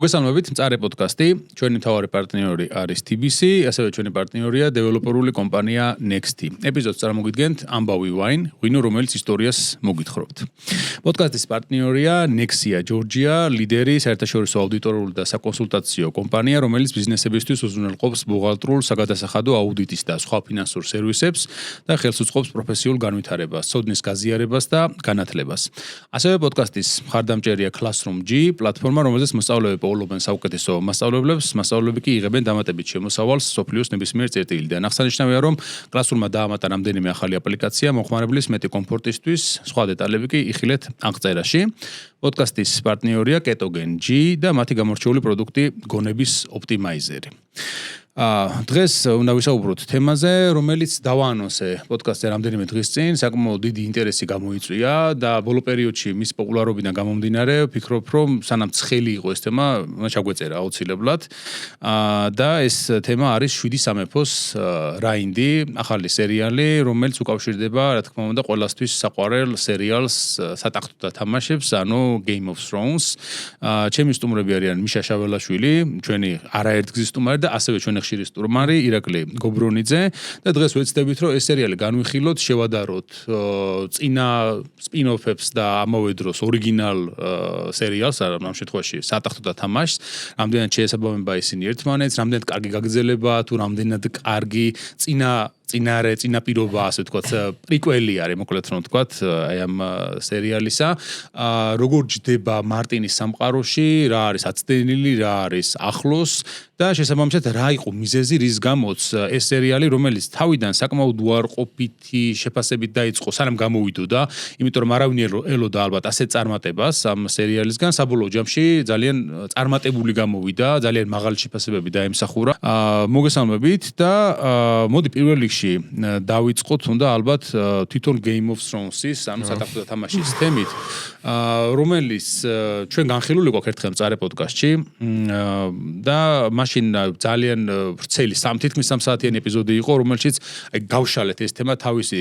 მოგესალმებით, მწარე პოდკასტი. ჩვენი მთავარი პარტნიორი არის TBC, ასევე ჩვენი პარტნიორია დეველოპერული კომპანია Nexty. ეპიზოდს წარმოგიდგენთ ამბავი ვაინ, ღვინო რომელიც ისტორიას მოგითხრობთ. პოდკასტის პარტნიორია Nexia Georgia, ლიდერი საერთაშორისო აუდიტორული და საკონსულტაციო კომპანია, რომელიც ბიზნესებისთვის უზრუნველყოფს ბუღალტრულ, საგადასახადო აუდიტის და სხვა ფინანსურ სერვისებს და ხელს უწყობს პროფესიულ განვითარებას, ცოდნის გაზიარებას და განათლებას. ასევე პოდკასტის მხარდამჭერია Classroom G, პლატფორმა, რომელზეც მოსწავლეები ოლობენ საუკეთესო მასწავლებლებს, მასწავლებლები კი იღებენ დამატებით შემოსავალს სოფლიოს ნებისმიერ წერტილიდან. აღსანიშნავია, რომ Classroom-მა დაამატა რამდენიმე ახალი აპლიკაცია მოხმარებლის მეტი კომფორტისთვის, სხვა დეტალები კი იხილეთ აღწერაში. პოდკასტის პარტნიორია Ketogen G და მათი გამორჩეული პროდუქტი გონების ოპტიმაიზერი. დღეს უნდა ვისაუბროთ თემაზე, რომელიც დავაანონსე პოდკასტზე რამდენიმე დღის წინ, საკმაოდ დიდი ინტერესი გამოიწვია და ბოლო პერიოდში მის პოპულარობიდან გამომდინარე, ვფიქრობ, რომ სანამ ცხელი იყო ეს თემა, ჩაგვეწერა აუცილებლად. და ეს თემა არის 7 სამეფოს რაინდი, ახალი სერიალი, რომელიც უკავშირდება, რა თქმა უნდა, ყველასთვის საყვარელ სერიალს სატახტო და თამაშებს, ანუ Game of Thrones. ჩემი სტუმრები არიან მიშა შაველაშვილი, ჩვენი არაერთგზის სტუმარი და ასევე ჩვენი ხშირი სტუმარი ირაკლი გობრონიძე და დღეს ვეცდებით, რომ ეს სერიალი განვიხილოთ, შევადაროთ წინა სპინ-ოფებს და ამავე დროს ორიგინალ სერიალს, ამ შემთხვევაში სატახტო და თამაშს, რამდენად შეესაბამება ისინი ერთმანეთს, რამდენად კარგი გაგრძელება თუ რამდენად კარგი წინა პირობა, ასე ვთქვათ, პრიკველი არის, მოკლედ რომ ვთქვათ, აი ამ სერიალისა. როგორ ჯდება მარტინის სამყაროში, რა არის აცდენილი, რა არის ახლოს და შესაბამისად რა იყო მიზეზი, რის გამოც ეს სერიალი, რომელიც თავიდან საკმაოდ უარყოფითი შეფასებით დაიწყო, სანამ გამოვიდოდა, იმიტომ რომ არავინ ელოდა ალბათ ასეთ წარმატებას ამ სერიალისგან, საბოლოო ჯამში ძალიან წარმატებული გამოვიდა, ძალიან მაღალი შეფასებები დაემსახურა. მოგესალმებით და მოდი პირველ რიგში დავიწყოთ უნდა ალბათ თვითონ Game of Thrones-ის, ანუ სატახტო და თამაშის თემით, რომელიც ჩვენ განხილული გვაქვს ერთხელ მწარე პოდკასტში და მაშინ ძალიან ვრცელი თითქმის 3 საათიანი ეპიზოდი იყო, რომელშიც გავშალეთ ეს თემა, თავისი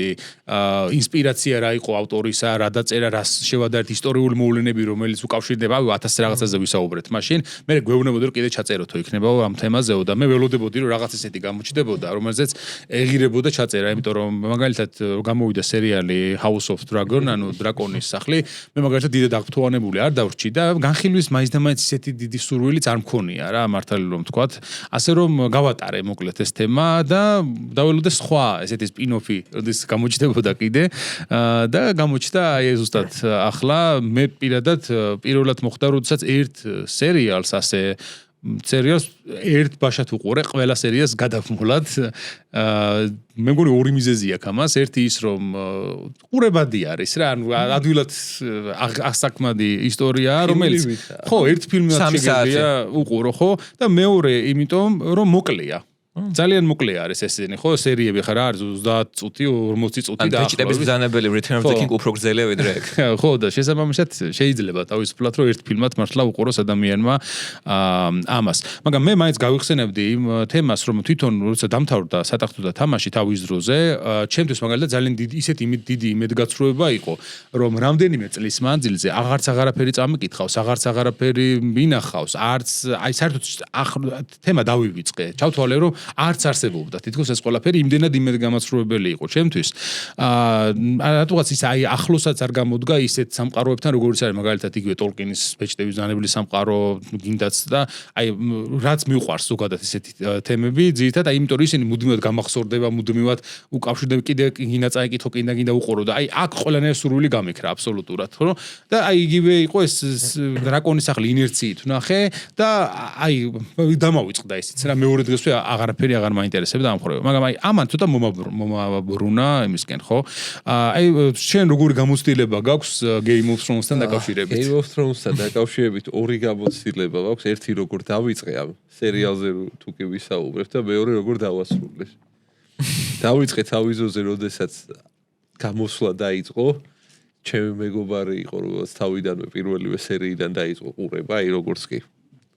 ინსპირაცია რა იყო ავტორისა, რა დაწერა, რა შევადარეთ ისტორიული მოვლენები, რომელიც უკავშირდება 1000 რაღაცაზე ვისაუბრეთ მაშინ. მე გვეუბნებოდი რომ კიდე ჩაწეროთო იქნებაო ამ თემაზეო და მე ველოდებოდი რომ რაღაც ესეთი გამოჩნდებოდა, რომელზეც ეღირებოდა ჩაწერა, იმიტომ რომ მაგალითად გამოვიდა სერიალი House of Dragon, ანუ დრაკონის სახლი, მე მაგალითად დიდად აღფრთოვანებული არ დავრჩი და განხილვის მაინც და მაინც ისეთი დიდი სურვილიც არ მქონია რა, მართალი რომ ვთქვათ. ასე რომ გავატარე მოკლედ ეს თემა და დაველოდე სხვა ესეთი სპინ-ოფი, როდის გამოჩნდებოდა კიდე და გამოჩნდა აი ზუსტად ახლა მე პირველად მოხდა, როდესაც ერთ სერიალს ასე სერიალს ერთ ბაშად უყურე ყველა სერიას გადავმულად. მე მგონი ორი მიზეზი აქვს ამას. ერთი ის რომ ყურებადი არის რა, ანუ ადვილად ასაკმადი ისტორიაა, რომელიც ხო, ერთ ფილმად შეგიძლია უყურო, ხო? და მეორე იმიტომ რომ მოკლეა. ძალიან მოკლე არის ესენი, ხო, სერიები ხარ არის 30 წუთი, 40 წუთი და ბეჭდების ბრძანებელი Return of the King უფრო გრძელია ვიდრე ეგ. ხო, და შესაბამისად შეიძლება თავისუფლად რომ ერთ ფილმად მართლა უყუროს ადამიანმა ამას. მაგრამ მე მაინც გავიხსენებდი იმ თემას, რომ თვითონ როცა დამთავრდა სატახტო და თამაში თავის დროზე, ჩემთვის მაგალითად ძალიან დიდი იმედგაცრუება იყო, რომ რამდენიმე წლის მანძილზე აღარაფერი წამიკითხავს, აღარაფერი მინახავს, არც აი საერთოდ თემა დავივიწყე. ჩავთვალე რომ არც არსებობდა თითქოს ეს ყველაფერი იმდენად იმედგამაცრუებელი იყო ჩემთვის. რატოღაც ის აი ახლოსაც არ გამოდგა ისეთ სამყაროებთან, როგორც არის მაგალითად იგივე ტოლკინის ბეჭდების ბრძანებლის სამყარო, გინდაც და აი რაც მიყვარს ზოგადად ესეთი თემები, ძირითადად აი იმიტომ რომ ისინი მუდმივად გამახსოვრდება, მუდმივად უკავშირდება, კიდე გინდა წაიკითხო, გინდა უყურო და აი აქ ყველანაირი სურვილი გამიქრა აბსოლუტურად, ხო? და აი იგივე იყო ეს დრაკონის სახლი ინერციით ვნახე და აი დამავიწყდა ისიც რა მეორე დღესვე აღარაფერი აღარ მაინტერესებდა ამ ხორევა. მაგრამ აი ამან ცოტა მომაბრუნა იმისკენ, ხო? აი შენ როგორი გამოცდილება გაქვს Game of Thrones-თან დაკავშირებით? Game of Thrones-თან დაკავშირებით ორი გამოცდილება მაქვს. ერთი როგორ დავიწყე ამ სერიალზე თუ კი ვისაუბრებ და მეორე როგორ დავასრულე. დავიწყე თავიზოზე, როდესაც გამოსვლა დაიწყო. ჩემი მეგობარი იყო, რომელიც თავიდანვე პირველივე სერიიდან დაიწყო ყურება, აი როგორც კი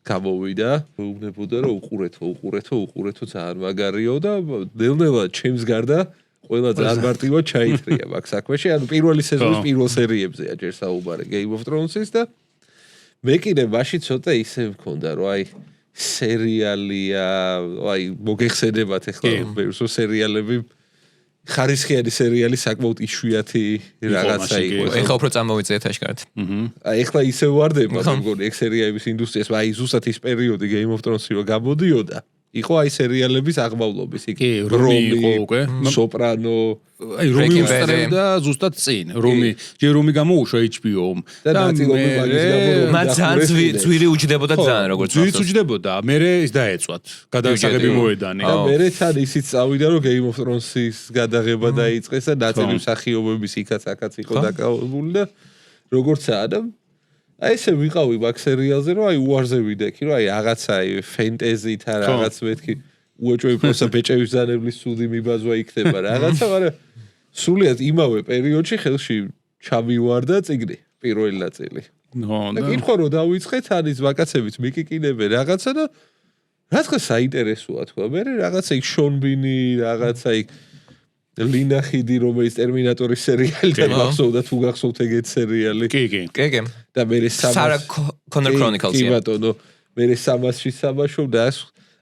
გამოვიდა, უგნებოდა რომ უყურეთო ძალიან მაგარიო და ნელ-ნელა ჩემს გარდა ყველა ძალიან მარტივად ჩაითრია მაგ საქმეში. ანუ პირველი სეზონის პირველ სერიებზეა ჯერ საუბარი Game of Thrones-ის და მე კიდე მაშინ ცოტა ისე მქონდა რომ აი სერიალია აი მოგეხსენებათ ახლა ბევრსო სერიალები ხარისხიანი სერიალი საკმაოდ იშვიათი რაღაცა იყო ეხლა უფრო წამოვიწეთ აშკარად აი ახლა ისე ვარდება მგონი ეგ სერიალების ინდუსტრიას აი ზუსტად ის პერიოდი Game of Thrones-ი რო გამოდიოდა იყო აი სერიალების აღმავლობის იქ რომი იყო უკვე სოპრანო აი რომი უსწრებდა ზუსტად წინ რომი გამოუშვა HBO-მ და ნაწილობრივ მაგის გამო მათ ძალიან ძვირი უჯდებოდა ძალიან როგორც ძვირიც უჯდებოდა მერე ის დაეწვათ გადასაღები მოედანი და მერე თან ისიც წავიდა რომ Game of Thrones-ის გადაღება დაიწყეს და ნაწილი მსახიობების იქაც აქაც იყო დაკავებული და როგორცაა და აი ესე ვიყავი მაგ სერიალზე რომ აი უარზე ვიდექი რომ აი რაღაცა ფენტეზით ან რაღაც მეთქი უეჭვები პროსა ბეჭევის ზანებლის სუდი მიბაზვა იქნება რაღაცა მაგრამ სულიად იმავე პერიოდში ხელში ჩამივარდა წიგნი პირველი ნაწილი და კითხვა რომ დავიწყეთ ანის ვაკაცებით მიკიკინებენ რაღაცა და რაღაცა საინტერესოა თქვა მე რაღაცა იქ შონბინი რაღაცა იქ ლინა ხიდი რომელიც ტერმინატორის სერიალიდან მახსოვდა თუ გახსოვთ ეგეთ სერიალი კი და მე Sarah Connor Chronicles კი ბატონო მე 300-ში საბაშობდა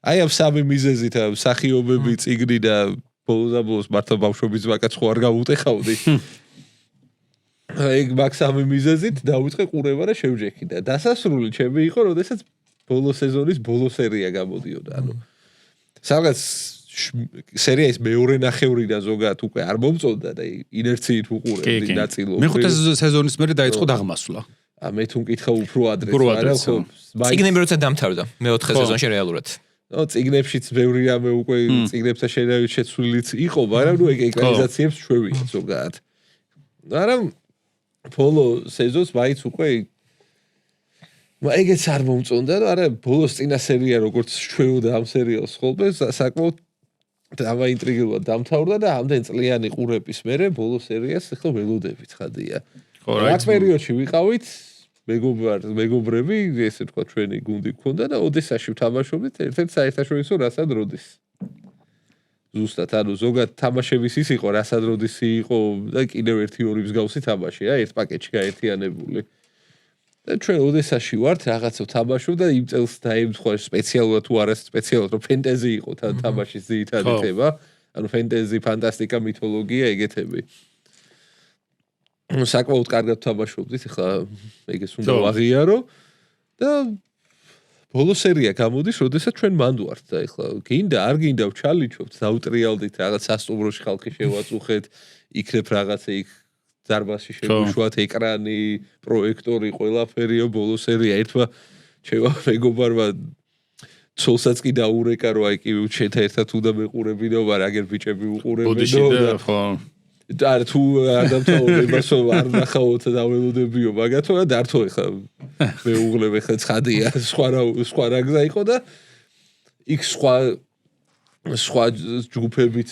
აი ამ სამი მიზეზით მსახიობები წიგნი და ბოლოს მართლა ბავშვობის ვაკაც ხო არ გავუტეხავდი ეგ მაგ სამი მიზეზით დავიწყე ყურება და შევჯექი და დასასრული ჩემი იყო როდესაც ბოლო სეზონის ბოლო სერია გამოდიოდა ანუ სადღაც სერიის მეორე ნახევრიდან ზოგადად უკვე არ მომწონდა და ინერციით უყურებდი ნაწილობრივ მეხუთე სეზონის მერე დაიწყო დაღმასვლა მე თუ მკითხა უფრო ადრეც წიგნები როცა დამთავრდა მეოთხე სეზონში რეალურად წიგნებშიც ბევრი რამე უკვე წიგნებთან შედარებით შეცვლილიც იყო მაგრამ ნუ ეგ ეკრანიზაციებს ჩვევია ზოგადად მაგრამ ბოლო სეზონს მაინც უკვე ეგეც არ მომწონდა და არა ბოლოს წინა სერია როგორც ჩვეოდა ამ სერიალს ხოლმე საკმაოდ დავაინტრიგებულად დამთავრდა და ამდენ წლიანი ყურების მერე ბოლო სერიას ახლა ველოდებით ხადია რა პერიოდში ვიყავით მეგობრები ესე თქვა ჩვენი გუნდი გქონდა და ოდესაში ვთამაშობდით ერთ-ერთ საერთაშორისო რასად როდის ზუსტად ანუ ზოგადად თამაშების ის იყო რასად როდისი იყო და კიდევ ერთი ორი მსგავსი თამაშია ერთ პაკეტში გაერთიანებული და ჩვენ ოდესაში ვართ რაღაცა თამაშობ და იმ წელს დაემთხვა სპეციალურად თუ არა სპეციალურად რომ ფენტეზი იყო თამაშის ძირითადი თემა ანუ ფენტეზი ფანტასტიკა მითოლოგია ეგეთები საკმაოდ კარგად თამაშობდით ახლა ეგეს უნდა ვაღიარო და ბოლო სერია გამოდის როდესაც ჩვენ მანდ ვართ და ახლა გინდა არ გინდა ვჩალიჩობთ დავუტრიალდით რაღაც სასტუმროში ხალხი შევაწუხეთ იქნებ რაღაცა იქ დარბაზში შევუშვათ ეკრანი პროექტორი ყველაფერიო ბოლო სერია ერთმა შევა მეგობარმა ცოლსაც კი დაურეკა რომ აი კი შეთა ერთად უნდა მეყურებინო მაგრამ აგერ ბიჭები უყურებენო და თუ არ დამთავრებასო არ ნახავთ და ველოდებიო მაგათო და დართო ეხა მეუღლებ ეხა ცხადია სხვა რაგზა იყო და იქ სხვა ჯგუფებით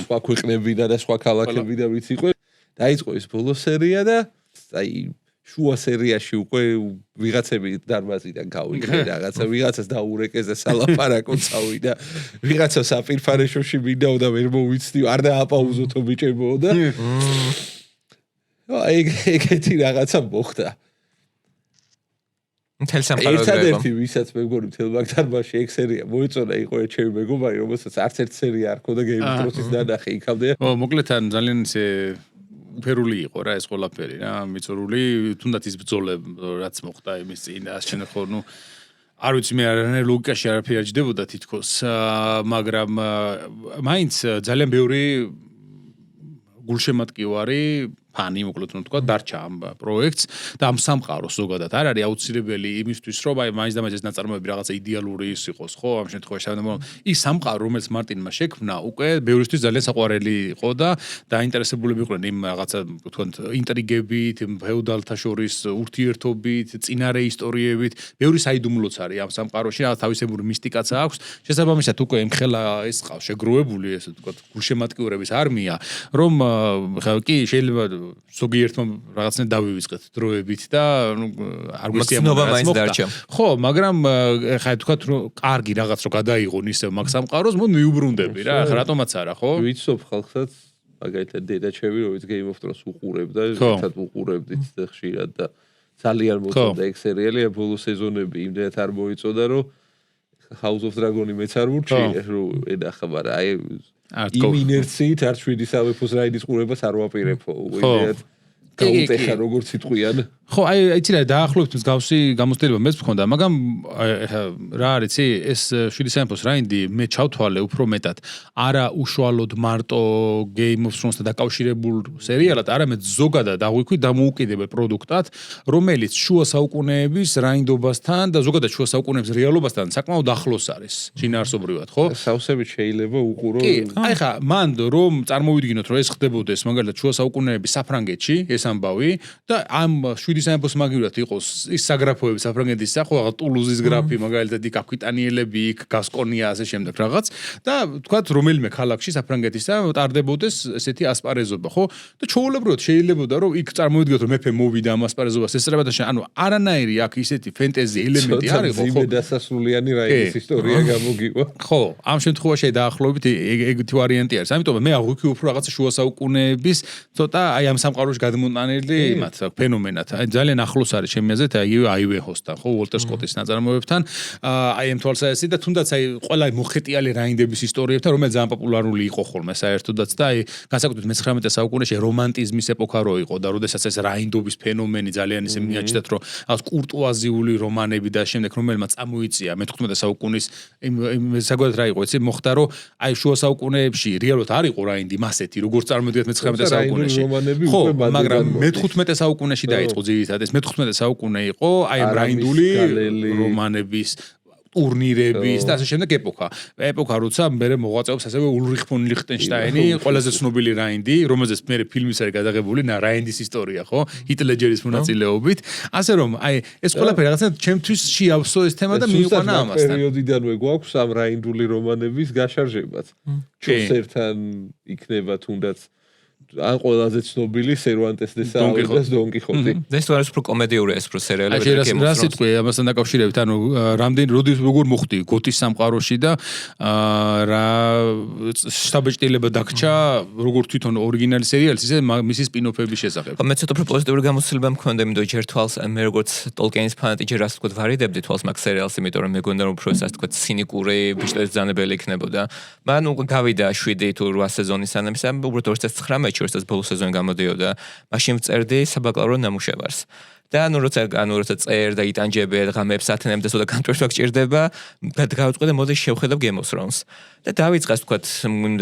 სხვა ქვეყნებიდან და სხვა ქალაქებიდან ვიც იყო დაიწყო ეს ბოლო სერია და აი შუა სერიაში უკვე ვიღაცები დარბაზიდან გავიდნენ რაღაცა ვიღაცას დაურეკეს და სალაპარაკო წავიდა ვიღაცა საპირფარეშოში მინდაო და ვერ მოვიცდიო არ დააპაუზოთო ბიჭებო და ეგეთი რაღაცა მოხდა მთელ სამყაროზე ერთადერთი ვისაც მე მგონი მთელ მაგ დარბაზში ეგ სერია მოეწონა იყო ჩემი მეგობარი რომელსაც არც ერთ სერია არ ქონდა Game of Thrones-ის ნანახი იქამდე მოკლედ ან ძალიან ისე უფერული იყო რა ეს ყველაფერი რა მიწურული თუნდაც ის ბრძოლე რაც მოხდა იმის წინ და შენ ხო ნუ არ ვიცი მე არანაირ ლოგიკაში არაფერი არ ჯდებოდა თითქოს მაგრამ მაინც ძალიან ბევრი გულშემატკივარი ფანი მოკლედ რომ თქვა დარჩა ამ პროექტს და ამ სამყაროს ზოგადად არ არის აუცილებელი იმისთვის რომ აი მაინც და მაინც ეს ნაწარმოები რაღაცა იდეალური ის იყოს ხო ამ შემთხვევაში ის სამყარო რომელიც მარტინმა შექმნა უკვე ბევრისთვის ძალიან საყვარელი იყო და დაინტერესებულები იყვნენ იმ რაღაცა თქვათ ინტრიგებით ფეოდალთა შორის ურთიერთობით წინარე ისტორიებით ბევრი საიდუმლოც არის ამ სამყაროში რაღაც თავისებური მისტიკაც აქვს შესაბამისად უკვე იმხელა ეს ყავს შეგროვებული ესე თქვათ გულშემატკივრების არმია რომ კი შეიძლება ზოგიერთმა რაღაცნაირად დავივიწყეთ დროებით და არ გვესწია ხო მაგრამ ხა თქვათ რომ კარგი რაღაც რო გადაიღონ ისე მაგ სამყაროს მოდ მიუბრუნდები რა ხა რატომაც არა ხო ვიცნობ ხალხსაც მაგალითად დედაჩემი რომელიც Game of Thrones უყურებდა ერთად უყურებდით და ხშირად და ძალიან მოწონდა ეგ სერიალი, ბოლო სეზონები იმდენად არ მოიწოდა, რომ House of Dragon-ი მეც არ ვურჩი, რომ ენახა, მაგრამ აი იმ ინერციით არ 7 სამეფოს რაიდის ყურებას არ ვაპირებო. უიდეათ გაუტეხა როგორც იტყვიან. ხო, აი იცი რა დაახლოებით მსგავსი გამოცდილება მეც მქონდა, მაგრამ რა არის ეს 7 სამეფოს რაინდი მე ჩავთვალე უფრო მეტად არა უშუალოდ მარტო Game of Thrones-თან დაკავშირებულ სერიალად, არამედ ზოგადად აღვიქვი დამოუკიდებელ პროდუქტად, რომელიც შუა საუკუნეების რაინდობასთან და ზოგადად შუა საუკუნეების რეალობასთან საკმაოდ ახლოს არის შინაარსობრივად, ხო? სავსებით შეიძლება უყურო. კი, აი ხა, მან რომ წარმოვიდგინოთ, რომ ეს ხდებოდეს მაგალითად შუა საუკუნეების საფრანგეთში, ეს ამბავი და ამ 7 სამეფოს მაგივრად იყოს ის საგრაფოები საფრანგეთის ხო, ტულუზის გრაფი მაგალითად იქ აკვიტანიელები, იქ გასკონია ასე შემდეგ რაღაც და თქვათ რომელიმე ქალაქში საფრანგეთისა ტარდებოდეს ესეთი ასპარეზობა, ხო? და ჩვეულებრივად შეიძლებოდა რომ იქ წარმოვიდგინოთ რომ მეფე მოვიდა ამ ასპარეზობას ესწრება და ანუ არანაირი აქ ისეთი ფენტეზი ელემენტი არ იყო, ხო? დასასრულიანი რაიდის ისტორია გამოგივა. ხო, ამ შემთხვევაში დაახლოებით ეგეთი ვარიანტი არის. ამიტომ მე აღვიქვი უფრო რაღაცა შუა საუკუნეების ცოტა აი ამ სამყაროში გადმოტანილი იმათ ფენომენად. აი ძალიან ახლოს არის ჩემი აზრით იგივე აივეჰოსთან, ხო, უოლტერ სკოტის ნაწარმოებებთან. აი ამ თვალსაზრისით და თუნდაც აი ყველა მოხეტიალი რაინდების ისტორიებთან, რომელიც ძალიან პოპულარული იყო ხოლმე საერთოდაც და აი განსაკუთრებით მე-19 საუკუნეში რომანტიზმის ეპოქა რო იყო და როდესაც ეს რაინდობის ფენომენი ძალიან ისე მიაჩნდათ, რომ რაღაც კურტუაზიული რომანები და შემდეგ რომელმაც წამოიწია მე-19 საუკუნის საგვარად რა იყო, იცი, მოხდა რომ აი შუა საუკუნეებში რეალურად არ იყო რაინდი მასეთი, როგორც წარმოიდგინეთ მე-19 საუკუნეში. ხო, მაგრამ მე-15 საუკუნეში დაიწყო ძირითადად ეს მე-15 საუკუნე იყო აი ამ რაინდული რომანების ტურნირების და ასე შემდეგ ეპოქა. ეპოქა როცა მე მოღვაწეობს ასევე ულრიხ ფონ ლიხტენშტაინი, ყველაზე ცნობილი რაინდი, რომელზეც მე ფილმის არის გადაღებული, რაინდის ისტორია, ხო? ჰით ლეჯერის მონაწილეობით. ასე რომ, აი ეს ყველაფერი რაღაცა ჩემთვის შეავსო ეს თემა და მიიყვანა ამასთან. პერიოდიდანვე გვაქვს ამ რაინდული რომანების გაშარჟებაც. ჩვენს ერთთან იქნება თუნდაც ან ყველაზე ცნობილი სერვანტეს და საალბას დონ კიხოტი. ეს თუ არის უფრო კომედიური ეს უფრო სერიალი რა სიტყვი ამასთან დაკავშირებით, ანუ რამდენი როდის როგორ მოხდი გოტის სამყაროში და რა შტაბეჭდილება დაგჭა როგორ თვითონ ორიგინალი სერიალის ისე მისი სპინოფების შესახებ. მე ცოტა უფრო პოზიტიური გამოცდილება მქონდა, იმიტომ ჯერ თვალს მე როგორც ტოლკენის ფანატი ჯერ ასე ვთქვათ ვარიდებდი თვალს მაგ სერიალს, იმიტომ რომ მეგონდა რომ უფრო ასე ვთქვათ ცინიკური ბიჭების ბრძანებელი იქნებოდა. მაგრამ უკვე გავიდა 7 თუ 8 სეზონის ანამისა, უბრალოდ 2019 როდესაც ბოლო სეზონი გამოდიოდა, მაშინ ვწერდი საბაკალავრო ნამუშევარს. და როცა წერ და იტანჯები ღამეებს ათენებ და სოდა განტვირთვა გჭირდება, გავიწყდა მოდი შევხედავ Game of Thrones. და დავიწყეს თქვათ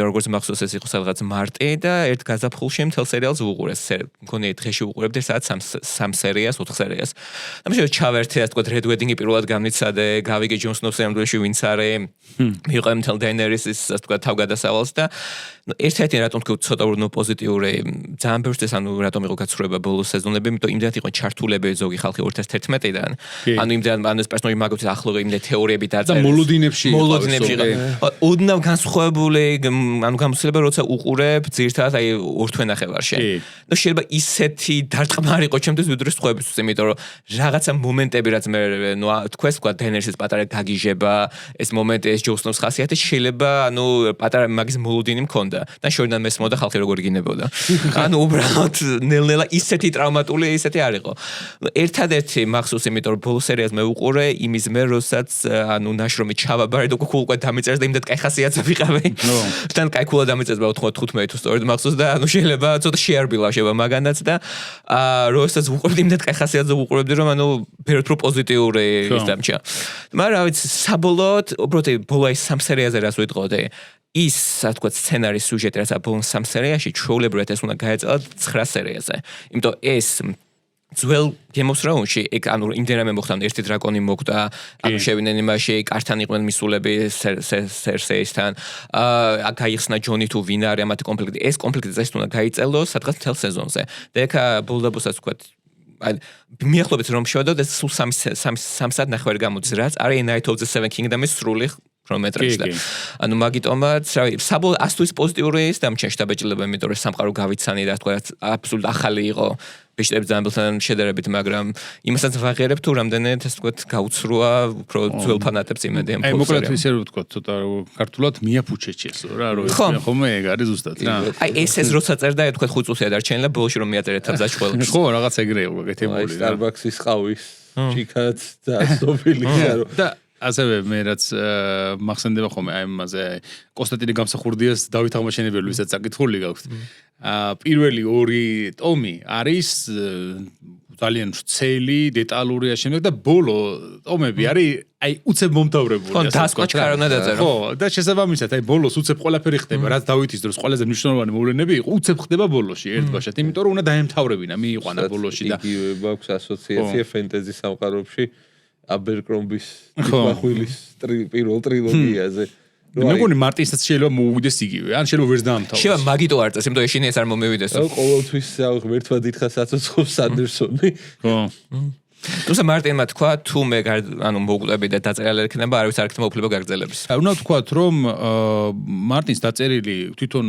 როგორც მახსოვს ეს იყო სადღაც მარტი და ერთ გაზაფხულში მთელ სერიალს ვუყურე. მგონი დღეში ვუყურებდი სადაც 3 სერიას, 4 სერიას. და მაშინ ჩავერთე ასე თქვათ Red Wedding-ი პირველად გამიცადე, გავიგე Jon Snow-ს ამდენში ვინც არის, მივყავ მთელ Daenerys-ის ასე თქვათ თავგადასავალს და ერთ-ერთი რატომ თქვი ცოტა უფრო პოზიტიური ძალიან ბევრს ანუ რატომ იყო გაცხრება ბოლო სეზონები, იმიტომ იმდენად იყო ჩართულები ზოგი ხალხი 2011-დან. ანუ იმდენად ანუ ეს პერსონაჟი მაგალითად ახლო იმდე თეორიები დაწერეს. და მოლოდინებში უდნავ განსხვავებული ანუ გამოცდილება როცა უყურებ ძირთადად აი ორ თვე ნახევარში. და შეიძლება ისეთი დარტყმარი იყო ჩემთვის ვიდრე სხვაებისთვის, იმიტომ რომ რაღაცა მომენტები რაც მე თქვენ თქვა Daenerys-ის პატარა გაგიჟება, ეს მომენტი ეს Jon Snow-ს ხასიათი შეიძლება ანუ პატარა მაგის მოლოდინი მქონდა. და შორიდან მესმოდა ხალხი როგორ იგინებოდა. ანუ უბრალოდ ნელ-ნელა ისეთი ტრავმატული ისეთი არ იყო. ერთადერთი მახსოვს, იმიტომ რომ ბოლო სერიალს მე უყურე იმის მე როსაც ანუ ნაშრომი ჩავაბარე და უკვე დამიწერს და იმდეთ კაი ხასიათზე ვიყავი. თან კაი ქულა დამიწერს 95 თუ სწორედ მახსოვს და ანუ შეიძლება ცოტა შეარბილა შევა მაგანაც და როსაც უყურებდი იმდეთ კაი ხასიათზე უყურებდი რომ ანუ ფეროთ რო პოზიტიური ის დამჭა. მაგრამ რა ვიცი საბოლოოდ უბრალოდ ბოლო აი 3 სერიაზე რას ვიტყოდი ის ასე თქვა სცენარის სიუჟეტი რაც ბოლო 3 სერიაში ჩვეულებრივად ეს უნდა გაეწელა 9 სერიაზე. იმიტომ ეს ძველ Game of Thrones-ში ეგ ანუ იმდენად მოხდა ერთი დრაკონი მოკვდა, ანუ შევიდნენ იმაში, კართან იყვნენ მისულები სერსეისთან. გაიხსნა ჯონი თუ ვინ არის ამათი კონფლიქტი. ეს კონფლიქტი წესით უნდა გაიწელოს სადღაც მთელ სეზონზე. და ეგ ბოლოდაბოსაც თქვა აი მიახლოებით რომ შევედოთ ეს სულ 3 საათი ნახევარი გამოდის, რაც არის Night of the Seven Kingdoms-ის სრული ქრონომეტრაჟი და ანუ მაგიტომაც რავი საბოლოო 100-ის პოზიტიური ის დამჩენ შტაბეჭილება იმიტომ რომ სამყარო გავიცანი და თქვა აბსოლუტ ახალი იყო ბეჭდების ძამბელთან შედარებით მაგრამ იმასაც ვაღიარებ თუ რამდენად ეს თქვა გაუცრუა უფრო ძველ ფანატებს იმედი ამ აი მოკლედ ისე რომ თქვა ცოტა ქართულად მიაფუჩეჩეს რა რომ ხომ ეგ არის ზუსტად რა აი ეს როცა წერდა თქვა 5 წუთია დარჩენილა ბოლოში რომ მიაწერეთ თამზაჭ ყველას ხო რაღაც ეგრე იყო გეთებული რა Starbucks-ის ყავის ჭიქაც და სოფილი და ასევე მე რაც მახსენდება ხოლმე აი ამაზე კონსტანტინე გამსახურდიას დავით აღმაშენებელი ვისაც საკითხული გაქვს პირველი 2 ტომი არის ძალიან ვრცელი დეტალური ამჟამად და ბოლო ტომები არის აი უცებ მომთავრებული ხო დასკვაც კარონა დაწერა ხო და შესაბამისად აი ბოლოს უცებ ყველაფერი ხდება რაც დავითის დროს ყველაზე მნიშვნელოვანი მოვლენები იყო უცებ ხდება ბოლოში ერთბაშად იმიტომ რომ უნდა დაემთავრებინა მიიყვანა ბოლოში და იგივე მაქვს ასოციაცია ფენტეზი სამყაროში აბერკრომბის თვითმახვილის პირველ ტრილოგიაზე მე მგონი მარტინსაც შეიძლება მოუვიდეს იგივე ან შეიძლება ვერც დაამთავროს შეიძლება მაგიტო არ წეს იმიტომ ეშინი ეს არ მომევიდეს ყოველთვის ღმერთმა დიდხანს აცოცხლობს სანდერსონი ხო თუმცა მარტინმა თქვა თუ მე ანუ მოუკლები და დაწერილი ექნება არავის არ ექნება უფლება გაგრძელების უნდა ვთქვათ რომ მარტინს დაწერილი თვითონ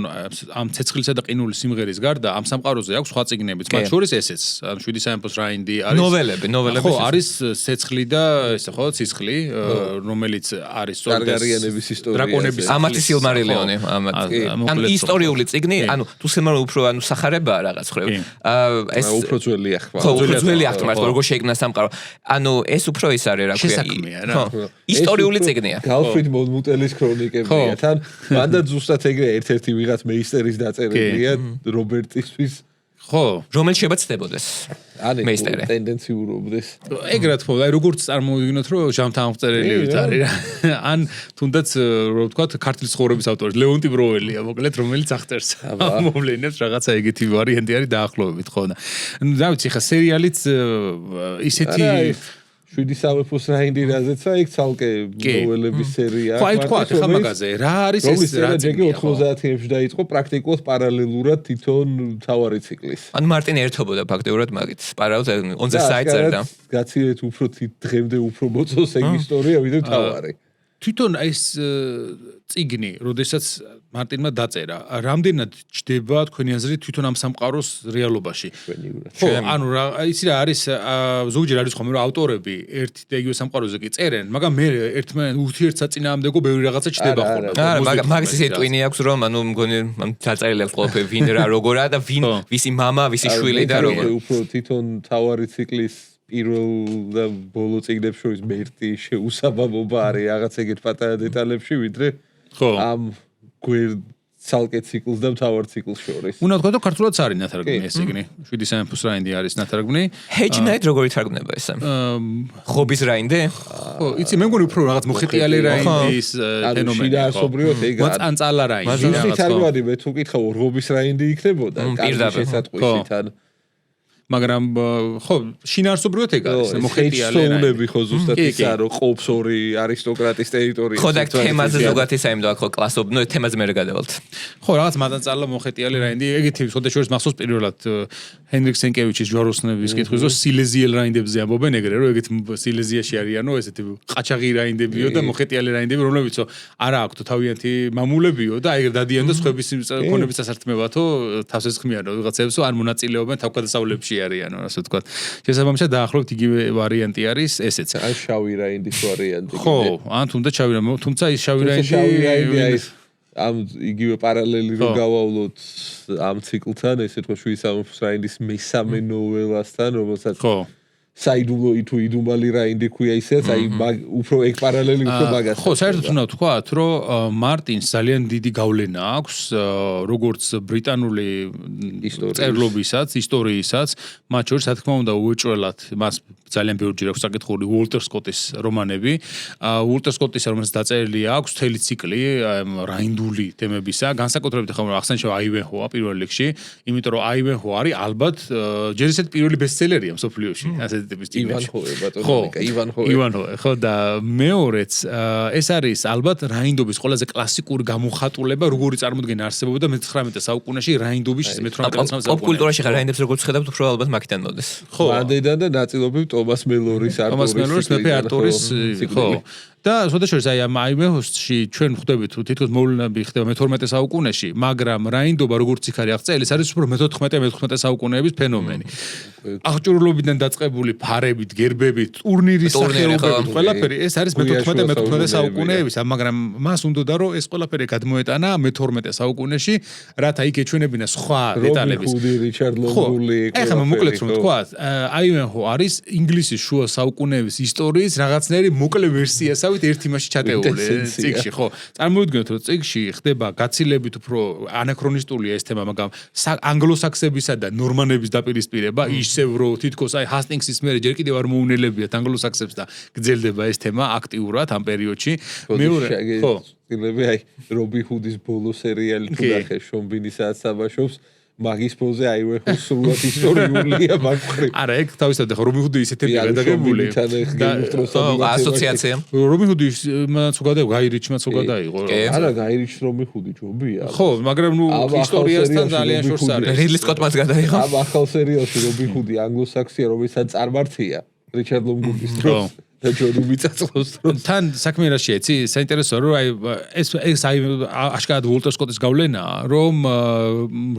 ამ ცეცხლისა და ყინულის სიმღერის გარდა ამ სამყაროზე აქვს სხვა წიგნებიც მათ შორის ესეც ან 7 საემპოს რაინდი არის ნოველები ხო არის ცეცხლი და ესე ხო ცისხლი რომელიც არის სწორედ ტარგარიანების ისტორია დრაკონების ამათი სილმარილიონი ამათი ანუ ისტორიული წიგნი ანუ თუ სილმარილიონი უფრო ანუ სახარებაა რაღაც ხრევ ეს უფრო ძველი ახლა ხო უფრო ძველი ახლა როგორ შეიქმნა სამყარო ანუ ეს უფრო ის არის რა ქვია ისტორიული წიგნია გალფრიდ მონმუტელის ქრონიკებია თან მანდ ზუსტად ეგრე ერთ-ერთი ვიღაც მეისტერის დაწერილია რობერტისთვის ხო რომელიც შეიძლება ცდებოდეს მეისტერი ტენდენციურობდეს ეგ რა თქმა უნდა აი როგორც წარმოვიდგინოთ რომ ჟამთან აღწერილივით არის რა ან თუნდაც რო ვთქვათ ქართლის ცხოვრების ავტორი ლეონტი ბროველია მოკლედ რომელიც აღწერს მოვლენებს რაღაცა ეგეთი ვარიანტი არის დაახლოებით ხო და რა ვიცი ხა სერიალიც ისეთი 7 სამეფოს რაინდი რაზეცა იქ ცალკე ნოველების სერია ხო აი თქვა ხა მაგაზე რა არის ეს რა ძეგლი 90-იანებში დაიწყო პრაქტიკულად პარალელურად თვითონ თავარი ციკლის ან მარტინ ერთობოდა ფაქტიურად მაგით პარალელურად on the side წერდა გაცილეთ უფრო დღემდე უფრო მოწოს ეგ ისტორია ვიდრე თავარი თვითონ ეს წიგნი, როდესაც მარტინმა დაწერა, რამდენად ჯდება თქვენი აზრით თვითონ ამ სამყაროს რეალობაში? ხო, ანუ რა, იცი რა არის, ზოგჯერ არის ხომ რომ ავტორები ერთ და იგივე სამყაროზე კი წერენ, მაგრამ მე ერთმანეთს ურთიერთსაწინააღმდეგო ბევრი რაღაცა ჯდება ხოლმე. არა, მაგის ისე ტვინი აქვს რომ ანუ მგონი დაწერილი აქვს ყველაფერი ვინ რა როგორა და ვინ ვისი მამა, ვისი შვილი და როგორ. უფრო თვითონ თავარი ციკლის პირველ და ბოლო წიგნებს შორის მერტი შეუსაბამობა არის რაღაც ეგეთ პატარა დეტალებში ვიდრე ამ ცალკე ციკლს და მთავარ ციკლს შორის. უნდა ვთქვა, რომ ქართულადაც არის ნათარგმნი ეს წიგნი. 7 სამეფოს რაინდი არის ნათარგმნი. ჰეჯნაით როგორ ითარგმნება ესე? ხობის რაინდი? ხო, იცი მე მგონი უფრო რაღაც მოხეტიალე რაინდის ფენომენი. შინაარსობრივად ეგ არის. ანწალა რაინდი რაღაც. ზუსტი თარგმანი მე თუ კითხა ორღობის რაინდი იქნებოდა შესატყვისით ან მაგრამ ხო შინაარსობრივად ეგ არის მოხეტიალე რაინდი ხო ზუსტად ისა რომ ყოფს ორი არისტოკრატის ტერიტორია ხო და თემაზე ზოგადად ის აიმდა ხო კლასობ ნუ თემაზე მე გადავალთ ხო რაღაც მადანწალა მოხეტიალე რაინდი ეგეთი ხოდა შორის მახსოვს პირველად ჰენრიკ სენკევიჩის ჯვაროსნების კითხვის რომ სილეზიელ რაინდებზე ამბობენ ეგრე რომ ეგეთი სილეზიაში არიანო ესეთი ყაჩაღი რაინდებიო და მოხეტიალე რაინდები რომლებიცო არა აქვთ თავიანთი მამულებიო და ეგრე დადიან და სხვების ქონების ასართმევათო თავს ესხმიან რომ ვიღაცებსო არ მონაწილეობენ თავგადასავლებში არიანო ასე ვთქვათ. შესაბამისად დაახლოებით იგივე ვარიანტი არის ესეც. ან შავი რაინდის ვარიანტი. ხო, ან თუნდაც შავი რაინდი, თუმცა ის შავი რაინდი არის ამ იგივე პარალელი რო გავავლოთ ამ ციკლთან, ესე თქვა 7 სამეფოს რაინდის მესამე ნოველასთან, რომელსაც ხო საიდუმლო თუ იდუმალი რაინდი ქვია ისეც, აი უფრო ეგ პარალელი უფრო მაგას. ხო, საერთოდ უნდა ვთქვათ, რომ მარტინს ძალიან დიდი გავლენა აქვს როგორც ბრიტანული წერლობისაც, ისტორიისაც, მათ შორის რა თქმა უნდა უეჭველად მას ძალიან ბევრჯერ აქვს საკითხული უოლტერ სკოტის რომანები. უოლტერ სკოტის რომელსაც დაწერილი აქვს მთელი ციკლი რაინდული თემებისა, განსაკუთრებით ახლა ახსენჩა აივენჰოა პირველ რიგში, იმიტომ რომ აივენჰო არის ალბათ ჯერ ისეთ პირველი ბესტსელერია მსოფლიოში. ივანჰოე ხო და მეორეც ეს არის ალბათ რაინდობის ყველაზე კლასიკური გამოხატულება როგორი წარმოდგენა არსებობდა მე-19 საუკუნეში რაინდობის 18 საუკუნეში პოპკულტურაში ხარ რაინდებს როგორც ხედავთ უფრო ალბათ მაგიდან მოდის ხო მანდედან და ნაწილობრივ ტომას მელორის მეფე არტურის ხო და შესაძლოა აი ამ აიმეჰოსში ჩვენ ხვდებით თითქოს მოვლენები ხდება მე-12 საუკუნეში, მაგრამ რაინდობა როგორც იქ არის აღწერილი, ეს არის უფრო მე-14-15 საუკუნეების ფენომენი. აღჭურვილობიდან დაწყებული ფარებით, გერბებით, ტურნირის სახეობებით, ყველაფერი ეს არის მე-14-15 საუკუნეების, მაგრამ მას უნდა რომ ეს ყველაფერი გადმოეტანა მე-12 საუკუნეში, რათა იქ ეჩვენებინა სხვა დეტალების. რიჩარდ ლონგული, ეხლა მოკლედ რომ თქვა, აიმეჰო არის ინგლისის შუა საუკუნეების ისტორიის რაღაცნაირი მოკლე ვერსიასავით ერთ იმაში ჩატეული წიგნში, ხო? წარმოვიდგინოთ, რომ წიგნში ხდება გაცილებით უფრო ანაქრონისტულია ეს თემა, მაგრამ ანგლოსაქსებისა და ნორმანების დაპირისპირება ისევ რომ თითქოს აი ჰასტინგსის მერე ჯერ კიდევ არ მოუნელებიათ ანგლოსაქსებს და გრძელდება ეს თემა აქტიურად ამ პერიოდში. მეორე, ხო. აი რობი ჰუდის ბოლო სერიალი თუ ნახე შონ ბინისაც საბაშობს მაგის პოზე აიმეჰოს სრულად ისტორიულია მაგხრი. არა, ეგ თავისთავად ხო რობი ჰუდი ისეთები გადაგებული. ასოციაცია. რობი ჰუდის მაც უგადაიღო, გაი რიჩმაც უგადაიღო. არა, გაი რიჩ რომი ჰუდი ჯობია. ხო, მაგრამ ნუ ისტორიასთან ძალიან შორს არის. რიდლი სკოტმანს გადაიღო. ამ ახალ სერიალში რობი ჰუდი ანგლოსაქსია, რომელსაც წარმართია რიჩარდ ლონგულის დროს. და ჯონი მიწაწყობს დროს. თან საქმე რა შეეცი, საინტერესოა რომ აი ეს აი აშკარად ვოლტერ სკოტის გავლენაა, რომ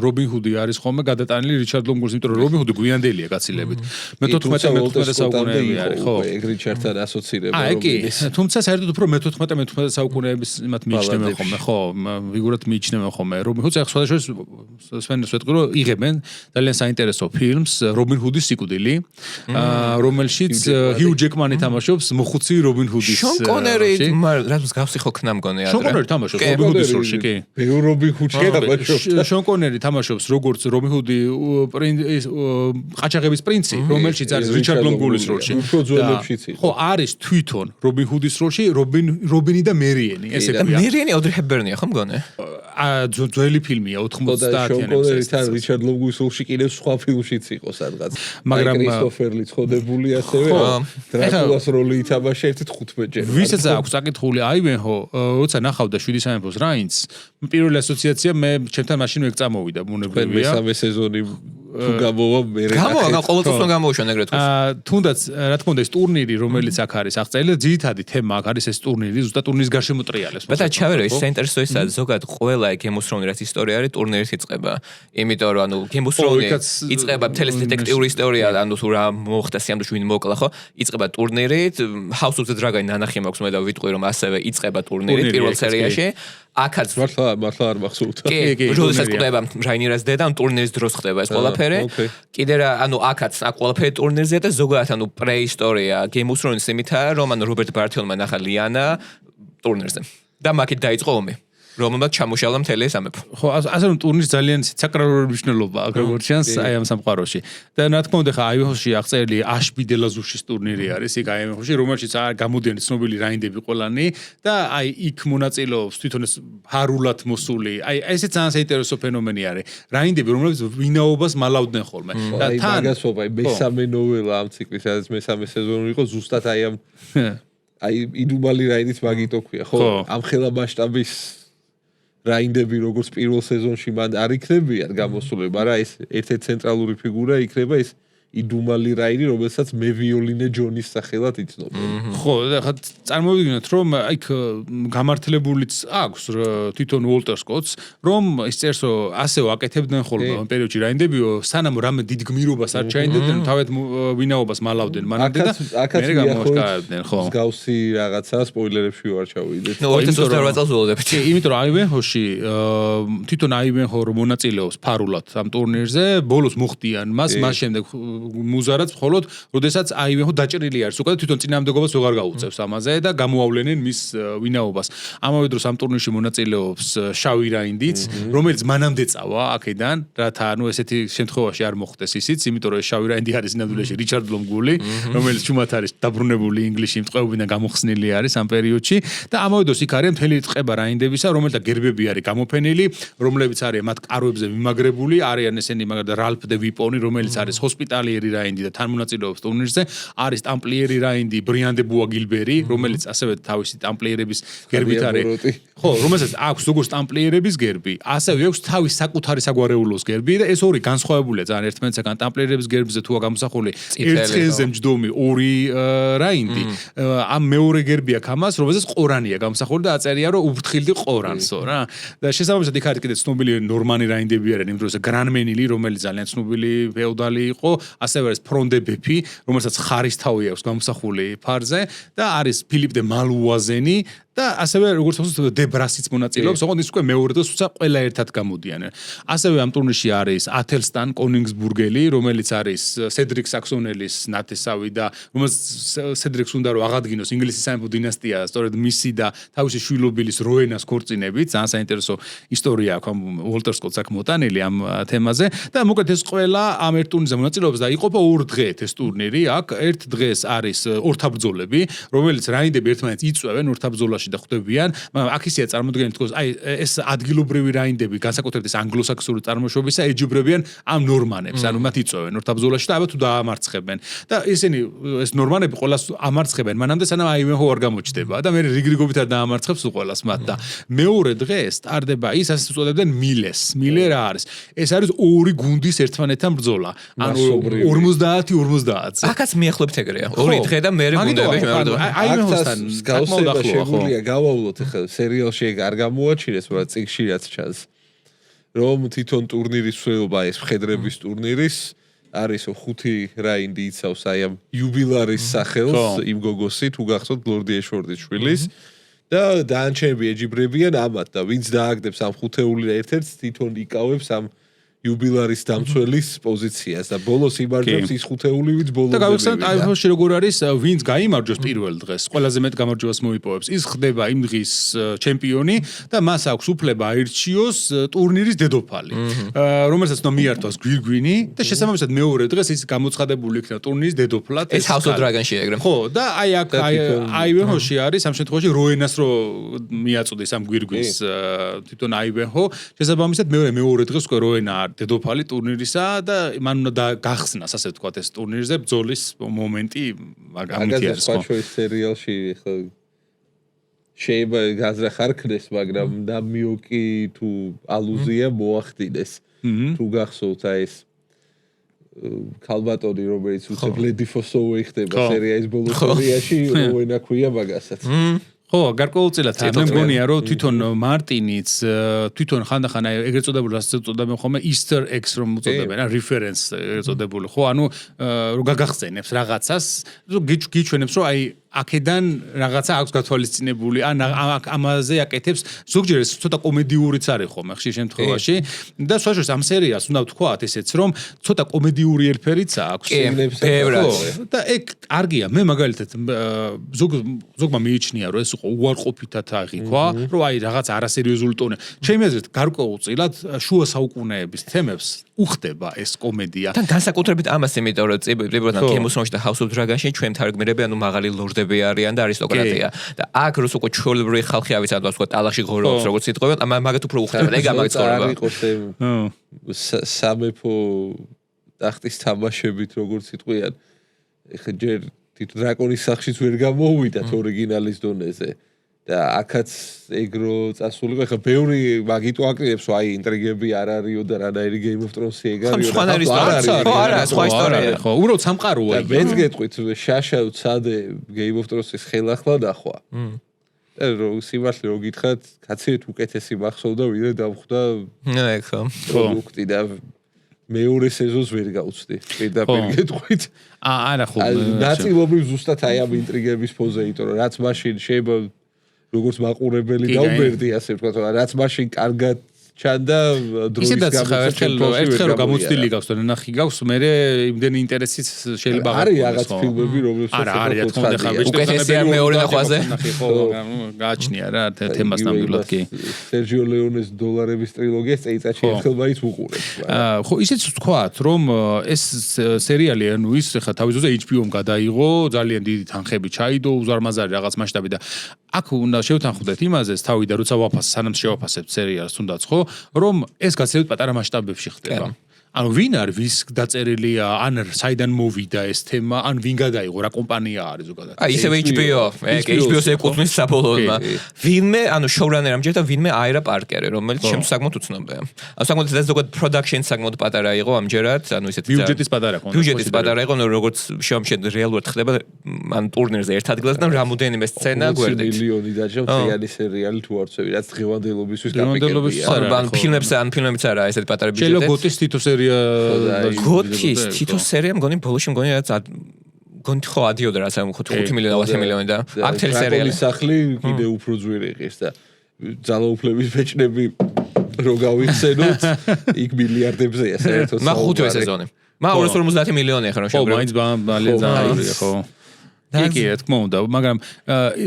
რობინ ჰუდი არის ხოლმე გადატანილი რიჩარდ ლონგულის, იმიტომ რომ რობინ ჰუდი გვიანდელია გაცილებით. მე-14 საუკუნეები არის, ხო? ეგ რიჩარდთან ასოცირება რომლის. თუმცა საერთოდ უფრო მე-14 საუკუნეების იმათ მიიჩნევენ ხოლმე, ხო, ფიგურად მიიჩნევენ ხოლმე. რობინ ჰუდს ახლა სხვადასხვა სვენებს ვეთქვი, რომ იღებენ ძალიან საინტერესო ფილმს რობინ ჰუდის სიკვდილი, რომელშიც ჰიუ ჯეკმანი თამაშობს მოხუცი რობინ ჰუდის. შონ კონერი, რას გავსი ხო ქნა მგონი ადრე. შონ კონერი თამაშობს რობინ ჰუდის როლში, კი. რობინ ჰუდში თამაშობს. შონ კონერი თამაშობს როგორც რობინ ჰუდი ყაჩაღების პრინცი, რომელშიც არის რიჩარდ ლონგულის როლში. უფრო ძველებშიც იყო. ხო, არის თვითონ რობინ ჰუდის როლში რობინი და მერიენი, ესეთია. მერიენი ოდრი ჰეპბერნია ხო მგონი? ძველი ფილმია 90-იანების. თან რიჩარდ ლონგულის როლში კიდევ სხვა ფილმშიც იყო სადღაც. მაგრამ კრისტოფერლი წოდებული ასევე დრაკულას როლი ითამაშა ერთ 15 ჯერ. ვისაც აქვს საკითხული აიმეჰო, როცა ნახავდა 7 სამეფოს რაინდს, პირველი ასოციაცია მე ჩემთან მაშინ ეგ წამოვიდა, ბუნებრივია. მესამე სეზონი თუ გამოვა მე გამოვა ყოველთვის უნდა გამოუშვა ეგრეთ თქოს. თუნდაც რა თქმა უნდა ეს ტურნირი რომელიც აქ არის აღწერილი, ძირითადი თემა აქ არის ეს ტურნირი, ზუსტად ტურნირის გარშემო ტრიალებს. და ჩავერო ის საინტერესო ისაა ზოგადად ყველა Game of Thrones-ის ისტორია არის ტურნირით იწყება. იმიტომ რომ ანუ Game of Thrones იწყება მთელი დეტექტიური ისტორია, ანუ თუ რა მოხდა სიამოვნებაში ვინ მოკლა ხო? იწყება ტურნირით, House of the Dragon ნანახი მაქვს მე და ვიტყვი რომ ასევე იწყება ტურნირი პირველ სერიაში. აქაც მართლა არ მახსოვთ. კი, როდესაც ხდება რაინერას დედა, ან ტურნირის დროს ხდება ეს ყველაფერი. კიდე რა, ანუ აქაც აქ ყველაფერი ტურნირზე და ზოგადად ანუ პრეისტორია Game of Thrones-ის იმითაა, რომ ანუ რობერტ ბარტიონმა ნახა ლიანა ტურნირზე. და მაქეთ დაიწყო ომი. რომელმაც ჩამოშალა მთელი სამეფო. ხო, ასე რომ ტურნირის ძალიან საკრალური მნიშვნელობა აქვს როგორც ჩანს აი ამ სამყაროში. და რა თქმა უნდა ხა აიმეჰოში აღწერილი აშბი დელაზუშის ტურნირი არის იქ აიმეჰოში, რომელშიც გამოდიან ცნობილი რაინდები ყველანი და აი იქ მონაწილეობს თვითონ ეს ფარულად მოსული. აი ესე ძალიან საინტერესო ფენომენი არის. რაინდები რომლებიც ვინაობას მალავდნენ ხოლმე. და თან მაგასობა მესამე ნოველა ამ ციკლის, სადაც მესამე სეზონი იყო ზუსტად აი ამ აი იდუმალი რაინდის მაგიტო ქვია, ხო? ამ ხელა მასშტაბის რაინდები როგორც პირველ სეზონში მან არ იქნებიან გამოსულები, მაგრამ ეს ერთ-ერთი ცენტრალური ფიგურა იქნება ეს იდუმალი რაინი, რომელსაც მე ვიოლინე ჯონის სახელად იცნობენ. ხო, ხა წარმოვიდგინოთ, რომ იქ გამართლებულიც აქვს თვითონ ვოლტერ სკოტს, რომ ის წერს, რომ ასე ვაკეთებდნენ ხოლმე ამ პერიოდში რაინდებიო, სანამ რამე დიდ გმირობას არ ჩაენდებდნენ, თავად ვინაობას მალავდნენ მანამდე და მე გამოვაშკარებდნენ, ხო. მსგავსი რაღაცა სპოილერებში ვარ ჩავიდეთ. ნუ 28 წელს ველოდებით. კი, იმიტომ რომ აიმეჰოში თვითონ აიმეჰო რომ მონაწილეობს ფარულად ამ ტურნირზე, ბოლოს მოხდიან მას შემდეგ მუზარაც მხოლოდ, როდესაც აიმეჰო დაჭრილი არის, უკვე თვითონ წინააღმდეგობას ვეღარ გაუწევს ამაზე და გამოავლენენ მის ვინაობას. ამავე დროს ამ ტურნირში მონაწილეობს შავი რაინდიც, რომელიც მანამდე წავა აქედან, რათა ანუ ესეთი შემთხვევაში არ მოხდეს ისიც, იმიტომ რომ ეს შავი რაინდი არის ნამდვილად რიჩარდ ლონგული, რომელიც ჩუმად არის დაბრუნებული ინგლისში მწყებობიდან გამოხსნილი არის ამ პერიოდში და ამავე დროს იქ არის მთელი ტყება რაინდებისა, რომელთა გერბები არის გამოფენილი, რომლებიც არის მათ კარვებზე მიმაგრებული, არიან ესენი მაგალითად რალფ დე ვიპონი, რომელიც არის ჰოსპიტალი ტამპლიერი რაინდი და თან მონაწილეობს ტურნირზე. არის ტამპლიერი რაინდი ბრიან დე ბუაგილბერი, რომელიც ასევე თავისი ტამპლიერების გერბით არის. ხო, რომელსაც აქვს როგორც ტამპლიერების გერბი, ასევე აქვს თავის საკუთარი საგვარეულოს გერბი და ეს ორი განსხვავებულია ძალიან ერთმანეთისგან. ტამპლიერების გერბზე თუა გამოსახული ერთ ხეზე მჯდომი ორი რაინდი. ამ მეორე გერბი აქვს ამას, რომელზეც ყორანია გამოსახული და აწერია რომ უფრთხილდი ყორანსო რა. და შესაბამისად იქ არის კიდე ცნობილი ნორმანი რაინდები არიან იმ დროს გრანმენილი, რომელიც ძალიან ცნობილი феოდალი იყო, ასევე არის ფრონდებეფი, რომელსაც ხარისთავი აქვს გამოსახული ფარზე და არის ფილიპ დე მალუაზენი და ასევე როგორც ვთქვი დებრასიც მონაწილეობს, ოღონდ ის უკვე მეორე დროს თუმცა ყველა ერთად გამოდიან. ასევე ამ ტურნირში არის ათელსტან კონინგსბურგელი, რომელიც არის სედრიკ საქსონელის ნათესავი და რომელიც სედრიქს უნდა რომ აღადგინოს ინგლისის სამეფო დინასტია, სწორედ მისი და თავისი შვილობილის როენას ქორწინებით. ძალიან საინტერესო ისტორია აქვს ამ უოლტერ სკოტს აქ მოტანილი ამ თემაზე და მოკლედ ეს ყველა ამ ერთ ტურნირზე მონაწილეობს და იყოფა ორ დღედ ეს ტურნირი. აქ ერთ დღეს არის ორთაბრძოლები, რომელიც რაინდები ერთმანეთს იწვევენ ორთაბრძოლაში და ხვდებიან, მაგრამ აქ ისეა წარმოდგენილი თქოს, აი ეს ადგილობრივი რაინდები, განსაკუთრებით ეს ანგლოსაქსონური წარმოშობისა ეჯიბრებიან ამ ნორმანებს, ანუ მათ იწვევენ ორთაბრძოლაში და ალბათ თუ დაამარცხებენ. და ისინი ეს ნორმანები ყველას ამარცხებენ, მანამდე სანამ აივენჰო არ გამოჩნდება და მე რიგრიგობით არ დაამარცხებს უყველას მათ და მეორე დღე სტარდება ის ასე უწოდებდნენ მილეს. მილე რა არის? ეს არის ორი გუნდის ერთმანეთთან ბრძოლა. ანუ 50-50. აქაც მიახლოებით ეგრეა. ორი დღე და მეორე გუნდები მეორე დღე. აივენჰოსთან გავსება გავავლოთ ახლა სერიალში ეგ არ გამოაჩინეს, მაგრამ წიგნში რაც ჩანს. რომ თვითონ ტურნირის მსვლელობა ეს მხედრების ტურნირის არის 5 რაინდი იცავს აი ამ იუბილარის სახელს იმ გოგოსი თუ გახსოვთ ლორდი ეშვორდის შვილის და დაანჩენები ეჯიბრებიან ამათ და ვინც დააგდებს ამ ხუთეული და ერთ-ერთს თვითონ იკავებს ამ იუბილარის დამცველის პოზიციას და ბოლოს იმარჯვებს ის ხუთეული ვინც ბოლოს და გავიხსენოთ აივენჰოში როგორ არის ვინც გაიმარჯვოს პირველ დღეს ყველაზე მეტ გამარჯვებას მოიპოვებს ის ხდება იმ დღის ჩემპიონი და მას აქვს უფლება აირჩიოს ტურნირის დედოფალი რომელსაც უნდა მიართვას გვირგვინი და შესაბამისად მეორე დღეს ის გამოცხადებული იქნება ტურნირის დედოფლად ეს House of Dragon-ში ეგრე ხო და აი აქ აივენჰოში არის ამ შემთხვევაში როენას რო მიაწოდეს ამ გვირგვინს თვითონ აივენჰო შესაბამისად მეორე დღეს უკვე როენა დედოფალი ტურნირისა და მან უნდა გახსნას ასე ვთქვათ ეს ტურნირზე ბრძოლის მომენტი ამითი არის ხო ხო სერიალში ხო შეიძლება გაზრახარქნეს მაგრამ დამიოკი თუ ალუზია მოახდინეს თუ გახსოვთ აი ეს ქალბატონი რომელიც უცებ ლედი ფოსოვი ხდება სერიის ბოლო სერიაში როენა ქვია მაგასაც ხო, გარკვეულწილად მე მგონია რომ თვითონ მარტინიც თვითონ ხანდახან ეგრეთ წოდებული ასე წოდებენ ხოლმე Easter eggs რომ უწოდებენ, რა reference ეგრეთ წოდებული. ხო, ანუ რომ გაგახსენებს რაღაცას, გიჩვენებს რომ აი აქედან რაღაცა აქვს გათვალისწინებული, ან ამაზე აკეთებს ზოგჯერ ეს ცოტა კომედიურიც არის ხოლმე ხშირ შემთხვევაში და სხვაშორის ამ სერიალს უნდა ვთქვათ ესეც რომ ცოტა კომედიური ელფერიც აქვს. და ეგ კარგია, მე მაგალითად ზოგმა მიიჩნია რომ ეს იყო უარყოფითად აღიქვა, რომ აი რაღაც არასერიოზული ტონი. ჩემი აზრით გარკვეულწილად შუა საუკუნეების თემებს უხდება ეს კომედია. თან განსაკუთრებით ამას იმიტომ რომ წებებიდან Game of Thrones და House of Dragon-ში ჩვენ თარგმნები ანუ მაღალი ლორდები არიან და არისტოკრატია. და აქ როს უკვე ჩვეულებრივი ხალხი ავიცად ვთქვათ ტალახში ღორობს როგორც იტყვიან, მაგათ უფრო უხდება ეგ ამაგწორება. სამეფო ტახტის თამაშებით როგორც იტყვიან. ეხლა ჯერ თვითონ დრაკონის სახშიც ვერ გამოუვიდათ ორიგინალის დონეზე. და აქაც ეგრო წასულიყო ხა ბევრი მაგიტო აკრიებს აი ინტრიგები არ არისო და რანაირი Game of Thrones-ი ეგ არისო სხვა ისტორია ხო უბრალოდ სამყაროა და მეც გეტყვით შაშა ვცადე Game of Thrones-ის ხელახლა ნახვა და რო სიმართლე რო გითხრათ კაცეთ უკეთესი მახსოვდა ვიდრე დამხვდა ეგ ხო პროდუქტი და მეორე სეზონს ვერ გავუცდი პირდაპირ გეტყვით არა ხო ნაწილობრივ ზუსტად აი ამ ინტრიგების ფოზე იმიტომ რომ რაც მაშინ შეიძლება როგორც მაყურებელი დაუბერდი ასე ვთქვათ, რაც მაშინ კარგად ჩანდა დროის გამოსაჩენ ერთხელ რომ გამოცდილი გაქვს და ნახი გაქვს, მე იმდენი ინტერესიც შეიძლება არის რაღაც ფილმები რომლებსაც არა თქონდა ხა უკეთესია მეორე ნახვაზე ხო გააჩნია რა თემას ნამდვილად კი სერჯიო ლეონეს დოლარების ტრილოგიას წელიწადში ერთხელ მაინც ვუყურებ ხო ისიც ვთქვათ რომ ეს სერიალი ანუ ის ხა თავის ძოზე HBO-მ გადაიღო ძალიან დიდი თანხები ჩაიდო უზარმაზარი რაღაც მასშტაბი და აქ უნდა შევთანხმდეთ იმაზეც თავი და როცა ვაფასებ სანამ შევაფასებთ სერიალს თუნდაც ხო რომ ეს გაცილებით პატარა მასშტაბებში ხდება. ანუ ვინ არის ვის დაწერილია, ან საიდან მოვიდა ეს თემა, ან ვინ გადაიღო, რა კომპანია არის ზოგადად. აი ისევ HBO, HBO-ს ეკუთვნის საბოლოომა. ვინმე, ანუ შოურანერი ამჯერად და ვინმე აირა პარკერი, რომელიც ჩემთვის საკმაოდ უცნობია. ანუ საკმაოდ ეს ზოგადად production საკმაოდ პატარა იყო ამჯერად, ანუ ისეთი ბიუჯეტის პატარა ხონდა. ბიუჯეტის პატარა იყო, როგორც შემშედ რეალურად ხდება ან ტურნირზე ერთ ადგილას და რამოდენიმე სცენა გვერდით. მილიონი დაჭამ რეალი სერიალი თუ არ წევი, რაც დღევანდელობისთვის გაპიკებია. ან ფილმებიც არა ესეთი პატარა ბიუჯეტით. შეიძლება გოტის თითო სერია გოთის თითო სერია მგონი ბოლოში მგონი რაც გონი ხო ადიოდა რაც 5 მილიონი 10 მილიონი და აქ თელი სერიალი სახლი კიდე უფრო ძვირი ღირს და ძალაუფლების ბეჭდები რო გავიხსენოთ იქ მილიარდებზეა საერთოდ მაგ 5 სეზონი მაგ 250 მილიონი ახლა რომ ხო მაინც ძალიან ძალიან ხო კი, რა თქმა უნდა, მაგრამ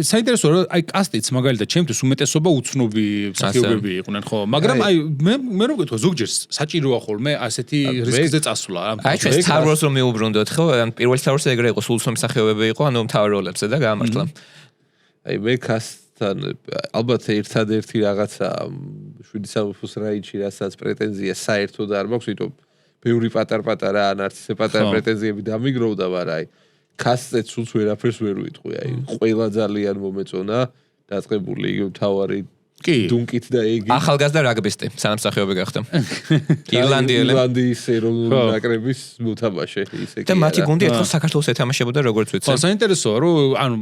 საინტერესოა რომ აი კასტიც მაგალითად ჩემთვის უმეტესობა უცნობი მსახიობები იყვნენ, ხო, მაგრამ აი მე რომ გითხო ზოგჯერ საჭიროა ხოლმე ასეთი რისკზე წასვლა. აი ჩვენ Star Wars რომ მიუბრუნდოთ, ხო, ან პირველ Star Wars-ზე ეგრე იყო, სულ უცნობი მსახიობები იყო, ანუ მთავარ როლებზე და გაამართლა. აი მე კასტთან ალბათ ერთადერთი რაღაცა 7 სამეფოს რაინჩი რასაც პრეტენზია საერთოდ არ მაქვს, იმიტომ ბევრი პატარ-პატარა ან არც ისე პატარა პრეტენზიები დამიგროვდა, მაგრამ აი კასტეც უც ვერაფერს ვერ ვიტყვი, აი ყველა ძალიან მომეწონა, დაწყებული იგი მთავარი დუნკით და იგი ახალგაზრდა რაგბისტი, სანამ მსახიობი გახდა. ირლანდიის ეროვნული ნაკრების მოთამაშე ისე კი. და მათი გუნდი ერთხელ საქართველოს ეთამაშებოდა როგორც ვიცი. ხო, საინტერესოა, რომ ანუ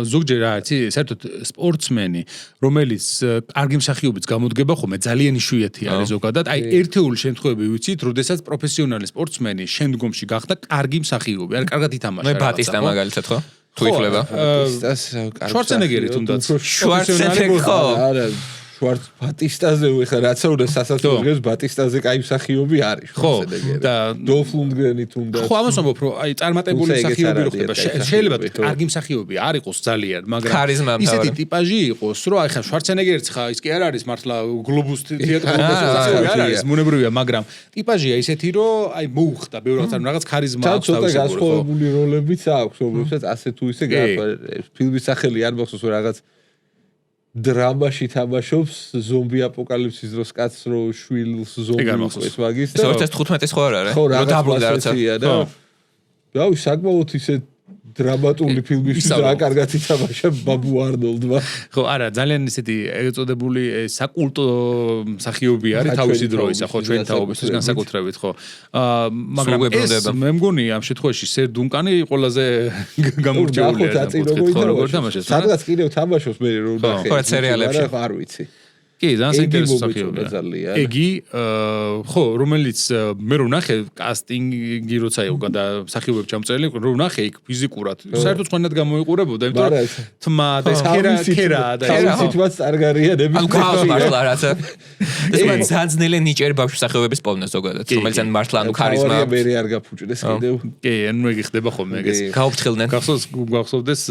ზოგჯერ რა იცი, საერთოდ სპორტსმენი, რომელიც კარგი მსახიობიც გამოდგება ხოლმე ძალიან იშვიათი არის ზოგადად. აი ერთეული შემთხვევები ვიცით, როდესაც პროფესიონალი სპორტსმენი შემდგომში გახდა კარგი მსახიობი, არ კარგად ითამაშა. მე ბატისტა მაგალითად ხო? თუ ითვლება. შვარცენეგერი თუნდაც. შვარცენეგერი ხო? არა, ბატისტაზე ხა რაცა უნდა სასაცილოებს ბატისტაზე კაი მსახიობი არის შვარცენეგერი. და დოლფ ლუნდგრენი თუნდაც. ხო, ამას ვამბობ, რომ აი წარმატებული მსახიობი რო ხდება, შეიძლება კარგი მსახიობი არ იყოს ძალიან, მაგრამ ისეთი ტიპაჟი იყოს, რომ აი ხა შვარცენეგერიც ხა ის კი არ არის მართლა გლობუს თეატრის მსახიობი არ არის, მონებრივია, მაგრამ ტიპაჟია ისეთი, რომ აი მოუხდა ბევრ რაღაც ქარიზმა აქვს თავისუფლად. ცოტა განსხვავებული როლებიც აქვს, რომლებსაც ასე თუ ისე ფილმის სახელი არ მახსოვს რაღაც დრამაში თამაშობს ზომბი აპოკალიფსის დროს კაცს რო შვილს ზომბი უყურებს მაგის და 2015-ის ხო არ არის? რო დაბრუნდა რაცა. რავი, საკმაოდ ისე დრამატული ფილმისთვის რა კარგად ითამაშა ბაბუ არნოლდმა. ხო, არა, ძალიან ისეთი ეწოდებული საკულტო მსახიობი არის თავისი დროისა, ხო, ჩვენ თაობისთვის განსაკუთრებით, ხო. მაგრამ ეს მე მგონი ამ შემთხვევაში სერ დუნკანი ყველაზე გამორჩეულია. ხო, როგორ თამაშობს? სადღაც კიდევ თამაშობს მე რო ნახე. ხო, სერიალებში არ ვიცი. კი, ძალიან საინტერესო მსახიობია. იგი ხო, რომელიც მე რო ნახე კასტინგი როცა იყო და მსახიობები ჩამწერილი, რო ნახე იქ ფიზიკურად საერთოდ სხვანაირად გამოიყურებოდა, იმიტომ რომ თმა და ეს ქერა და სიტუაცია წარგარიანები. ანუ ქაოსი მართლა რაცა. ეს მან ძანძნელი ნიჭიერი ბავშვი მსახიობების პოვნეს ზოგადად, რომელიც ან მართლა ანუ ქარიზმა მე არ გაფუჭდეს კიდევ. კი, ანუ ეგ ხდება ხოლმე ეგეს. გაუფრთხილდნენ. გახსოვდეს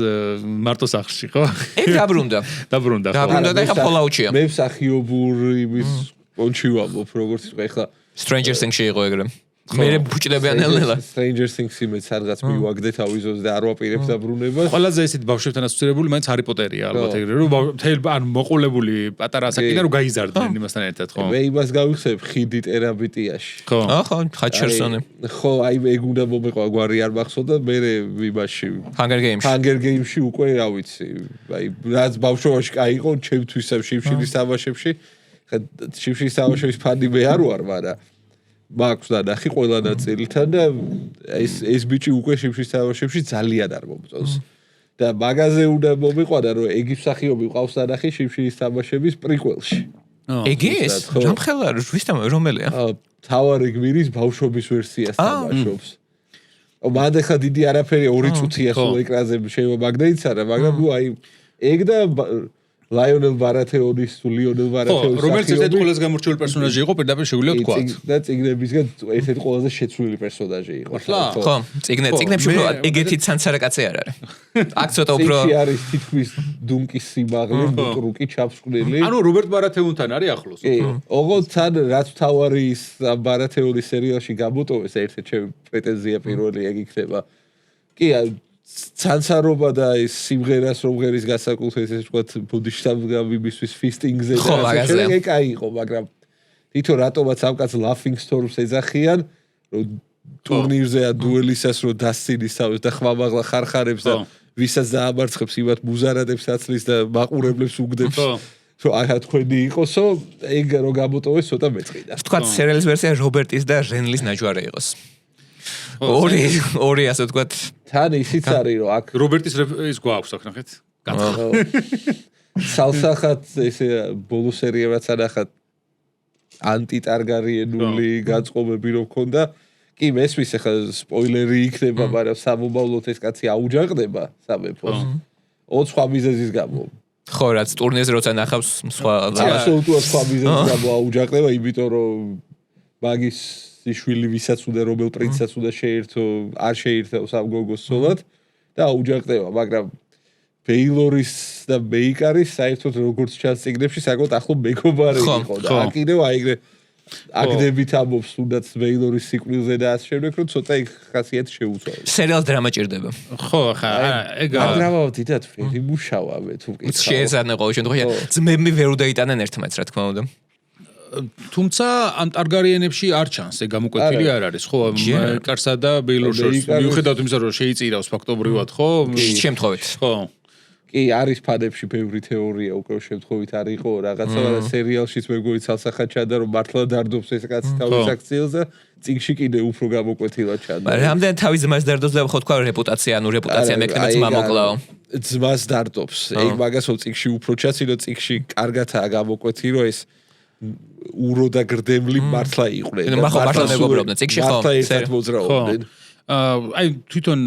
მარტო სახლში, ხო? ეგ დაბრუნდა. დაბრუნდა. დაბრუნდა და ეხა ფოლაუთშია. მე მსახიობური იმის კონჩი ვამბობ, როგორც იყო ეხლა Stranger Things-ში იყო ეგრე. მე ბუჭდებიან ნელ-ნელა. Stranger Things-ი სადღაც მივაგდე თავიზოს და არ ვაპირებ დაბრუნებას. ყველაზე ესეთ ბავშვებთან ასოცირებული მაინც ჰარი პოტერია ალბათ ეგრე, რომ ან მოყოლებული პატარა ასაკიდან რომ გაიზარდნენ იმასთან ერთად, ხო? მე იმას გავიხსენებ ხიდი ტერაბიტიაში. ხო, ხაჩერსონი. ხო, აი ეგ უნდა მომეყვა გვარი არ მახსოვდა, მე იმაში Hunger Games-ში უკვე რა ვიცი, აი რაც ბავშვობაში კაი იყო, ჩემთვის შიმშილის თამაშებში. ხა შიმშილის თამაშების ფანი მე არ ვარ, მაგრამ მაქვს და ნახი ყველა ნაწილთან და ეს ბიჭი უკვე შიმშილის თამაშებში ძალიან არ მომწონს. და მაგაზე უნდა მომიყვანა რომ ეგი მსახიობი ყავს და ნახი შიმშილის თამაშების პრიკველში. ეგი ეს? რამხელა რომელია? თავარი გმირის ბავშვობის ვერსიას თამაშობს. მანდ ხა დიდი არაფერი 2 წუთია სულ ეკრანზე შეიძლება მაგდეიცარა, მაგრამ ნუ აი ეგ და ლაიონელ ბარათეონის თუ ლიონელ ბარათეონის რომელიც ერთ ყველაზე გამორჩეული პერსონაჟი იყო, პირდაპირ შეგვიძლია ვთქვა. და წიგნებისგან ერთ-ერთი ყველაზე შეცვლილი პერსონაჟი იყო. ხო, წიგნებში უფრო ეგეთი ცანცარა კაცი არ არის. აქ ცოტა უფრო არის თითქმის დუნკის სიმაღლე, ბუტრუკი ჩაფსკვნილი. ანუ რობერტ ბარათეონთან არის ახლოს. ოღონდ თან რაც თავარი ის ბარათეონის სერიალში გამოტოვეს, ერთ-ერთი ჩემი პრეტენზია პირველი ეგ იქნება. კი, ცანცარობა და ის სიმღერას რომღერის გასაკუთრებით ეს ვთქვათ ბუდიშტამგამისთვის ფისტინგზე და ეს კაი იყო, მაგრამ თვითონ რატომაც ამ კაც laughing storms ეძახიან, რომ ტურნირზეა დუელისას რომ დასცინის თავის და ხმამაღლა ხარხარებს და ვისაც დაამარცხებს იმათ მუზარადებს აცლის და მაყურებლებს უგდებს რომ აი თქვენი იყოსო ეგ რო გამოტოვეს ცოტა მეწყიდა თქვა სერიალის ვერსია რობერტის და რენლის ნაჯვარი იყოს ორი ასე თქვა თან ისიც არის რომ აქ რობერტის ის გვაქვს აქ ნახეთ სალსახად ესე ბოლო სერიებაც ანახათ ანტიტარგარიენული განწყობები რო ქონდა კი მესმის ახლა სპოილერი იქნება მაგრამ სამომავლოდ ეს კაცი აუჯანყდება სამეფოს 20 სხვა მიზეზის გამო ხო რაც ტურნირზე როცა ნახავს სხვა აბსოლუტურად სხვა მიზეზის გამო აუჯანყდება იმიტომ რომ მაგის შვილი ვისაც უნდა რომელ პრინცსაც უნდა შეერთო არ შეერთო სამგოგოს სოლად და აუჯანყდება მაგრამ ბეილორის და ბეიკარის საერთოდ როგორც ჩანს ციგნებში საკმაოდ ახლო მეგობარი იყო და აქედევ აიგრე აგდებით ამობს თუნდაც ბეილორის სიკვდილზე და ასე შემდეგ რომ ცოტა იქ ხასიათი შეუცვალეს სერიალ დრამა ჭირდება ხო ხა ეგ დრამა დიდად ფერი მუშავა მე თუ მკითხავ შეესაძნა ყოველ შემთხვევაში ძმები ვერ დაიტანენ ერთმანეთს რა თქმა უნდა თუმცა ამ ტარგარიენებში არ ჩანს ეგ გამოკვეთილი არ არის ხო კარსა და ბეილორს შორის მიუხედავად იმისა რომ შეიწირავს ფაქტობრივად ხო შემთხვევით ხო კი არის ფადებში ბევრი თეორია უკვე შემთხვევით არ იყო რაღაცა და სერიალშიც მეგოიც ალსახად ჩანდა რომ მართლა დარდობს ეს კაცი თავის აქციელს და წიგში კიდე უფრო გამოკვეთილად ჩანდა რამდენი თავის ძმას დარდობს და ხო თქვა რეპუტაცია ანუ რეპუტაცია მექნება ძმა მოკლაო ძმას დარდობს ეგ მაგასო წიგში უფრო ჩაცინო წიგში კარგათაა გამოკვეთი რომ ეს ურო და გრდემლი მართლა იყვნენ და მართლა მეგობრობდნენ წიგში ხო მართლა ერთად მოძრაობდნენ აი თვითონ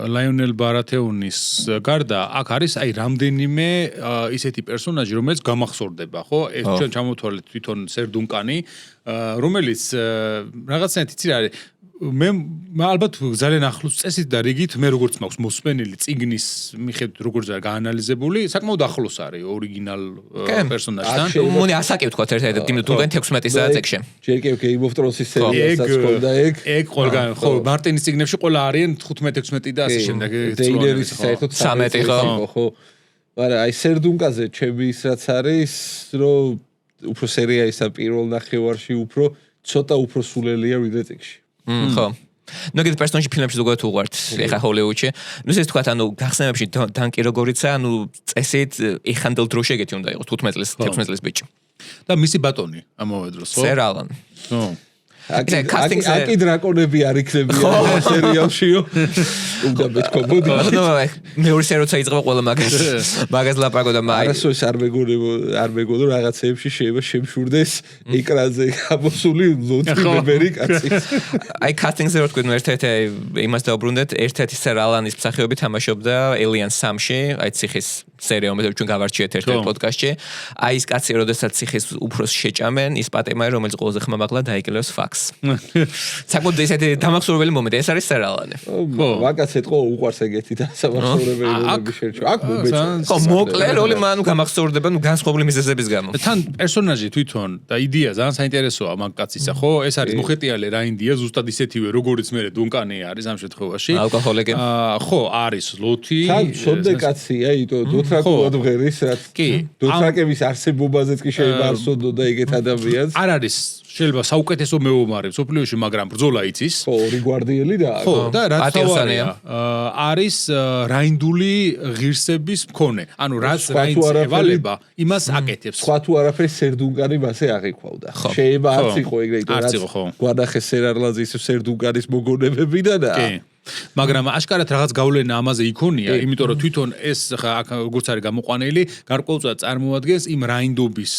ლაიონელ ბარათეუნის გარდა აქ არის აი რამდენიმე ისეთი პერსონაჟი რომელიც გამახსოვდება ხო ეს ჩვენ ჩამოთვალეთ თვითონ სერდუნკანი რომელიც რაღაცნაირად იცი რა არის მე ალბათ ძალიან ახლოს წესით და რიგით მე როგორც მაქვს მოსმენილი წიგნის მიხედვით როგორც არის გაანალიზებული საკმაოდ ახლოს არის ორიგინალ პერსონაჟთან მონი ასაკი ვთქვა ერთ-ერთი იმიტომ თუ 16 საათი წიგში ჯერ კი Game of Thrones-ის სერიალსაც ხონდა ეგ ყველგან ხო მარტინის წიგნებში ყველა არიან 15-16 და ასე შემდეგ დეინერის საერთოდ 13 ხო მაგრამ აი სერდუნკაზე ჩემი ის რაც არის რომ უფრო სერიალის პირველ ნახევარში უფრო ცოტა უფრო სულელია ვიდრე წიგში ხო ნუ კიდე პერსონაჟი ფილმებში ზოგადად უყვართ ეხა ჰოლივუდში ნუ ეს თქვა ანუ გახსენებში დანკი როგორიცა ანუ წესით ეხანდელ დროში ეგეთი უნდა იყოს 15 წლის 16 წლის ბიჭი და მისი ბატონი ამავე დროს ხო სერ ალან ხო აკი დრაკონები არ იქნებიან სერიალშიო უნდა მეთქობოდი მეორე სეროცა იწყება ყველა მაგას ლაპარაკობდა მაი არასოდეს არ მეგონო რაღაცეებში შეიძლება შემშურდეს ეკრანზე გამოსული ლოთრიბერი კაცი აი კასტინგზე რო თქვენ ერთ-ერთი იმას დაუბრუნდეთ ერთ-ერთი სერ ალანის მსახიობი თამაშობდა Alien 3-ში აი ციხის სერია რომელიც ჩვენ გავარჩიეთ ერთ-ერთ პოდკასტში აი ის კაცი როდესაც ციხის უფროს შეჭამენ ის პატემარი რომელიც ყველაზე ხმამაღლა დაიკელებს ფაქს საკმაოდ ესეთი დამახსოვრებელი მომენტი ეს არის სერ ალანი ხო ვაკაც ეთყო უყვარს ეგეთი დამახსოვრებელი მომენტი შეერჩო აქ მომეწონა ხო მოკლე როლი მანუ გამახსოვრდება ნუ განსხვავებული მიზეზების გამო თან პერსონაჟი თვითონ და იდეა ძალიან საინტერესოა მაგ კაცისა ხო ეს არის მოხეტიალე რა ინდია ზუსტად ისეთივე როგორც მე დუნკანი არის ამ შემთხვევაში ალკოჰოლიკი ხო არის ლოთი თან შოდე კაცია იტო დოთრაკულად ვღერის რაც დოთრაკების არსებობაზეც კი შეიძლება არ სოდო და ეგეთ ადამიანს არ არის შეიძლება საუკეთესო მეომარი სოფლიოში მაგრამ ბრძოლა იცის ხო ორი გვარდიელი და ხო და რაც თავარია არის რაინდული ღირსების მქონე ანუ რაც რაინდს ევალება იმას აკეთებს სხვა თუ არაფერი სერდუნკანი მასე აღიქვავდა შეიძლება არც იყო ეგრე იტო რაც გვანახეს სერარლაძის სერდუნკანის მოგონებებიდან და მაგრამ აშკარად რაღაც გავლენა ამაზე იქონია იმიტომ რომ თვითონ ეს ხა აქ როგორც არის გამოყვანილი გარკვეულწილად წარმოადგენს იმ რაინდობის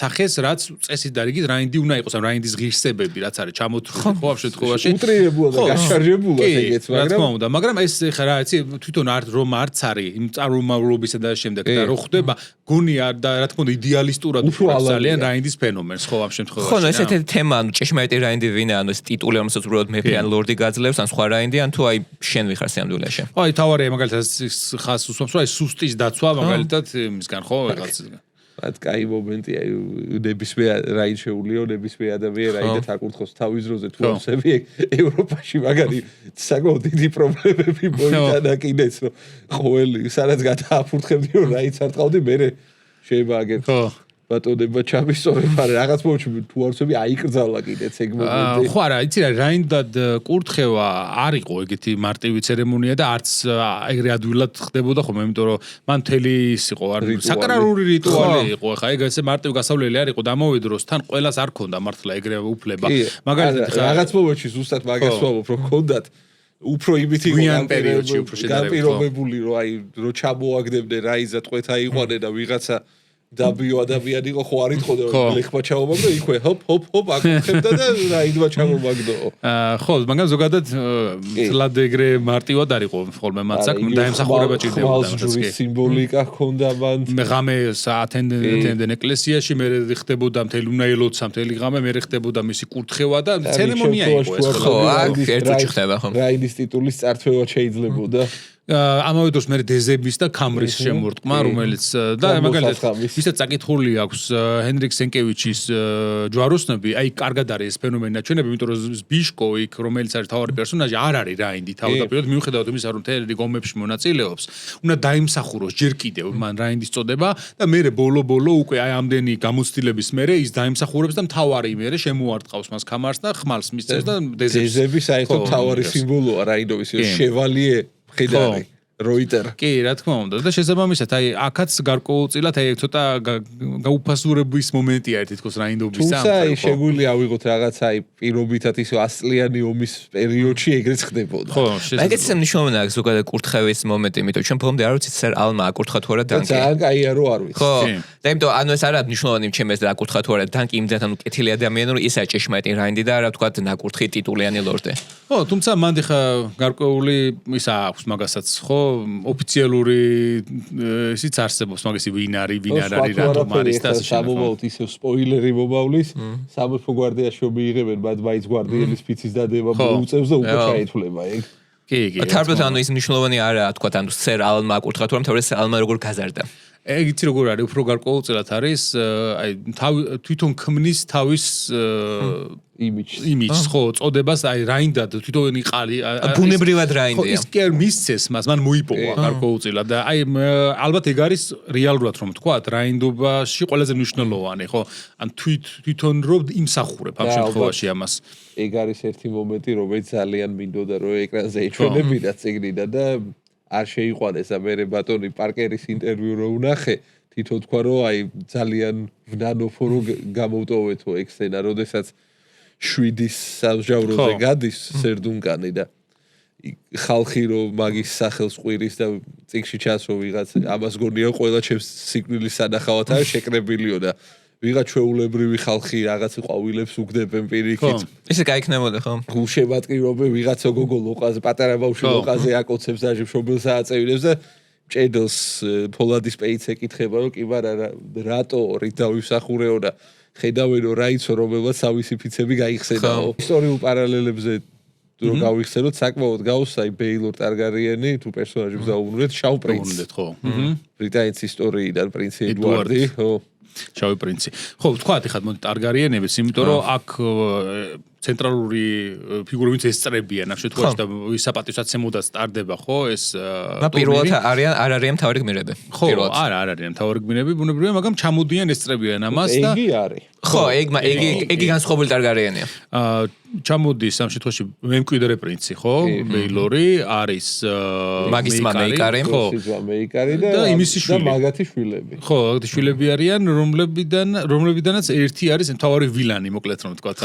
სახეს რაც წესით და რიგით რაინდი უნდა იყოს ან რაინდის ღირსებები რაც არის ჩამოთვლილი ხო ამ შემთხვევაში უტრირებულად და გაშარჟებულად ეგეც მაგრამ ეს ხა რა იცი თვითონ რომ არც არის იმ წარმომავლობისა და შემდეგ და რო ხდება გონია და რა თქმა უნდა იდეალისტურად ძალიან რაინდის ფენომენს ხო ამ შემთხვევაში ხო ესეთი თემა ანუ ჭეშმარიტი რაინდი ვინაა ანუ ეს ტიტული რომელსაც უბრალოდ მეფე ან ლორდი გაძლევს ან სხვა რაინდი ან თუ აი შენ ვიხარ სამდვილაში. აი თავარია მაგალითად ხას უსვამს რომ აი სუსტის დაცვა მაგალითად იმისგან ხო რაღაცისგან. რაც კაი მომენტია ნებისმიერ რაინ შეულიო ნებისმიერ ადამიანს რაინდ აკურთხოს თავის დროზე თუ ამსები ევროპაში მაგარი საკმაოდ დიდი პრობლემები მოიტანა კიდეც რომ ყოველი სადაც გადააფურთხებდი რომ რაინც არ ტყავდი მე შეიძლება აგერ ხო ბატონება ჩამისწორებ, მაგრამ რაღაც მომენტში თუ არ ვცები აიკრძალა კიდეც ეგ მომენტი. ხო არა, იცი რა, რაინდად კურთხევა არ იყო ეგეთი მარტივი ცერემონია და არც ეგრე ადვილად ხდებოდა ხოლმე, იმიტომ რომ მან მთელი ის იყო არ საკრალური რიტუალი იყო. ხა ეგ ესე მარტივ გასავლელი არ იყო და ამავე დროს თან ყველას არ ქონდა მართლა ეგრე უფლება. მაგალითად რაღაც მომენტში ზუსტად მაგას ვამბობ, რომ ქონდათ უფრო იმით იყო განპირობებული, რომ აი რო ჩამოაგდებდნენ რაიზად ყვეთა იყვანენ და ვიღაცა დაბიო ადამიანი იყო ხო არ იტყოდა ლეხმა ჩამომაგდო იქვე ჰოპ აკეთებდა და რაიდმა ჩამომაგდო. ხო, მაგრამ ზოგადად თლად ეგრე მარტივად არ იყო ხოლმე მათ საქმე დაემსახურება ჭირდებოდა ამასაც კი სიმბოლიკა ჰქონდა მან ღამე ათენდენ ეკლესიაში მე ხდებოდა მთელი უნაილოცა მთელი ღამე მე ხდებოდა მისი კურთხევა და ცერემონია იყო ეს ხო აქ ერთ ჯერ ხდება ხო რაინის ტიტულის წარწევა შეიძლებოდა ამავე დროს მე დეზების და კამრის შემორტყმა რომელიც და მაგალითად ისაც წაკითხული აქვს ჰენრიკ სენკევიჩის ჯვაროსნები აი კარგად არის ეს ფენომენი ნაჩვენები იმიტომ რომ ბიშკო იქ რომელიც არის თავარი პერსონაჟი არ არის რაინდი თავდაპირველად მიუხედავად იმისა რომ თელი გომებში მონაწილეობს უნდა დაიმსახუროს ჯერ კიდევ მან რაინდის წოდება და მე ბოლო უკვე აი ამდენი გამოცდილების მერე ის დაიმსახურებს და მთავარი მერე შემოარტყავს მას კამარს და ხმალს მისცემს და დეზების საერთოდ მთავარი სიმბოლოა რაინდოვის შევალიე ხედარი როიტერ კი რა თქმა უნდა და შესაბამისად აი აქაც გარკვეულწილად აი ცოტა გაუფასურების მომენტია თითქოს რაინდობის ამ თუმცა შეგვიძლია ავიღოთ რაღაცა აი პირობითად ისე ასლიანი ომის პერიოდში ეგრეც ხდებოდა ხო ეგეც მნიშვნელოვანია ზოგადად კურთხევის მომენტი იმიტომ ჩვენ ბოლომდე არ ვიცით სერ ალმა აკურთხა თუ არა დანკი ძალიან კაია რო არ ვიცი ხო და იმიტომ ანუ ეს არა მნიშვნელოვანი ჩემს და აკურთხა თუ არა დანკი იმდენად ანუ კეთილი ადამიანი რომ ისაა ჭეშმარიტი რაინდი და რა ვთქვათ ნაკურთხი ტიტულიანი ლორდი ხო თუმცა მან ხა გარკვეული ისა აქვს მაგასაც ხო ოფიციალური ისიც არსებობს მაგისი ვინ არის რატომ არის და ასე შემოგვაუთ ისევ სპოილერი მომავლის სამეფო გვარდიაში მიიღებენ მათ მაინც გვარდიელის ფიცის დადება მოუწევს და უკვე ჩაითვლება ეგ კი თარბოთ ანუ ის მნიშვნელოვანი არაა თქვა ანუ სერ ალმა აკურთხა თუ არა თორე ალმა როგორ გაზარდა ეგ იცი როგორ არის უფრო გარკვეულწილად არის აი თვითონ ქმნის თავის იმიჯს ხო წოდებას აი რაინდად თვითონ იყალი ბუნებრივად რაინდია ის კი არ მისცეს მას მან მოიპოვა გარკვეულწილად და აი ალბათ ეგ არის რეალურად რომ თქვა რაინდობაში ყველაზე მნიშვნელოვანი ხო ან თვითონ რომ იმსახურებ ამ შემთხვევაში ამას ეგ არის ერთი მომენტი რომელიც ძალიან მინდოდა რომ ეკრანზე ეჩვენებინა წიგნიდან და არ შეიყვანეს ამერე ბატონი პარკერის ინტერვიუ რო ვნახე თვითონ თქვა რომ აი ძალიან ვნანოფო რომ გამოვტოვეთო ეგ სცენა როდესაც შვიდის სამჟავროზე გადის სერდუნკანი და ხალხი რომ მაგის სახელს ყვირის და წიგში ჩასო ვიღაც ამას გონია ყველა ჩემს სიკვდილის სანახავად არის შეკრებილიო და ვიღაც ჩვეულებრივი ხალხი რაღაც ყვავილებს უგდებენ პირიქით ესე გაიქნებოდა ხო გულშემატკივრობენ ვიღაცა გოგო ლოყაზე პატარა ბავშვი ლოყაზე აკოცებს და შობილს ააწევინებს და ჭედელს ფოლადის პეიც ეკითხება რომ კი მაგრამ რატო რით დავისახურეო და ხედავენო რაიცო რომელსაც თავისი ფიცები გაიხსენაო ისტორიულ პარალელებზე რო გავიხსენოთ საკმაოდ გავს აი ბეილორ ტარგარიენი თუ პერსონაჟებს დაუბრუნდეთ შავ პრინცი ხო ბრიტანეთის ისტორიიდან პრინცი ედუარდი ხო შავი პრინცი ხო ვთქვათ ეხლა მოდი ტარგარიენებიც იმიტომ რომ აქ ცენტრალური ფიგურებიც ესწრებიან ამ შემთხვევაში და ვისაპატივსაცემოდაც ტარდება ხო ეს პირველად არ არიან მთავარი გმირები ხო არ არიან მთავარი გმირები ბუნებრივია მაგრამ ჩამოდიან ესწრებიან ამას და იგი არის ხო ეგი განსხვავებული ტარგარიენია ჩამოდის ამ შემთხვევაში მემკვიდრე პრინცი ხო ბეილორი არის მაგის მეიკარი ხო მეიკარი და იმისი შვილი და მაგათი შვილები ხო მაგათი შვილები არიან რომლებიდანაც ერთი არის მთავარი ვილანი მოკლედ რომ ვთქვათ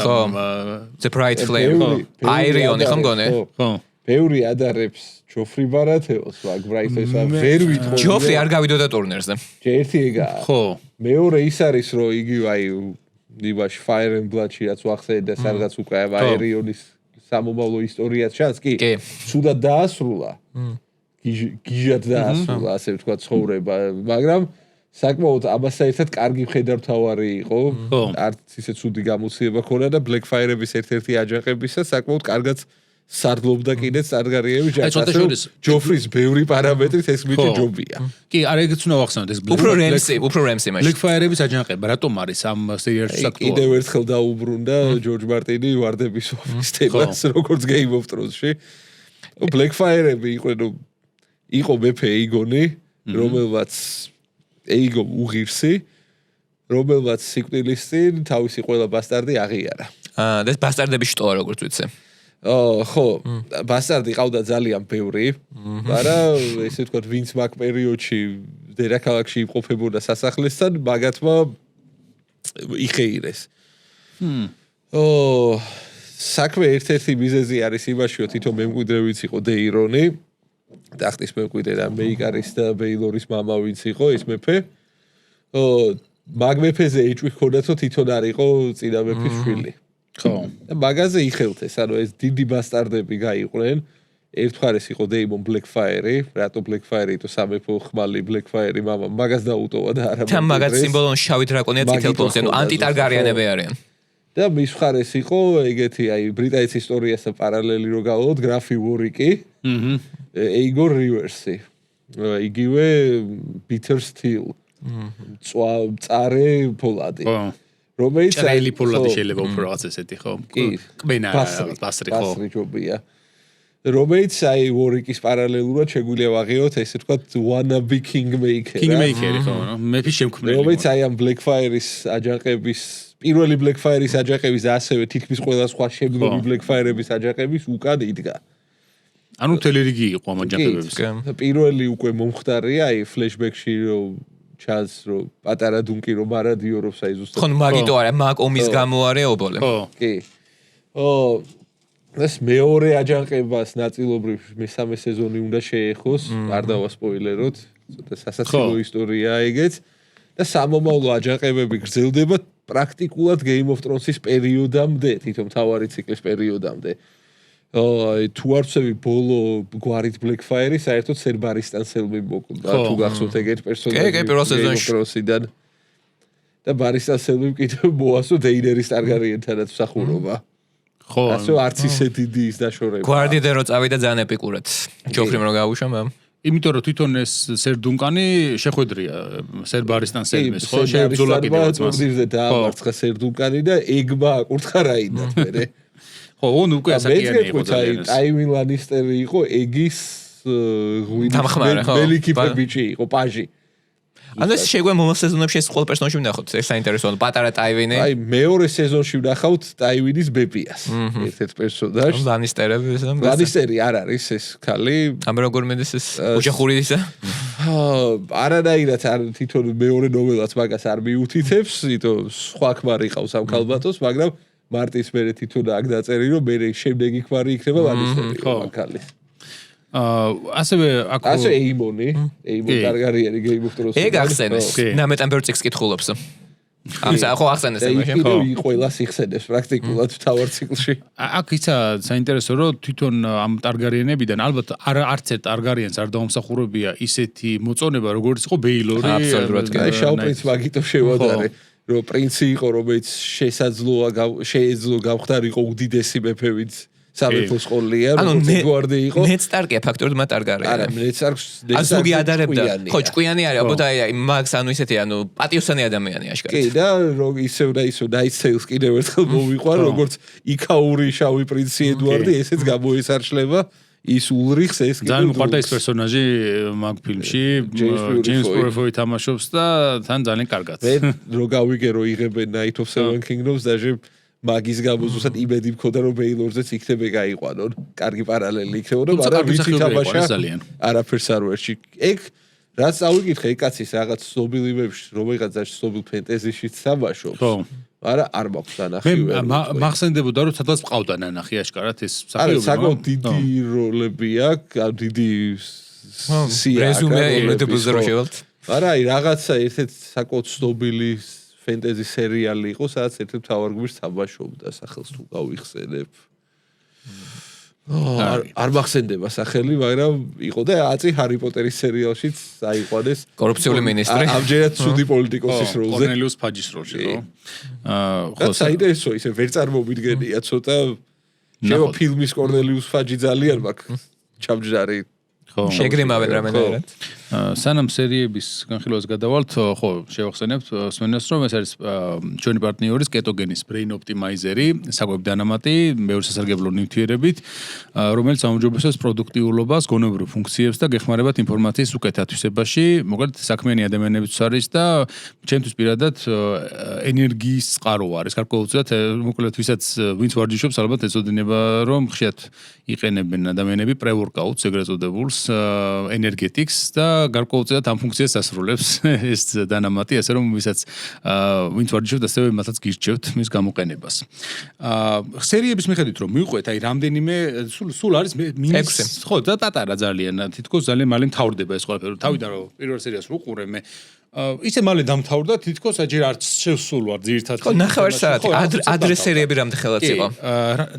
The Bright Flame აირიონი ხომ გონე ხო ბევრი ადარებს ჯოფრი ბარათეოს მაგ ბრაითლს ვერ ვიტყო ჯოფრი არ გავიდოდა ტურნირზე ერთი ეგაა ხო მეორე ის არის რომ იგი აი ნიბაში Fire and Blood-ში რაც ვახსენე და სადღაც უკვე აირიონის სამომავლო ისტორიაც ჩანს კი ცუდად დაასრულა გიჟად დაასრულა ასე ვთქვათ ცხოვრება მაგრამ საკმაოდ ამასთან ერთად კარგი მხედართმთავარი იყო არც ისე ცუდი გამოცდილება ქონდა და Blackfire-ების ერთ-ერთი აჯანყებისა საკმაოდ კარგად სარდლობდა კიდეც ტარგარიენები ჯაშას ჯოფრის ბევრი პარამეტრით ეს მიჩი ჯობია კი არა ეგეც უნდა ვახსენოთ ეს უფრო რემსი მაშინ Blackfire-ების აჯანყება რატომ არის ამ სერიალში საქმე კიდევ ერთხელ დაუბრუნდა ჯორჯ მარტინი ვარდების ოფისტებას როგორც Game of Thrones-ში Blackfire-ები იყო მეფე ეიგონი რომელმაც ეიგო უღირსი რომელმაც სიკვდილის წინ თავისი ყველა ბასტარდი აღიარა. და ბასტარდების შტოა როგორც ვიცი. ხო, ბასტარდი ყავდა ძალიან ბევრი, მაგრამ ესე ვთქვათ, ვინც მაგ პერიოდში დედაქალაქში იმყოფებოდა სასახლესთან, მაგათმა იხეირეს. საქმე ერთ-ერთი მიზეზი არის იმაში, რომ თვითონ მემკვიდრე ვინც იყო დეირონი, ტახტის მემკვიდრე და მეიკარის და ბეილორის მამა ვინც იყო, ის მეფე. მაგ მეფეზე ეჭვი ჰქონდათ, რომ თვითონ არ იყო წინა მეფის შვილი. ხო. და მაგაზე იხელთეს, ანუ ეს დიდი ბასტარდები გაიყვნენ. ერთგვარეს იყო დეიმონ ბლეკფაირი, რატო ბლეკფაირი, თუ სამეფო ხმალი ბლეკფაირი მამა მაგას დაუტოვა და არა. თან მაგაც სიმბოლონ შავი დრაკონია წითელ ფონზე, ანუ ანტიტარგარიანები არიან. და მის მხარეს იყო ეგეთი, აი ბრიტანეთის ისტორიასთან პარალელი რო გავყოთ, გრაფი ვორიკი, ეიგორ რივერსი. იგივე ბიტერ სტილ. წარე ფოლადი. რომელიც ჭრელი ფოლადი შეიძლება უფრო რაღაც ესეთი ხო? კბენა ბასრი ხო? ბასრი ჯობია. რომელიც აი ვორიკის პარალელურად შეგვიძლია ვაღიოთ ესე ვთქვათ wannabe kingmaker. Kingmaker-ი ხო, მეფის შემქმნელი. რომელიც აი ამ Blackfire-ის აჯანყების პირველი Blackfire-ის აჯანყების და ასევე თითქმის ყველა სხვა შემდგომი Blackfire-ების აჯანყების უკან იდგა. ანუ მთელი რიგი იყო ამ აჯანყებების. პირველი უკვე მომხდარია აი flashback-ში რომ ჩანს რომ პატარა დუნკი რომ მარადიორობს აი ზუსტად. ხო, მაგიტო არა, მაგ ომის გამო არა ობოლე. ხო. კი. ეს მეორე აჯანყებას ნაწილობრივ მესამე სეზონი უნდა შეეხოს, არ დავასპოილეროთ, ცოტა სასაცილო ისტორიაა ეგეც და სამომავლო აჯანყებები გრძელდება პრაქტიკულად Game of Thrones-ის პერიოდამდე, თვითონ მთავარი ციკლის პერიოდამდე. თუ არ ვცევი ბოლო გვარით Blackfire-ი საერთოდ სერ ბარისტანსელმი მოკვდა, თუ გახსოვთ ეგეთ პერსონაჟი. კი, პირველ სეზონში. და ბარისტანსელმი კიდევ მოასო დეინერის ტარგარიენთანაც მსახურობა. ხო. ასე არც ისე დიდი ის დაშორება. გვარდიდე რო წავიდა ძალიან ეპიკურად. ჯოფრიმ რო გავუშვა მამ. იმიტომ რომ თვითონ ეს სერ დუნკანი შეხვედრია სერ ბარისტანსელმის, ხო, შეებრძოლა კიდევაც მას. მოგდირზე დაამარცხა სერ დუნკანი და ეგმა აკურთხა რაინდად მერე. ხო, ონ უკვე ასაკიანი იყო ძალიან. ტაივინ ლანისტერი იყო ეგის მელიქიფე ბიჭი იყო, პაჟი. ანუ ეს შეგვიძლია მომავალ სეზონებში ეს ყველა პერსონაჟი ვნახოთ, ეს საინტერესოა, პატარა ტაივინი. აი, მეორე სეზონში ვნახავთ ტაივინის ბებიას, ერთ-ერთ პერსონაჟს. ლანისტერი არ არის ეს ქალი. ამ როგორ მედის ეს ოჯახური ისა? არანაირად არ თვითონ მეორე ნოველაც მაგას არ მიუთითებს, იმიტომ სხვა ქმარი ყავს ამ ქალბატონს, მაგრამ მარტის მერე თვითონ აქ დაწერილი რომ მერე შემდეგი ქმარი იქნება ლანისტერი ამ ქალის. ასევე ასე ეიმონი ტარგარიენი Game of Thrones-ში. ეგ ახსენეს. ნამეტან ბერციკს კითხულობს. ხო ახსენეს მაშინ. ხო, ყველას იხსენებს პრაქტიკულად თავარ ციკლში. აქ ისა საინტერესო რომ თვითონ ამ ტარგარიენებიდან ალბათ არც ერთ ტარგარიენს არ დაუმსახურებია ისეთი მოწონება როგორც იყო ბეილორი. აბსოლუტურად. აი შაუ პრინც მაგითო შევადარე. რომ პრინცი იყო რომელიც შეეძლო გამხდარიყო უდიდესი მეფე ვინც სამეფოს ყოლია როგორც ედვარდი იყო ნედ სტარკია ფაქტობრივად მათ ტარგარიენი არა ნედ სტარკს ზოგი ადარებდა ხო ჭკვიანი არის აბოდა აი მაგს ანუ ისეთი ანუ პატიოსანი ადამიანი აშკარად კი და ისევ და ისევ დაიცეილს კიდევ ერთხელ მოვიყვან როგორც იქაური შავი პრინცი ედვარდი ესეც გამოესარშლება ის ულრიხს ეს კიდევ ძალიან მოყვარდა ეს პერსონაჟი მაგ ფილმში ჯეიმს პროფოი თამაშობს და თან ძალიან კარგად მე რო გავიგე რომ იღებენ Night of Seven Kingdoms დაჟე მაგის გამო ზუსტად იმედი მქონდა რომ ბეილორზეც იქნება გაიყვანონ კარგი პარალელი იქნებოდა მაგრამ ვიცი თამაშა არაფერს არ ვერში ეგ რაც წავიკითხე ეგ კაცის რაღაც სობილივებში რომელიღაც სობილ ფენტეზიში თამაშობს არა არ მაქვს ნანახი ვერ მახსენდებოდა რომ სადღაც ყავდა ნანახი აშკარად ეს მსახიობი არა საკმაოდ დიდი როლები აქვს დიდი სია რეზუმე იმედებოზე რომ შევალთ არა აი რაღაცა ერთ-ერთი საკმაოდ ცნობილი ფენტეზი სერიალი იყო, სადაც ერთ-ერთ მთავარ გმირს თამაშობდა, სახელს თუ გავიხსენებ. არ მახსენდება სახელი, მაგრამ იყო და აწი ჰარი პოტერის სერიალშიც აიყვანეს კორუფციული მინისტრი. ამჯერად ცუდი პოლიტიკოსის როლზე. კორნელიუს ფაჯის როლში, ხო? ხო, საინტერესო ისე ვერ წარმომიდგენია ცოტა. შევა ფილმის კორნელიუს ფაჯი ძალიან მაქვს. ჩამჯდარი შეგრიმავენ რამენერად. სანამ სერიების განხილვას გადავალთ, ხო, შევახსენებთ სვენას, რომ ეს არის ჩვენი პარტნიორის კეტოგენის brain optimizer-ი, საკვები დანამატი, მეორე სასარგებლო ნივთიერებით, რომელიც აუმჯობესებს პროდუქტიულობას, გონებრივ ფუნქციებს და გეხმარებათ ინფორმაციის უკეთ ათვისებაში. მოკლედ, საქმიანი ადამიანებიც არის და ჩემთვის პირადად ენერგიის წყარო არის. გარკვეულწილად, მოკლედ, ვინც ვარჯიშობს, ალბათ ეცოდინება, რომ ხშირად იყენებენ ადამიანები pre-workout-ს, ეგრეთ წოდებულს, energetics და გარკვეულწილად ამ ფუნქციას ასრულებს ეს დანამატი, ასე რომ ვისაც ვინც ვარჯიშობთ, ასევე მათაც გირჩევთ მის გამოყენებას. სერიების მიხედვით რომ მივყვეთ, აი რამდენიმე სულ არის მინიმუმ ხო, და პატარა ძალიან, თითქოს ძალიან მალე მთავრდება ეს ყველაფერი. თავიდან რომ პირველ სერიას ვუყურე მე ისე მალე დამთავრდა, თითქოს აჯერ არც შევსულ ვარ ძირითადად. ხო, ნახევარსაათი, ადრე სერიები რამდენ ხელაც იყო.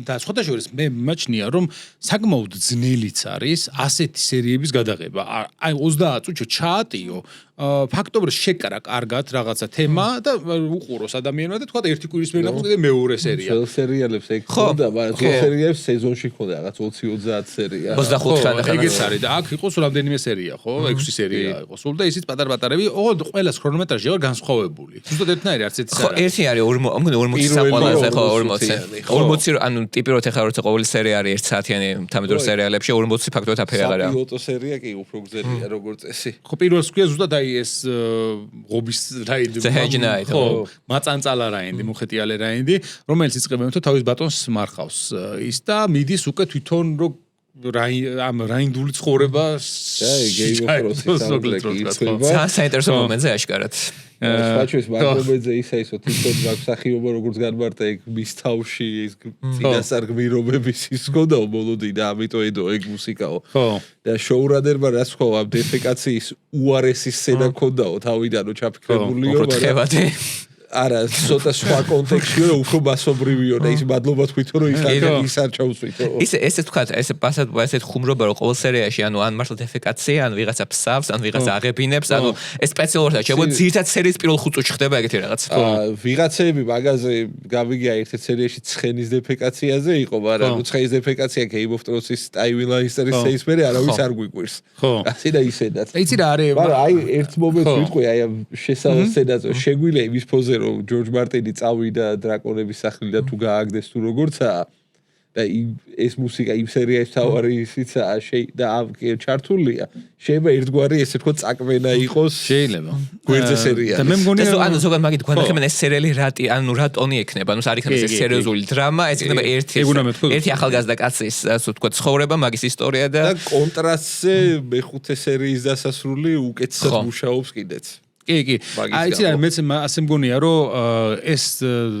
და სხვადასხვა მე მაჩნია რომ საკმაოდ ძნელიც არის ასეთი სერიების გადაღება. აი 30 წუთში ჩაატიო ფაქტობრივად შეკრა კარგად რაღაცა თემა და უყუროს ადამიანმა და თქვა ერთი კვირის მერე ნახოს კიდე მეორე სერია. ძველ სერიალებს ეგ ხონდა, მაგრამ ძველ სერიებს სეზონში ხონდა რაღაც 20-30 სერია. 25 ხანდა ხანდა. ეგეც არის და აქ იყო სულ რამდენიმე სერია, ხო? 6 სერია იყო სულ და ისიც პატარ-პატარები, ოღონდ ყველას ქრონომეტრაჟი აღარ განსხვავებული. ზუსტად ერთნაირი არც ერთი ხო, ერთი არის 40 საყვალაზე ხო 40. 40 ანუ ტიპიროთ ახლა როცა ყოველი სერია არის 1 საათიანი თამედურ სერიალებში 40 ფაქტობრივად აფერი აღარ არის. საპილოტო სერია კი უფრო გზელია როგორც წესი. ხო, პირველს ქვია ზუსტად აი ეს ღობის რაინდი ხო, მაწანწალა რაინდი, მოხეტიალე რაინდი, რომელიც იწყებენ თო თავის ბატონს მარხავს. ის და მიდის უკვე თვითონ რომ ამ რაინდული ცხოვრება საინტერესო მომენტზე აშკარად. სპაჩუის მაგომეძე ისა ისო თვითონ მაგ სახიობა როგორც განმარტა ეგ მის თავში ეს წინასარგმირობების ის გონდა ბოლოდი და ამიტომ ედო ეგ მუსიკაო. და შოურანერმა რაც ხო ამ დეფეკაციის უარესი სცენა ქონდაო თავიდანო ჩაფიქრებულიო, მაგრამ არა, ცოტა სხვა კონტექსტია, უფრო მასობრივიო და ის მადლობა თვითონ რომ ის არ ჩაუსვითო. ესე თქვა, ესე პასად ესეთ ხუმრობა რომ ყოველ სერიაში, ანუ ან მართლა დეფეკაცია, ან ვიღაცა ფსავს, ან ვიღაცა აღებინებს, ანუ ეს სპეციალურად შეგვიძლია ძირითად სერიის პირველ 5 წუთში ხდება ეგეთი რაღაც. ვიღაცები მაგაზე გავიგია ერთ-ერთ სერიაში ცხენის დეფეკაციაზე იყო, მაგრამ ცხენის დეფეკაცია Game of Thrones-ის Tywin Lannister-ის სეისმერი არავის არ გვიკვირს. ასე და ისედაც. იცი რა არის? მაგრამ აი ერთ მომენტს ვიტყვი, აი ამ შესაძლოა სცენაზე, შეგვიძლია იმის პოზე რომ ჯორჯ მარტინი წავიდა დრაკონების სახლიდან თუ გააგდეს თუ როგორცაა და ეს მუსიკა იმ სერიალის თავარი ისიცაა და ამ ჩართულია შეიძლება ერთგვარი ესე თქო წაკმენა იყოს შეიძლება გვერდზე სერია და მე მგონია ანუ ზოგადად მაგით გვანახებენ ეს სერიალი ანუ რა ტონი ექნება ანუ არ იქნება ეს სერიოზული დრამა ეს იქნება ერთი ახალგაზრდა კაცის ასე თქო ცხოვრება მაგის ისტორია და კონტრასტზე მეხუთე სერიის დასასრული უკეთესად მუშაობს კიდეც კი. აი იცი რა მეც ასე მგონია რომ ეს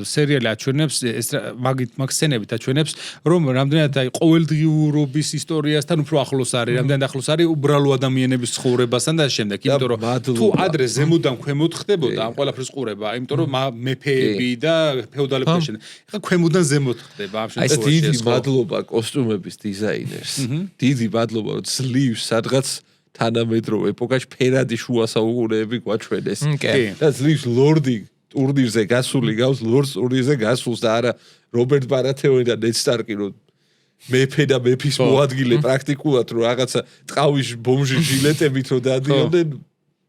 სერიალი აჩვენებს ეს მაგ სცენებით აჩვენებს რომ რამდენად აი ყოველდღიურობის ისტორიასთან უფრო ახლოს არის, რამდენად ახლოს არის უბრალო ადამიანების ცხოვრებასთან და შემდეგ, იმიტომ რომ თუ ადრე ზემოდან ქვემოთ ხდებოდა ამ ყველაფრის ყურება, იმიტომ რომ მეფეები და ფეოდალებთან შენ. ეხლა ქვემოდან ზემოთ ხდება ამ შემთხვევაში. დიდი მადლობა კოსტუმების დიზაინერს. დიდი მადლობა რომ ძლივს სადღაც თანამედროვე ეპოქაში ფერადი შუა საუკუნეები გვაჩვენეს. და ძლივს ლორდი ტურნირზე გასული გავს ლორდს ტურნირზე გასულს და არა რობერტ ბარათეონი და ნედ სტარკი რომ მეფე და მეფის მოადგილე პრაქტიკულად რომ რაღაცა ტყავის ბომჟი ჟილეტებით რომ დადიოდნენ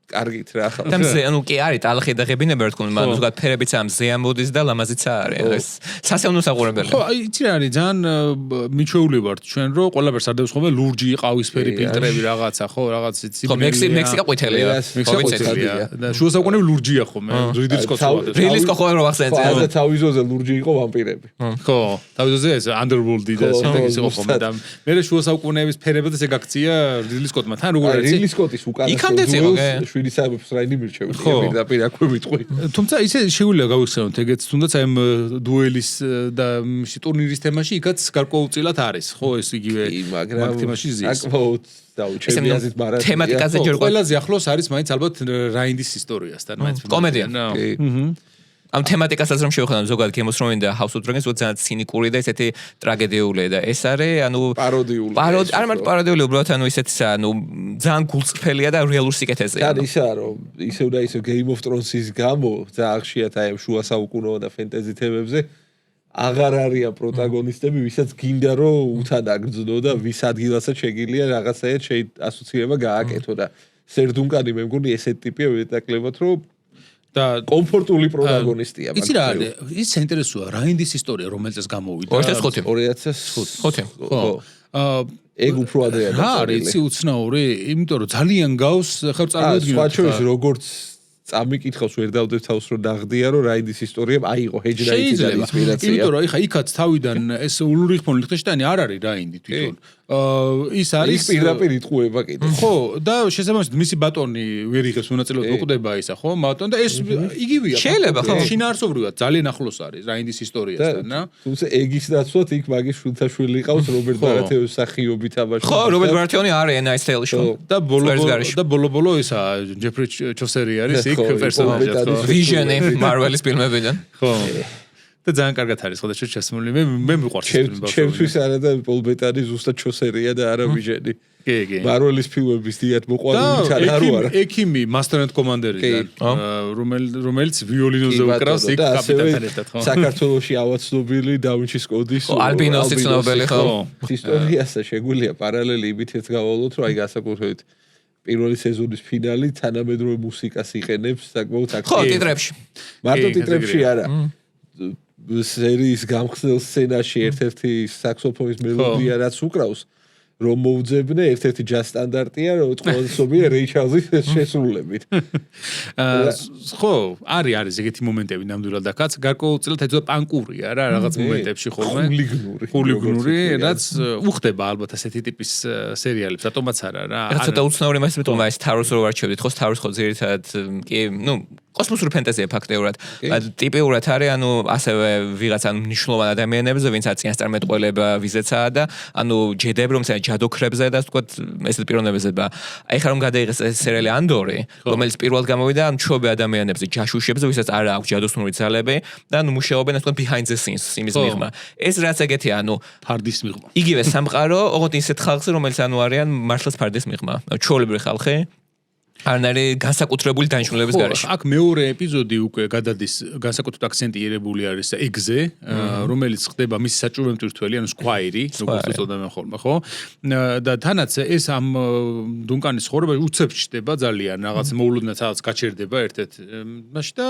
კარგით რა ხა. და მზე ანუ კი არის ტალახი და ღებინება რა თქმა უნდა, მაგრამ ზოგადად ფერებიც ამ მზე ამოდის და ლამაზიც არის. სასეუნო საყურებელი. ხო, იცი რა არის, ძალიან მიჩვეული ვართ ჩვენ რომ ყველაფერს არ დავსხობე ლურჯი, ყავისფერი ფილტრები რაღაცა, ხო, რაღაც იცი. ხო, მექსიკა ყვითელია. და შუა საუკუნეები ლურჯია ხომ, რიდის კოსმოსი. რილის კოხო რო ახსენეთ. და თავიზოზე ლურჯი იყო ვამპირები. ხო, თავიზოზე ეს underworld-ი და ეს იყო ხომ და მე შუა საუკუნეების ფერები და ეს აქცია რილის კოტმა. თან როგორ არის? რილის კოტის უკანასკნელი. იქამდეც იყო, შვილისაებს რაინი მირჩევით პირდაპირ აქვე ვიტყვი. თუმცა ისე შეგვიძლია გავიხსენოთ ეგეც თუნდაც აი დუელის და ტურნირის თემაში იქაც გარკვეულწილად არის ხო ეს იგივე მაგრამ თემაში ზის საკმაოდ დაუჩები აზით მაგრამ თემატიკაზე ჯერ ყველაზე ახლოს არის მაინც ალბათ რაინდის ისტორიასთან მაინც კომედია ამ თემატიკასაც რომ შევხედავ ზოგადად Game of Thrones და House of Dragons ძალიან ცინიკური და ესეთი ტრაგედიული და ეს არის ანუ პაროდიული არ მარტო პაროდიული უბრალოდ ანუ ისეთისა ანუ ძალიან გულწრფელია და რეალურ სიკეთეზეა და ისაა რომ ისევ და ისევ Game of Thrones-ის გამო ძალიან ხშირად აი შუა საუკუნო და ფენტეზი თემებზე აღარ არიან პროტაგონისტები, ვისაც გინდა რომ უთან აგრძნო და ვის ადგილასაც შეგიძლია რაღაცაერთ ასოცირება გააკეთო და სერდუნკანი მე მგონი ესეთ ტიპია ვეტაკლებათ რომ და კომფორტული პროტაგონისტია იცი რა არის ის საინტერესოა რაინდის ისტორია რომელიც გამოვიდა 2005 ხო ეგ უფრო ადრეა რა არის იცი უცნაური იმიტომ რომ ძალიან გავს ხარ წარმოიდგინე სხვა შორის როგორც წამიკითხავს ვერ დავდებ თავს რომ დაღდია რომ რაინდის ისტორია აიღო ჰეჯრაიტიდან ინსპირაცია იმიტომ რომ ეხა იქაც თავიდან ეს ულრიხ ფონ ლიხტენშტაინი არ არის რაინდი თვითონ ის არის პირდაპირ იტყუება კიდე ხო და შესაბამისად მისი ბატონი ვერ იღებს მონაწილეობას მოკვდება ისა ხო ბატონი და ეს იგივეა შეიძლება ხო შინაარსობრივად ძალიან ახლოს არის რაინდის ისტორიასთან რა თუმცა ეგის ნაცვლად იქ მაგის შვილთაშვილი ყავს რობერტ ბარათეოვის სახიობით თამაშობს ხო რობერტ ბარათეონი არის A Nice Tale show და ბოლო ისა ჯეფრი ჩოსერი არის იქ პერსონაჟად ხო ვიჟენი მარველის ფილმებიდან ხო და ძალიან კარგად არის ხო და შესმული მე მიყვარს ჩემთვის არა და პოლ ბეტანი ზუსტად ჩოსერია და არა ვიჟენი კი მარველის ფილმების დიად მოყვარული არა ექიმი მასტერ ენდ კომანდერიდან რომელიც ვიოლინოზე უკრავს იქ კაპიტანთან ერთად ხო საქართველოში ავაცნობილი დავინჩის კოდის ალბინოსი ცნობილი ხო ისტორიასა შეგვიძლია პარალელი იმითაც გავალოთ რომ აი განსაკუთრებით პირველი სეზონის ფინალი თანამედროვე მუსიკას იყენებს საკმაოდ აქტიურად ხო ტიტრებში მარტო ტიტრებში არა სერიის გამხსნელ სცენაში ერთ-ერთი საქსოფონის მელოდია რაც უკრავს რომ მოუძებნე ერთ-ერთი ჯაზ სტანდარტია რომ თხოვსობია რეი ჩარლზის შესრულებით ხო არის ეგეთი მომენტები ნამდვილად და კაც გარკვეულწილად ეძო პანკურია რა რაღაც მომენტებში ხოლმე ხულიგნური რაც უხდება ალბათ ასეთი ტიპის სერიალებს რატომაც არა რა რა ცოტა უცნაური მას მეტყვი ეს Star-Wars რო ვარჩევდით ხო Star-Wars ხო ძირითადად კი კოსმოსური ფენტაზია ფაქტიურად ტიპიურად არის ანუ ასევე ვიღაც ანუ მნიშვნელოვან ადამიანებზე ვინც აწინასწარმეტყველება ვიზეცაა და ანუ ჯედაები რომ ჯადოქრებზე და ასე ვთქვათ ესეთ პიროვნებებზე აი ხარ რომ გადაიღეს ეს სერიალი ანდორი რომელიც პირველად გამოვიდა ამ ჩობე ადამიანებზე ჯაშუშებზე ვისაც არ აქვს ჯადოსნური ძალები და ანუ მუშაობენ ასე ვთქვათ behind the scenes იმის მიღმა ეს რაც ეგეთია ანუ ფარდის მიღმა იგივე სამყარო ოღონდ ისეთ ხალხზე რომელიც ანუ არიან მართლაც ფარდის მიღმა ჩვეულებრივი ხალხი არნარი განსაკუთრებული დანიშნულების გარეშე. აქ მეორე ეპიზოდი უკვე გადადის განსაკუთრებით აქცენტირებული არის ეგზე, რომელიც ხდება მისი საჭურვე მტვირთველი, ანუ სკვაირი, როგორც უწოდებენ ხოლმე, ხო? და თანაც ეს ამ დუნკანის ხორება უცებ ჩდება ძალიან, რაღაც მოულოდნელად რაღაც გაჩერდება ერთ-ერთ მაშინ და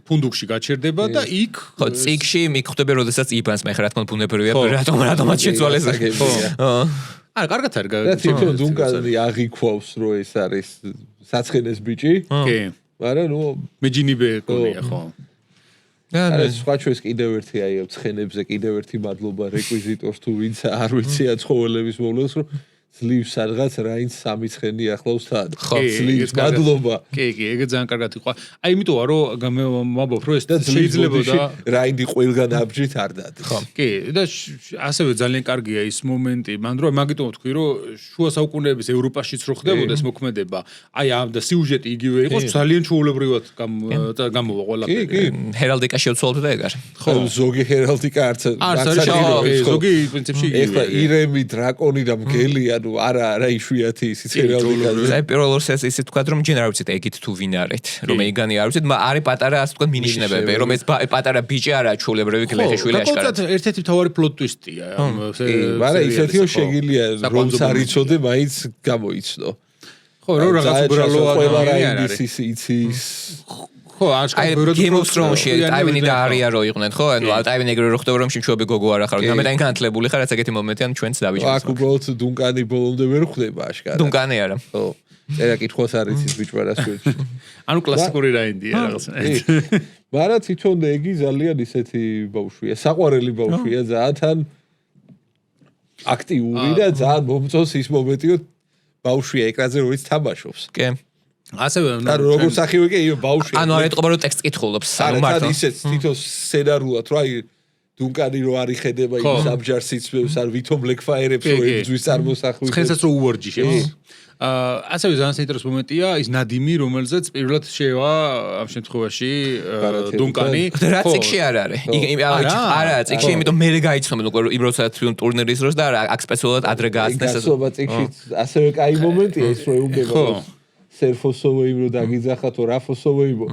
ფუნდუკში გაჩერდება და იქ ხო, წიგში მიგხვდები, როდესაც იბანს, მე რა თქმა უნდა ბუნებრივია, რატომაც შეცვალეს ხო? არა, კარგად არის. და თვითონ დუნკანი აღიქვავს, რომ ეს არის საცხენეს ბიჭი. კი. მაგრამ ნუ მეჯინიბე ყოლია, ხო. არა, სხვა ჩვენს კიდევ ერთი აი ცხენებზე კიდევ ერთი მადლობა რეკვიზიტორს თუ ვინც არ ვიცია ცხოველების მოვლენას, რომ ძლივს სადღაც რაინც სამი ცხენი ახლავს თან. ხო, ძლივს მადლობა. კი, ეგ ძალიან კარგად იყო. აი იმიტომ რომ მაბობ რომ ეს შეიძლება და რაინდი ყველგან აბჯით არ დადის. ხო. კი, და ასევე ძალიან კარგია ის მომენტი, მან რომ მაგიტომ ვთქვი რომ შუა საუკუნეების ევროპაშიც რო ხდებოდეს მოქმედება, აი ამ და სიუჟეტი იგივე იყოს, ძალიან ჩვეულებრივად გამოვა ყველაფერი. კი, ჰერალდიკა შევცვალოთ და ეგ არის. ხო, ზოგი ჰერალდიკა არც ზოგი პრინციპში ეხლა ირემი დრაკონი და მგელი ანუ არა იშვიათი ისიც ჰერალდიკაზე. აი პირველ ორ სეზონს ისე თქვა რომ ჯენ არ ვიცით ეგით თუ ვინ არით, რომ ეგანი არ ვიცით, არის პატარა ასე თქვა მინიშნებები, რომ ეს პატარა ბიჭი არაა ჩვეულებრივი გლეხეშვილი აშკარად. ხო, ერთ-ერთი მთავარი პლოტ twist-ია. მაგრამ ისეთიო შეგიძლია რომ სარიცოდე მაინც გამოიცნო. ხო, რომ რაღაც უბრალოა არის იცის ხო, აშკარად Game of Thrones-ში ტაივენი და არია რო იყვნენ, ხო? ანუ ტაივენი ეგრე რო ხდება რომ შიმშუები გოგო არა ხარ. ამედან განათლებული ხარ, რაც ეგეთი მომენტი ან ჩვენც დავიჭერთ. აქ უბრალოდ დუნკანი ბოლომდე ვერ ხდება აშკარად. დუნკანი არა. ხო. წერა კითხოს არის ის ბიჭვარას ვერჩი. ანუ კლასიკური რაინდია რაღაცა. მაგრამ თვითონ ეგი ძალიან ისეთი ბავშვია, საყვარელი ბავშვია, ძალიან აქტიური და ძალიან მომწონს ის მომენტი, რომ ბავშვია ეკრანზე რომელიც თამაშობს. კი. ასევე როგორ სახივე კი ბავშვია. ანუ არ ეტყობა რომ ტექსტ კითხულობს, ანუ მარტო. არა, ისეც თვითონ სცენარულად რა დუნკანი რო არ იხედება იმ საბჯარ სიცვებს არ ვითომ ბლეკფაიერებს რო ებძვის წარმოსახვით. ხენსაც რო უორჯიშებს. ასევე ძალიან საინტერესო მომენტია ის ნადიმი, რომელზეც პირველად შევა ამ შემთხვევაში დუნკანი. რა წიგში არ არის. არა, წიგში იმიტომ მე გაიცნობენ უკვე იმ როცა ტურნირის დროს და აქ სპეციალურად ადრე გააცნეს. გასობა წიგში ასევე კაი მომენტია ის რო ეუბნება. სერფოსოვე იმრო დაგიძახა თუ რაფოსოვე იმო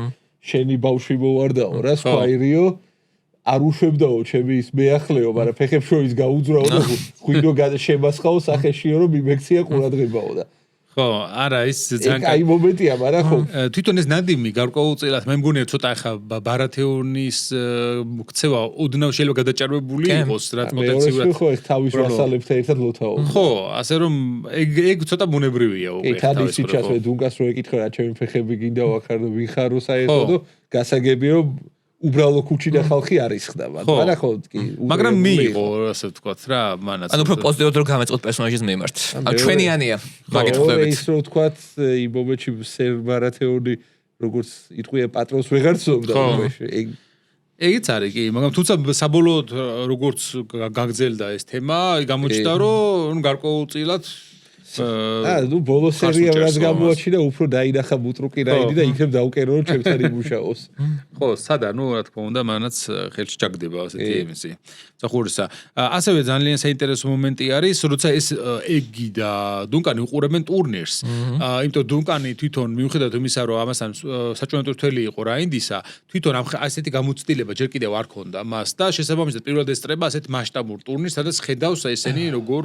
შენი ბავშვი მოვარდაო რა სკვაირიო არ უშვებდაო ჩემი ის მეახლეო, მაგრამ ფეხებს შორის გაუძრაო და ღვინო შემასხაო სახეშიო რომ იმექცია ყურადღებაო და ხო, არა ის ძალიან კაი მომენტია, მაგრამ ხო თვითონ ეს ნადიმი გარკვეულწილად მე მგონია ცოტა ახლა ბარათეონის ქცევა ოდნავ შეიძლება გადაჭარბებული იყოს რაც პოტენციურად ხო ეს თავის ვასალებთან ერთად ლოთაო ხო ასე რომ ეგ ცოტა ბუნებრივია უკვე თავის სიჩას მე დუნკას რო ეკითხა რა ჩემი ფეხები გინდა ვახარ და ვიხარო საერთოდ და გასაგებია რომ უბრალო ქუჩიდან ხალხი არის ხდება მაგრამ ხო კი მაგრამ მიიღო ასე ვთქვათ რა მანაც ანუ უფრო პოზიტიურად რომ გამეწყოთ პერსონაჟის მიმართ ანუ ჩვენიანია მაგით ხვდებით ის რო ვთქვათ იმ მომენტში სერბარათეონი როგორც იტყვია პატრონს ვეღარ ცნობდა ეგეც არის კი მაგრამ თუმცა საბოლოოდ როგორც გაგრძელდა ეს თემა გამოჩნდა რომ გარკვეულწილად ნუ ბოლო სერია რაც გამოაჩინა უფრო დაინახა ბუტრუკი რაიდი და იქნებ დაუკერო რომ ჩემთან იმუშაოს ხო სადა ნუ რა თქმა უნდა მანაც ხელში ჩაგდება ასეთი იმისი ზახურისა ასევე ძალიან საინტერესო მომენტი არის როცა ეს ეგი და დუნკანი უყურებენ ტურნირს იმიტომ დუნკანი თვითონ მიუხედავად იმისა რომ ამასთან საჭმელო თველი იყო რაინდისა თვითონ ამ ასეთი გამოცდილება ჯერ კიდევ არ ქონდა მას და შესაბამისად პირველად ესწრება ასეთ მასშტაბურ ტურნირს სადაც ხედავს ესენი როგორ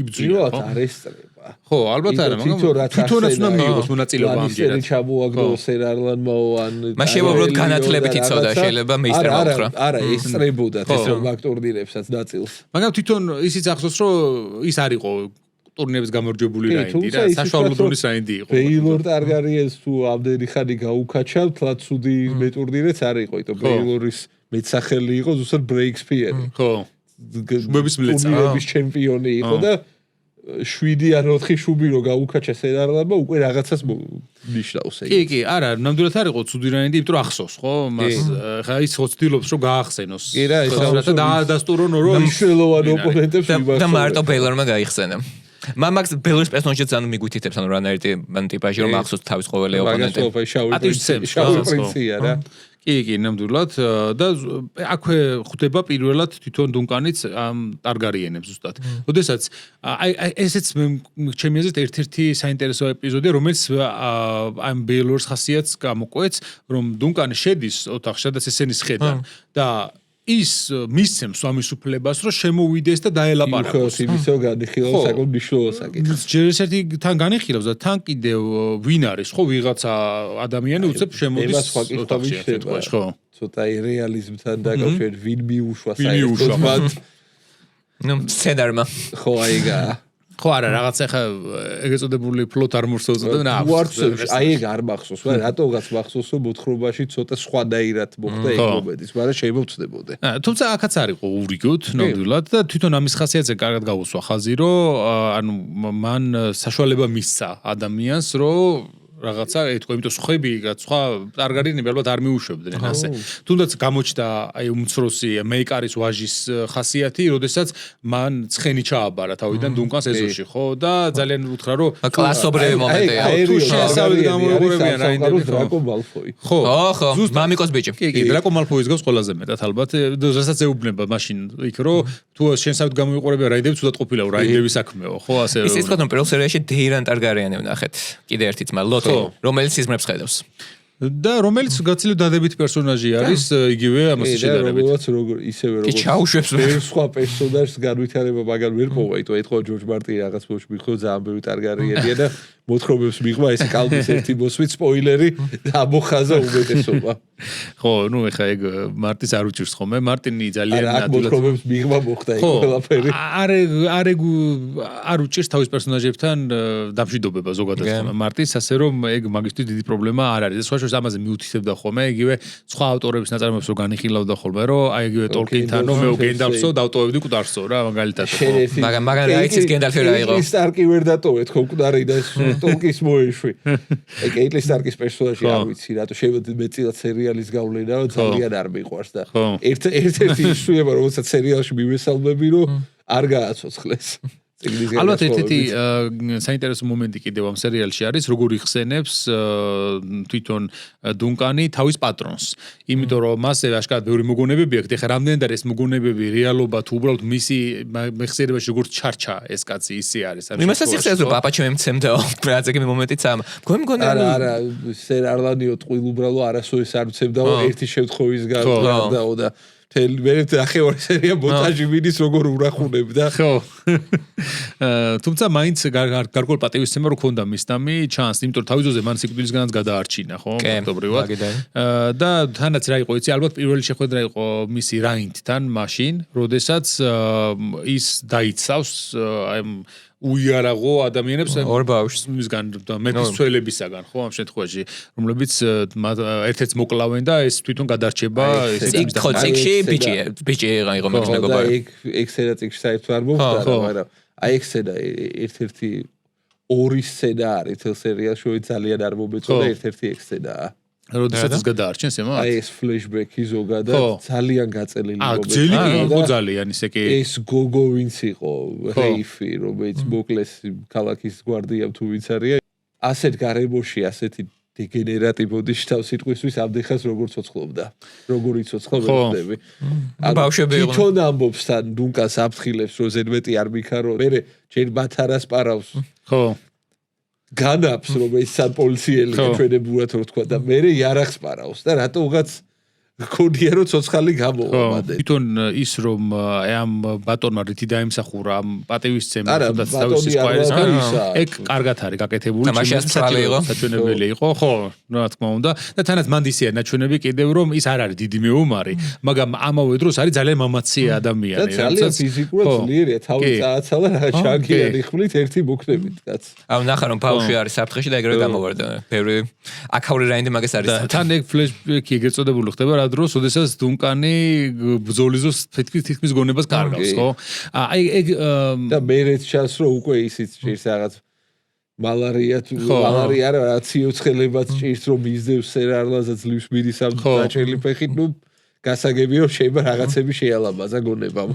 იბრძვიან ხო არ ესწრება ხო ალბათ არა მაგრამ თვითონაც უნდა მიიღოს მონაწილეობა ამჯერად ისინი ჩამოაგდოს ერარლანმაო ან მას შეუძლებლად განათლებით იცოდა შეიძლება მეისტერმა უთხრა არა ესწრებოდა ეს რომ ტურნირებსაც ნაწილს მაგრამ თვითონ ისიც ახსოვს რომ ის არ იყო ტურნირების გამარჯვებული რაინდი რა საშუალო დონის რაინდი იყო ბეილორ ტარგარიენს თუ ამდენი ხანი გაუკაჩავ თლა ცუდი მეტურნირეც არ იყო იტო ბეილორის მეცახელი იყო ზუსტად ბრეიქსპიერი ხო შუბების მლეცა ტურნირების ჩემპიონი იყო და 7 ან 4 შუბი რო გაუკაჩეს ერარლანმა უკვე რაღაცას ნიშნავს ეგ. კი, არა, ნამდვილად არ იყო ცუდი რაინდი, იმიტომ რომ ახსოვს, ხო? მას ხა ის ცდილობს რომ გაახსენოს. კი რა, ის დაადასტურონ რომ მნიშვნელოვანი ოპონენტებს და მარტო ბეილორმა გაიხსენა. მამაკს ბეილორის პერსონაჟიც ანუ მიგვითითებს ანუ რანაირდი ტიპაჟი რომ ახსოვს თავის ყოველი ოპონენტი. შავი პრინცია რა. კი, ნამდვილად და აქვე ხვდება პირველად თვითონ დუნკანიც ამ ტარგარიენებს ზუსტად. ოდესაც აი ესეც ჩემი აზრით ერთ-ერთი საინტერესო ეპიზოდია, რომელიც ამ ბეილორის ხასიათს გამოკვეთს, რომ დუნკანი შედის ოთახში, სადაც ესენი სხედან და ის მისცემს ამის უფლებას, რომ შემოვიდეს და დაელაპარაკოს. იმისო განიხილავს საკუთარ მნიშვნელოვან საკითხს. ჯერ ერთი თან განიხილავს და თან კიდევ ვინ არის, ხო, ვიღაცა ადამიანი უცებ შემოდის ოთახში, ხო. ცოტა რეალიზმთან დაკავშირებით ვინ მიუშვა საერთოდ. ნუ სცენარმა. ხო, აიგა. ხო არა რაღაც ახლა ეგეწოდებული ფლოთ არმორს უწოდებენ აი ეგ არ მახსოვს რა რატოღაც მახსოვს რომ მოთხრობაში ცოტა სხვადაირად მოხდა ეგ მომენტის მაგრამ შემოვწდებოდე თუმცა აქაც არ იყო ურიგოთ ნამდვილად და თვითონ ამის ხასიათზე კარგად გავუსვა ხაზი რომ ანუ მან საშუალება მისცა ადამიანს რომ რაღაცა ეთქვა იმიტომ სხვები სხვა ტარგარიენი ალბათ არ მიუშვებდნენ ასე თუნდაც გამოჩნდა აი უმცროსი მეიკარის ვაჟის ხასიათი როდესაც მან ცხენი ჩააბარა თავიდან დუნკანს ეზოში ხო და ძალიან უთხრა რომ კლასობრივი მომენტია თუ შესავით გამოუყურებიან რაინდები დრაკო მალფოი ხო მამიკოს ბიჭი კი დრაკო მალფოის გავს ყველაზე მეტად ალბათ რასაც ეუბნება მაშინ იქ რომ თუ შესავით გამოუყურებიან რაინდები თუდად ყოფილა რაინდების საქმეო ხო ასე ის ის თქვა რომ პირველ სერიაში დეირან ტარგარიანი ვნახეთ კიდე ერთი ძმა ლოტო რომელიც სიზმრებს ხედავს და რომელიც გაცილებით დადებითი პერსონაჟი არის იგივე ამას შედარებით რომელიც როგორ ისევე როგორ ჩაუშვებს სხვა პერსონაჟს განვითარება მაგალ ვერ პოვა იტო ეთქვა ჯორჯ მარტინი რაღაც მოშ მიხო ძალიან ბევრი ტარგარიენია და მოთხრობებს მიღმა ეს კალმის ერთი მოსვით სპოილერი და ამოხაზა უმეტესობა ხო ნუ ეხა ეგ მარტინს არ უჭირს ხოლმე მარტინი ძალიან ნამდვილად მოთხრობებს მიღმა მოხდა ეგ ყველაფერი არ უჭირს თავის პერსონაჟებთან დამშვიდობება ზოგადად მარტინს ასე რომ ეგ მაგისტრის დიდი პრობლემა არ არის სხვა შორის ამაზე მიუთითებდა ხოლმე იგივე სხვა ავტორების ნაწარმოებს რო განიხილავდა ხოლმე რომ აი იგივე ტოლკინთან რომ მე გენდალფსო დავტოვებდი მკვდარსო რა მაგალითად მაგრამ რაიცის გენდალფი რა იყო სტარკი ვერ დატოვეთ ხო მკვდარი და ტოლკის მოეშვი ეგ კეიტლინ სტარკის პერსონაჟი არ ვიცი რატო შეიძლება მეწილად სერიალის გავლენა ძალიან არ მიყვარს და ერთ-ერთი ისუება რომელსაც სერიალში მივესალმები რომ არ გააცოცხლეს ალბათ ერთ-ერთი საინტერესო მომენტი კიდევ ამ სერიალში არის როგორ იხსენებს თვითონ დუნკანი თავის პატრონს იმიტომ რომ მასზე აშკარად ბევრი მოგონებები აქვს ეხლა რამდენად არის ეს მოგონებები რეალობა თუ უბრალოდ მისი მეხსიერებაში როგორ ჩარჩა ეს კაცი ისე არის იმასაც იხსენებს რომ პაპა ჩემ მცემდა რაც ეგ მომენტიც ამ მგონი არა სერ არლანიო ტყუილ უბრალო არასოდეს არ მცემდაო ერთი შემთხვევის გარდაო და მე ნახევარი სერია მონტაჟი მიდის როგორ ურახუნებდა. ხო. თუმცა მაინც გარკვეულ პატივისცემა რო ქონდა მისდამი ჩანს, იმიტომ რომ თავის ძოზე მან სიკვდილისგანაც გადაარჩინა, ხო? ფაქტობრივად. და თანაც რა იყო, იცი, ალბათ პირველი შეხვედრა იყო მისი რაინდთან მაშინ, როდესაც ის დაიცავს აი უიარაღო ადამიანებს ორ ბავშვს მისგან მეფის ცველებისაგან, ხო, ამ შემთხვევაში, რომლებიც ერთ-ერთს მოკლავენ და ეს თვითონ გადარჩება ეს ხოციკში ბიჭი იყო მეგობარი. ეგ სცენა წიგნში საერთოდ არ მომხდარა, მაგრამ აი ეგ სცენა ერთ-ერთი ორი სცენა არის თელ სერიალში, ძალიან არ მომეწონა ერთ-ერთი ეგ სცენაა. როდესაც ის გადაარჩენს ემო? აი ეს ფლეშბექი ზოგადად ძალიან გაწელილი მომენტია. ძელი იყო ძალიან ისე კი. ეს გოგო ვინც იყო, რეიფი, რომელიც მოკლეს ქალაქის გვარდიამ თუ ვინც არის. ასეთ გარემოში, ასეთი დეგენერატი ბოდიში თავს სიტყვისთვის ამდეხას როგორ ცოცხლობდა. როგორ იცოცხლო ვერდები. ბავშვები იყო. თვითონ ამბობს თან დუნკას აფრთხილებს, რომ ზედმეტი არ მიქარო. მე ჯერ ბათარას პარავს. ხო. განაფს რომელიც სან პოლიციელი ჩვენებურად რო თქვა და მე იარაღს პარავს და რატო უღაც გქონია რომ ცოცხალი გამოვა მანდ. თვითონ ის რომ აი ამ ბატონმა რითი დაიმსახურა ამ პატივისცემა თუნდაც თავისი სკვაერისგან ეგ კარგად არის გაკეთებული. საჩვენებელი იყო, ხო, რა თქმა უნდა და თანაც მანდისია ნაჩვენები კიდევ რომ ის არ არის დიდი მეომარი, მაგრამ ამავე დროს არის ძალიან მამაცია ადამიანი. და ძალიან ფიზიკურად ძლიერია, თავი წააცალა რა შაგიანი ხმლით ერთი მოქმედებით კაც. აუ ნახა რომ ბავშვი არის საფრთხეში და ეგრევე გამოვარდა. ბევრი აკაური რაინდი მაგას არის. თან ეგ ფლეშბექი ეგრეთ წოდებული ხდება რა დროს, როდესაც დუნკანი ბრძოლიზოს თითქმის გონებას კარგავს, ხო? აი ეგ და მერეც ჩანს რომ უკვე ისიც ჭირს რაღაც მალარია რა ციოცხელებაც ჭირს რომ მისდევს სერარლაზა ძლივს მიდის ამ დაჭერილი ფეხით, ნუ გასაგებია რომ შეიძლება რაღაცები შეალაბაზა გონებამ.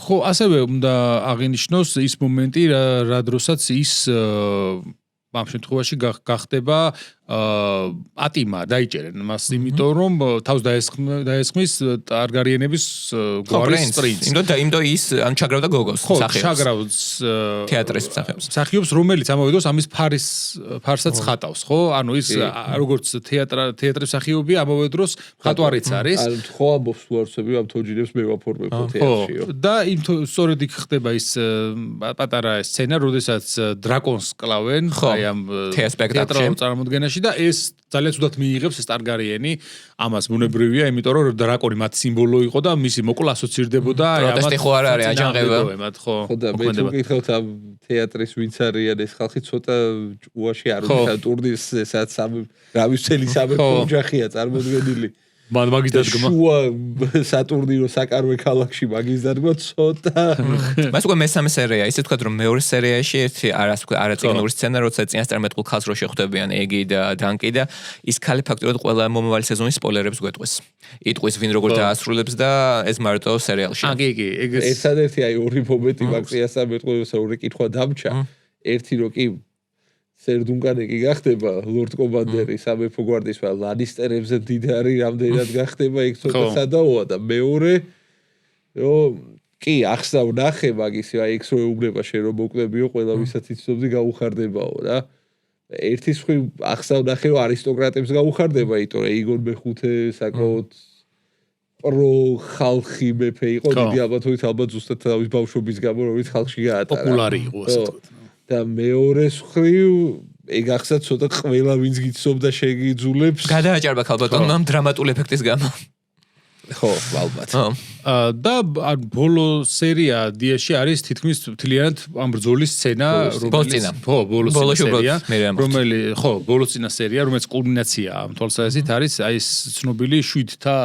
ხო, ასევე უნდა აღინიშნოს ის მომენტი რა დროსაც ის ამ შემთხვევაში გახდება ატიმა დაიჭერენ მას იმიტომ რომ თავს დაესხმის ტარგარიენების გვარის პრინცს. იმდო ის ან ჩაგრავდა გოგოს მსახიობს. ჩაგრავს თეატრის მსახიობს. მსახიობს რომელიც ამავე დროს ამის ფარსაც ხატავს, ხო? ანუ ის როგორც თეატრის მსახიობი ამავე დროს მხატვარიც არის. ხო ამბობს ვარსები ამ თოჯინებს მე ვაფორმებ თეატრშიო. და სწორედ იქ ხდება ის პატარა სცენა, როდესაც დრაკონს კლავენ, აი ამ თეატრალურ წარმოდგენაში და ეს ძალიან ცუდად მიიღებს ეს ტარგარიენი ამას ბუნებრივია, იმიტომ რომ დრაკონი მათ სიმბოლო იყო და მისი მოკლა ასოცირდებოდა აი ამათ. პროტესტი ხო არ არის აჯანყება. ხო და მე თუ გითხავთ ამ თეატრის ვინც არიან ეს ხალხი ცოტა ჭუაში არ უნდა ტურნირს სადაც რავის წელი სამეფო ოჯახია წარმოდგენილი. მან მაგის დადგმა. შუა სატურნირო საკარვე ქალაქში მაგის დადგმა ცოტა. მას უკვე მესამე სერია, ისე თქვა რომ მეორე სერიაში ერთი არაწიგნური სცენა, როცა წინასწარმეტყულ ქალს რო შეხვდებიან ეგი და დანკი და ის ქალი ფაქტობრივად ყველა მომავალი სეზონის სპოილერებს გვეტყვის. იტყვის ვინ როგორ დაასრულებს და ეს მარტო სერიალში. კი, ერთადერთი აი ორი მომენტი მაგ წინასწარმეტყველისა ორი კითხვა დამჭა. ერთი რო კი სერდუნკანი კი გახდება ლორდ კომანდერი სამეფო გვარდის ლანისტერებზე დიდარი რამდენად გახდება იქ ცოტა სადაოა და მეორე რომ კი ახსნა ვნახე მაგის აი იქ რო ეუბნება შენ რომ მოკვდებიო ყველა ვისაც იცნობდი გაუხარდებაო რა ერთის ხრი ახსნა ვნახე რომ არისტოკრატებს გაუხარდება იმიტომ რომ იგორ მეხუთე საკმაოდ პრო ხალხი მეფე იყო დიდი ალბათობით ალბათ ზუსტად თავის ბავშვობის გამო რომელიც ხალხში გაატარა პოპულარი იყო ასე ვთქვათ და მეორეს ხრივ ეგ ახსნა ცოტა ყველა ვინც გიცნობდა შეგიძულებს გადააჭარბა ქალბატონმა დრამატული ეფექტის გამო ხო ალბათ და ბოლო სერია დიაში არის თითქმის მთლიანად ამ ბრძოლის სცენა რომელიც ხო ბოლოს სერია რომელიც ხო ბოლოს წინა სერია რომელიც კულმინაცია ამ თვალსაზრისით არის აი ეს ცნობილი 7-თა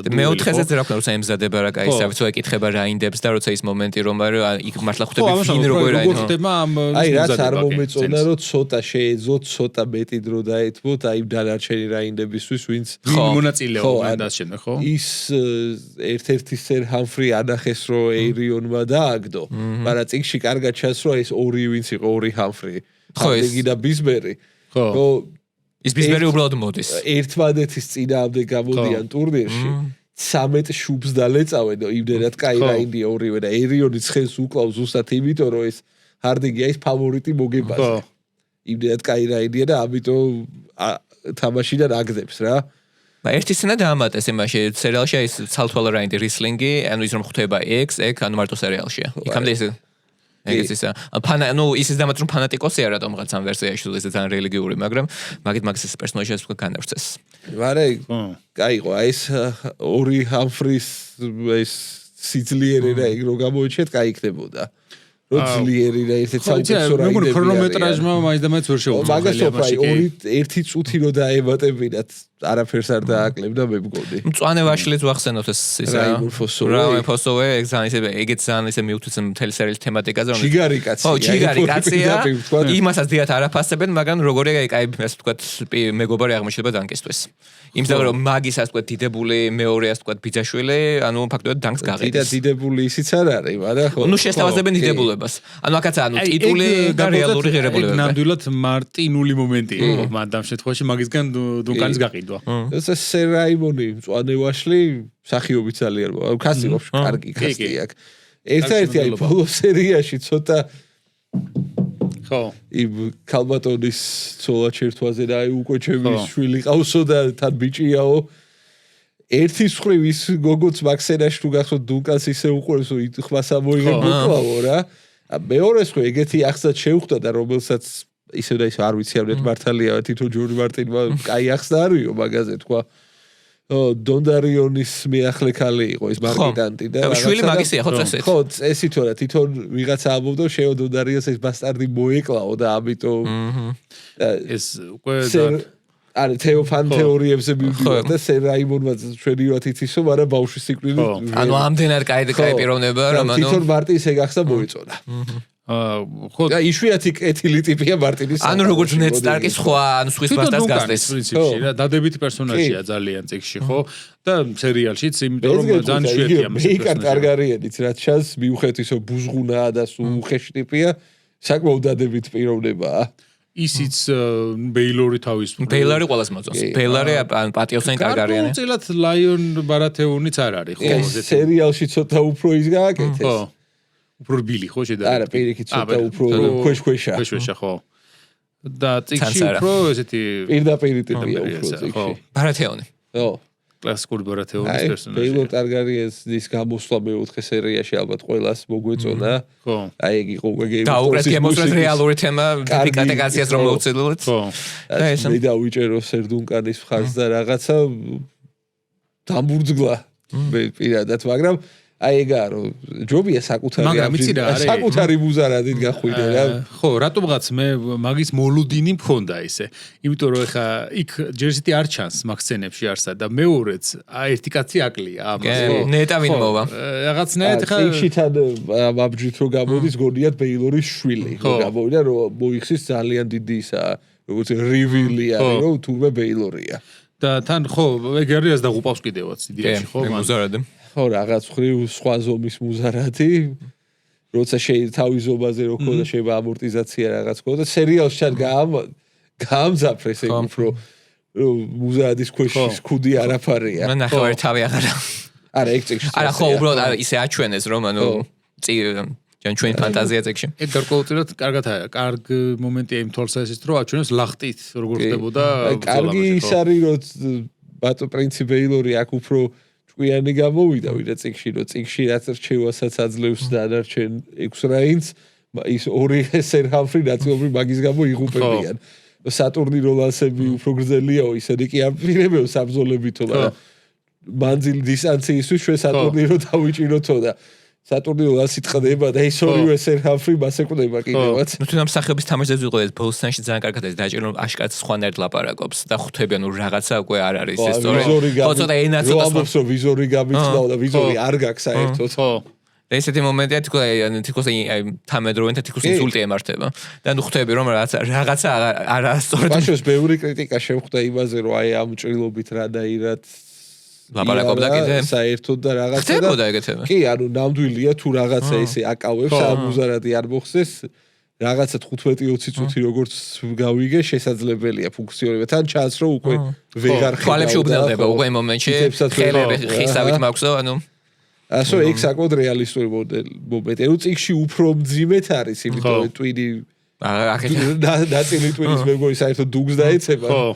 მეოთხეზე რა ქნა როცა ემზადება რა კაი საერთოდ ეკითხება რაინდებს და როცა ის მომენტი რომ იქ მართლა ხვდები ვინ როგორ ხდება ამ აი რაც არ მომეწონა რომ ცოტა შეეძო ცოტა მეტი დრო დაეთმოთ აი დანარჩენი რაინდებისთვის ვინც მონაწილეობენ და შემდეგ ხო ის ერთ-ერთი სერ ჰამფრი ანახეს რომ ეირიონმა დააგდო, მაგრამ წიგში კარგად ჩანს რომ ეს ორი ვინც იყო ორი ჰამფრი. ხო ეგი და ბისბერი. ხო ის ბისბერი უბრალოდ მოდის. ერთმანეთის წინააღმდეგ გამოდიან ტურნირში. 13 შუბს დალეწავენ და იმდენად კაი რაინდი ორივე და ეირიონი ცხენს უკლავს ზუსტად იმიტომ რომ ეს ჰარდინგია ის ფავორიტი მოგებაზე. იმდენად კაი რაინდია და ამიტომ თამაშიდან აგდებს რა. ერთი სცენა დაამატეს იმაში სერიალში ის ცალთვალა რაინდი რისლინგი, ანუ ის რომ ხვდება ეგ ანუ მარტო სერიალშია. იქამდე ის ეგეც ისა. ის დამატ რომ ფანატიკოსი არა თუმცა ამ ვერსიაში თუ ეს ძალიან რელიგიური, მაგრამ მაგის ეს პერსონაჟი ასე განავრცეს. მაგრამ კაიყო, აი ეს ორი ჰამფრის ეს სიძლიერე და ეგ რო გამოიჩეთ, კაი იქნებოდა. რო ძლიერი და ესე საუბრო რა მე ქრონომეტრაჟმა მაინც და მაინც ვერ შეუძლია. მაგას ვფაი ერთი წუთი რო დაემატებინათ არაფერს არ დააკლებდა მე მგონი. მწვანე ვაშლიც ვახსენოთ ეს ისა. რა ფოსოვე ეგეც ძალიან ისე მიუთვით მთელი სერიალის თემატიკაზე რომ ჩიგარი კაცია. ხო, ჩიგარი კაცია. იმასაც დიათ არაფასებენ, მაგრამ როგორია კაი ასე ვთქვათ მეგობარი აღმოჩნდება დანკისთვის. იმისათვის რომ მაგის ასე ვთქვათ დიდებული მეორე ასე ვთქვათ ბიძაშვილი, ანუ ფაქტობრივად დანკს გაყიდეს. დიდებული ისიც არ არის, მაგრამ ხო. ნუ შესთავაზებენ დიდებულებას. ანუ აქაც ანუ ტიტული და რეალური ღირებულებები. ნამდვილად მარტინული მომენტია მანდამ შემთხვევაში მაგისგან დუნკანის გაყიდვა. ეს სერაიმონი მწვანე ვაშლი სახიობი ძალიან მოა. კასტინგში კარგი კასტინგი აქვს. ერთ-ერთი აი ბოლო სერიაში ცოტა ხო იმ კალბატონის ცოლა ჩერთვაზე და აი უკვე ჩემი შვილი ყავსო და თან ბიჭიაო ერთი მხრივ ის გოგოც მაქსენაში თუ გახსოვთ დუნკანს ისე უყურებს რომ ითხვას ამოიღებოო რა მეორე მხრივ ეგეთი ახსნა შევხვდა და რომელსაც ისე და ისე არ ვიცი ამეთ მართალია თვითონ ჯორჯ მარტინმა კაი ახსნა არისო მაგაზე თქვა დონდარიონის მეახლე ქალი იყო ის მარკეტანტი და შვილი მაგისია ხო წესით ხო წესით რა თვითონ ვიღაცა ამბობდა შეო დონდარიონს ეს ბასტარდი მოეკლაო და ამიტომ ეს უკვე არა თეოფან თეორიებზე მივდივარ და სერაიმონმა ჩვენი რა თითისო მაგრამ ბავშვის სიკვდილი ანუ ამდენად კაი პიროვნება რომ ანუ თვითონ მარტინს ეგ ახსნა მოეწონა ხო და იშვიათი კეთილი ტიპია მარტინის ანუ როგორც ნედ სტარკის სხვა ანუ სხვის ბასტარს გასდეს პრინციპში რა დადებითი პერსონაჟია ძალიან წიგში ხო და სერიალშიც იმიტომ რომ ძალიან იშვიათია მეიკარ ტარგარიენიც რაც ჩანს მიუხედავად ისო ბუზღუნაა და უხეში ტიპია საკმაოდ დადებითი პიროვნებაა ისიც ბეილორი თავის ბეილორი ყველას მოწონს ბეილორი ან პატიოსანი ტარგარიანი კარგად ლაიონ ბარათეონიც არ არის ხო სერიალში ცოტა უფრო ის გააკეთეს ხო უფრო ბილი ხო შედარებით არა პირიქით ცოტა უფრო ქვეშ-ქვეშა ხო და წიგში უფრო ესეთი პირდაპირ ტიპია უფრო წიგში ბარათეონი ხო კლასიკური ბარათეონის პერსონაჟი ბეილორ ტარგარიენის გამოსვლა მეოთხე სერიაში ალბათ ყველას მოგვეწონა ხო აი ეგ იყო და უკეთ გემოსვლა რეალური თემა დიფიკატეკაციას რომ მოვცილოთ ხო და ეს მე დავიჭერო სერდუნკანის მხარს და რაღაცა დამბურძგლა მე პირადად მაგრამ აი ეგა რომ ჯობია საკუთარი მუზარადით გახვიდე რა ხო რატომღაც მე მაგის მოლუდინი მქონდა ისე იმიტომ რომ ეხა იქ ჯერსიტი არ ჩანს მაგ სცენებში არსა და მეორეც ერთი კაცი აკლია ამას ხო ნეტავინ მოვა რაღაცნაირად ეხა იქში თან აბჯით რომ გამოდის გონიათ ბეილორის შვილი რომ გამოვიდა რომ მოიხსის ძალიან დიდი ისა როგორც რივილი არის რომ თურმე ბეილორია და თან ხო ეგ არის და ღუპავს კიდევაც იდეაში ხო მუზარადი ხო რაღაც ხრივ სხვა ზომის მუზარადი როცა თავის ზომაზე რო ქონდა შეიძლება ამორტიზაცია რაღაც ქონდა სერიალში ჩან გაამძაფრეს ეგ უფრო მუზარადის ქვეშ ქუდი არაფარია რა ნახევარი თავი აღარა არა ეგ წიგში არა ხო უბრალოდ ისე აჩვენეს რომ ანუ ჩვენ ფანტაზია წიგში ეგ გარკვეულწილად კარგ მომენტია იმ თვალსაზრისით რომ აჩვენებს ლახტით როგორ ხდებოდა კარგი ის არის რომ ბატო პრინცი ბეილორი აქ უფრო ჭკვიანი გამოვიდა ვიდრე წიგში რომ წიგში რაც რჩევასაც აძლევს დანარჩენ 6 რაინდს ის ორი სერ ჰამფრი ნაწილობრივ მაგის გამო იღუპებიან სატურნი როლანსები უფრო გრძელიაო ისინი კი არ პირებენ საბრძოლებითო მაგრამ მანძილი დისტანციისთვის ჩვენ სატურნი რო დავიჭიროთო და სატურნი როლანსი ტყდება და ის ორივე სერ ჰამფრი მას ეკუნება კიდევაც ნუ თუ ამ სახეობის თამაშზე ვიყო ეს ბოლსანში ძალიან კარგად ეს დაჭირო რომ აშკარად სხვანაირად ლაპარაკობს და ხვდებიან რომ რაღაცა უკვე არ არის ეს სწორი ხო ცოტა ენაც ცოტა ამბობს რომ ვიზორი გამიწვდა და ვიზორი არ გაქვს საერთოდ ხო ესეთი მომენტია თქოს აი თამედროვენ და თქოს ინსულტი ემართება და ნუ ხვდები რომ რაღაცა არასწორად ბაშოს ბევრი კრიტიკა შევხვდა იმაზე რომ აი ამ ჭრილობით რადაირად ლაპარაკობდა კიდე საერთოდ და რაღაცა ხდებოდა ეგეთები კი ანუ ნამდვილია თუ რაღაცა ესე აკავებს ამ მუზარადი არ მოხსეს რაღაცა 15-20 წუთი როგორც გავიგე შესაძლებელია ფუნქციონირება თან ჩანს რომ უკვე ვეღარ ხედავ თვალებში უბნელდება უკვე იმ მომენტში ხელები ხისავით მაქვს ანუ ასო ეგ საკმაოდ რეალისტური მომენტია რომ წიგში უფრო მძიმეთ არის იმიტომ რომ ტვინი აღეთ ნაწილი ტვინის მეგორი საერთოდ დუგს დაეცემა ხო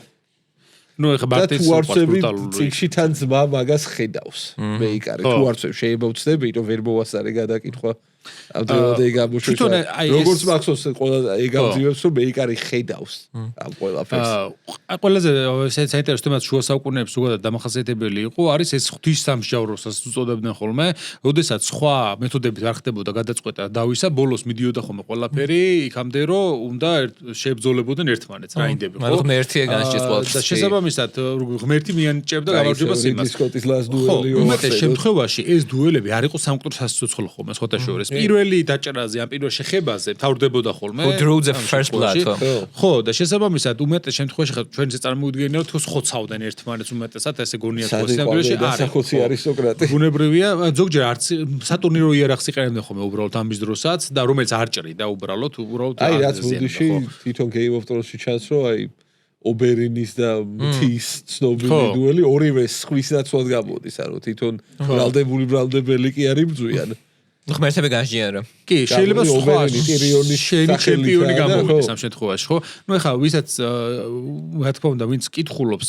ნუ ეხა მარტის უარცები წიგში თან ძმა მაგას ხედავს. მე იკარი თუ არცებ შეიძლება ვწდები, რომ ვერ მოვასარე გადაკითხვა. ამ დროამდე გამოშვება. როგორც მახსოვს ყველა ეგამძივებს რომ მე იკარი ხედავს ამ ყველაფერს. ყველაზე საინტერესო თემაც შუა საუკუნეებში ზოგადად დამახასიათებელი იყო არის ეს ღვთისამსჯავროსაც უწოდებდნენ ხოლმე, როდესაც სხვა მეთოდებით არ ხდებოდა გადაწყვეტა დავისა, ბოლოს მიდიოდა ხოლმე ყველაფერი იქამდე რომ უნდა შეებრძოლებოდნენ ერთმანეთს, რაინდები ხო? მაგრამ ერთია განსჭირს ყველაფერს. და შესაბამისად ღმერთი მიანიჭებდა გამარჯვებას იმას. სკოტის ლას დუელი უმეტეს შემთხვევაში ეს დუელები არ იყო სამკვდრო სასიცოცხლო ხოლმე სხვათა შორის. პირველი დაჭერაზე ან პირველ შეხებაზე თავდებოდა ხოლმე. Draw the first blood. ხო, და შესაბამისად უმეტეს შემთხვევაში ხა ჩვენც წარმოვიდგენია რომ ხოცავდნენ ერთმანეთს უმეტესად ესე გონია თქოს სამყაროში დასახოცი არისტოკრატი. ბუნებრივია, ზოგჯერ არც სატურნირო იარაღს იყენებდნენ ხოლმე უბრალოდ ამის დროსაც და რომელიც არ ჭრიდა უბრალოდ აი რაც მოდიში თვითონ Game of Thrones-ში ჩანს რომ აი ობერინის და მთის ცნობილი დუელი ორივე სხვის ნაცვლად გამოდის, ანუ თვითონ ბრალდებული კი არ იბრძვიან. ღმერთები განსჯიან რა. კი, შეიძლება სხვა ტირიონის ჩემპიონი გამოვიდეს ამ შემთხვევაში, ხო? ნუ ეხლა ვისაც რა თქმა უნდა, ვინც კითხულობს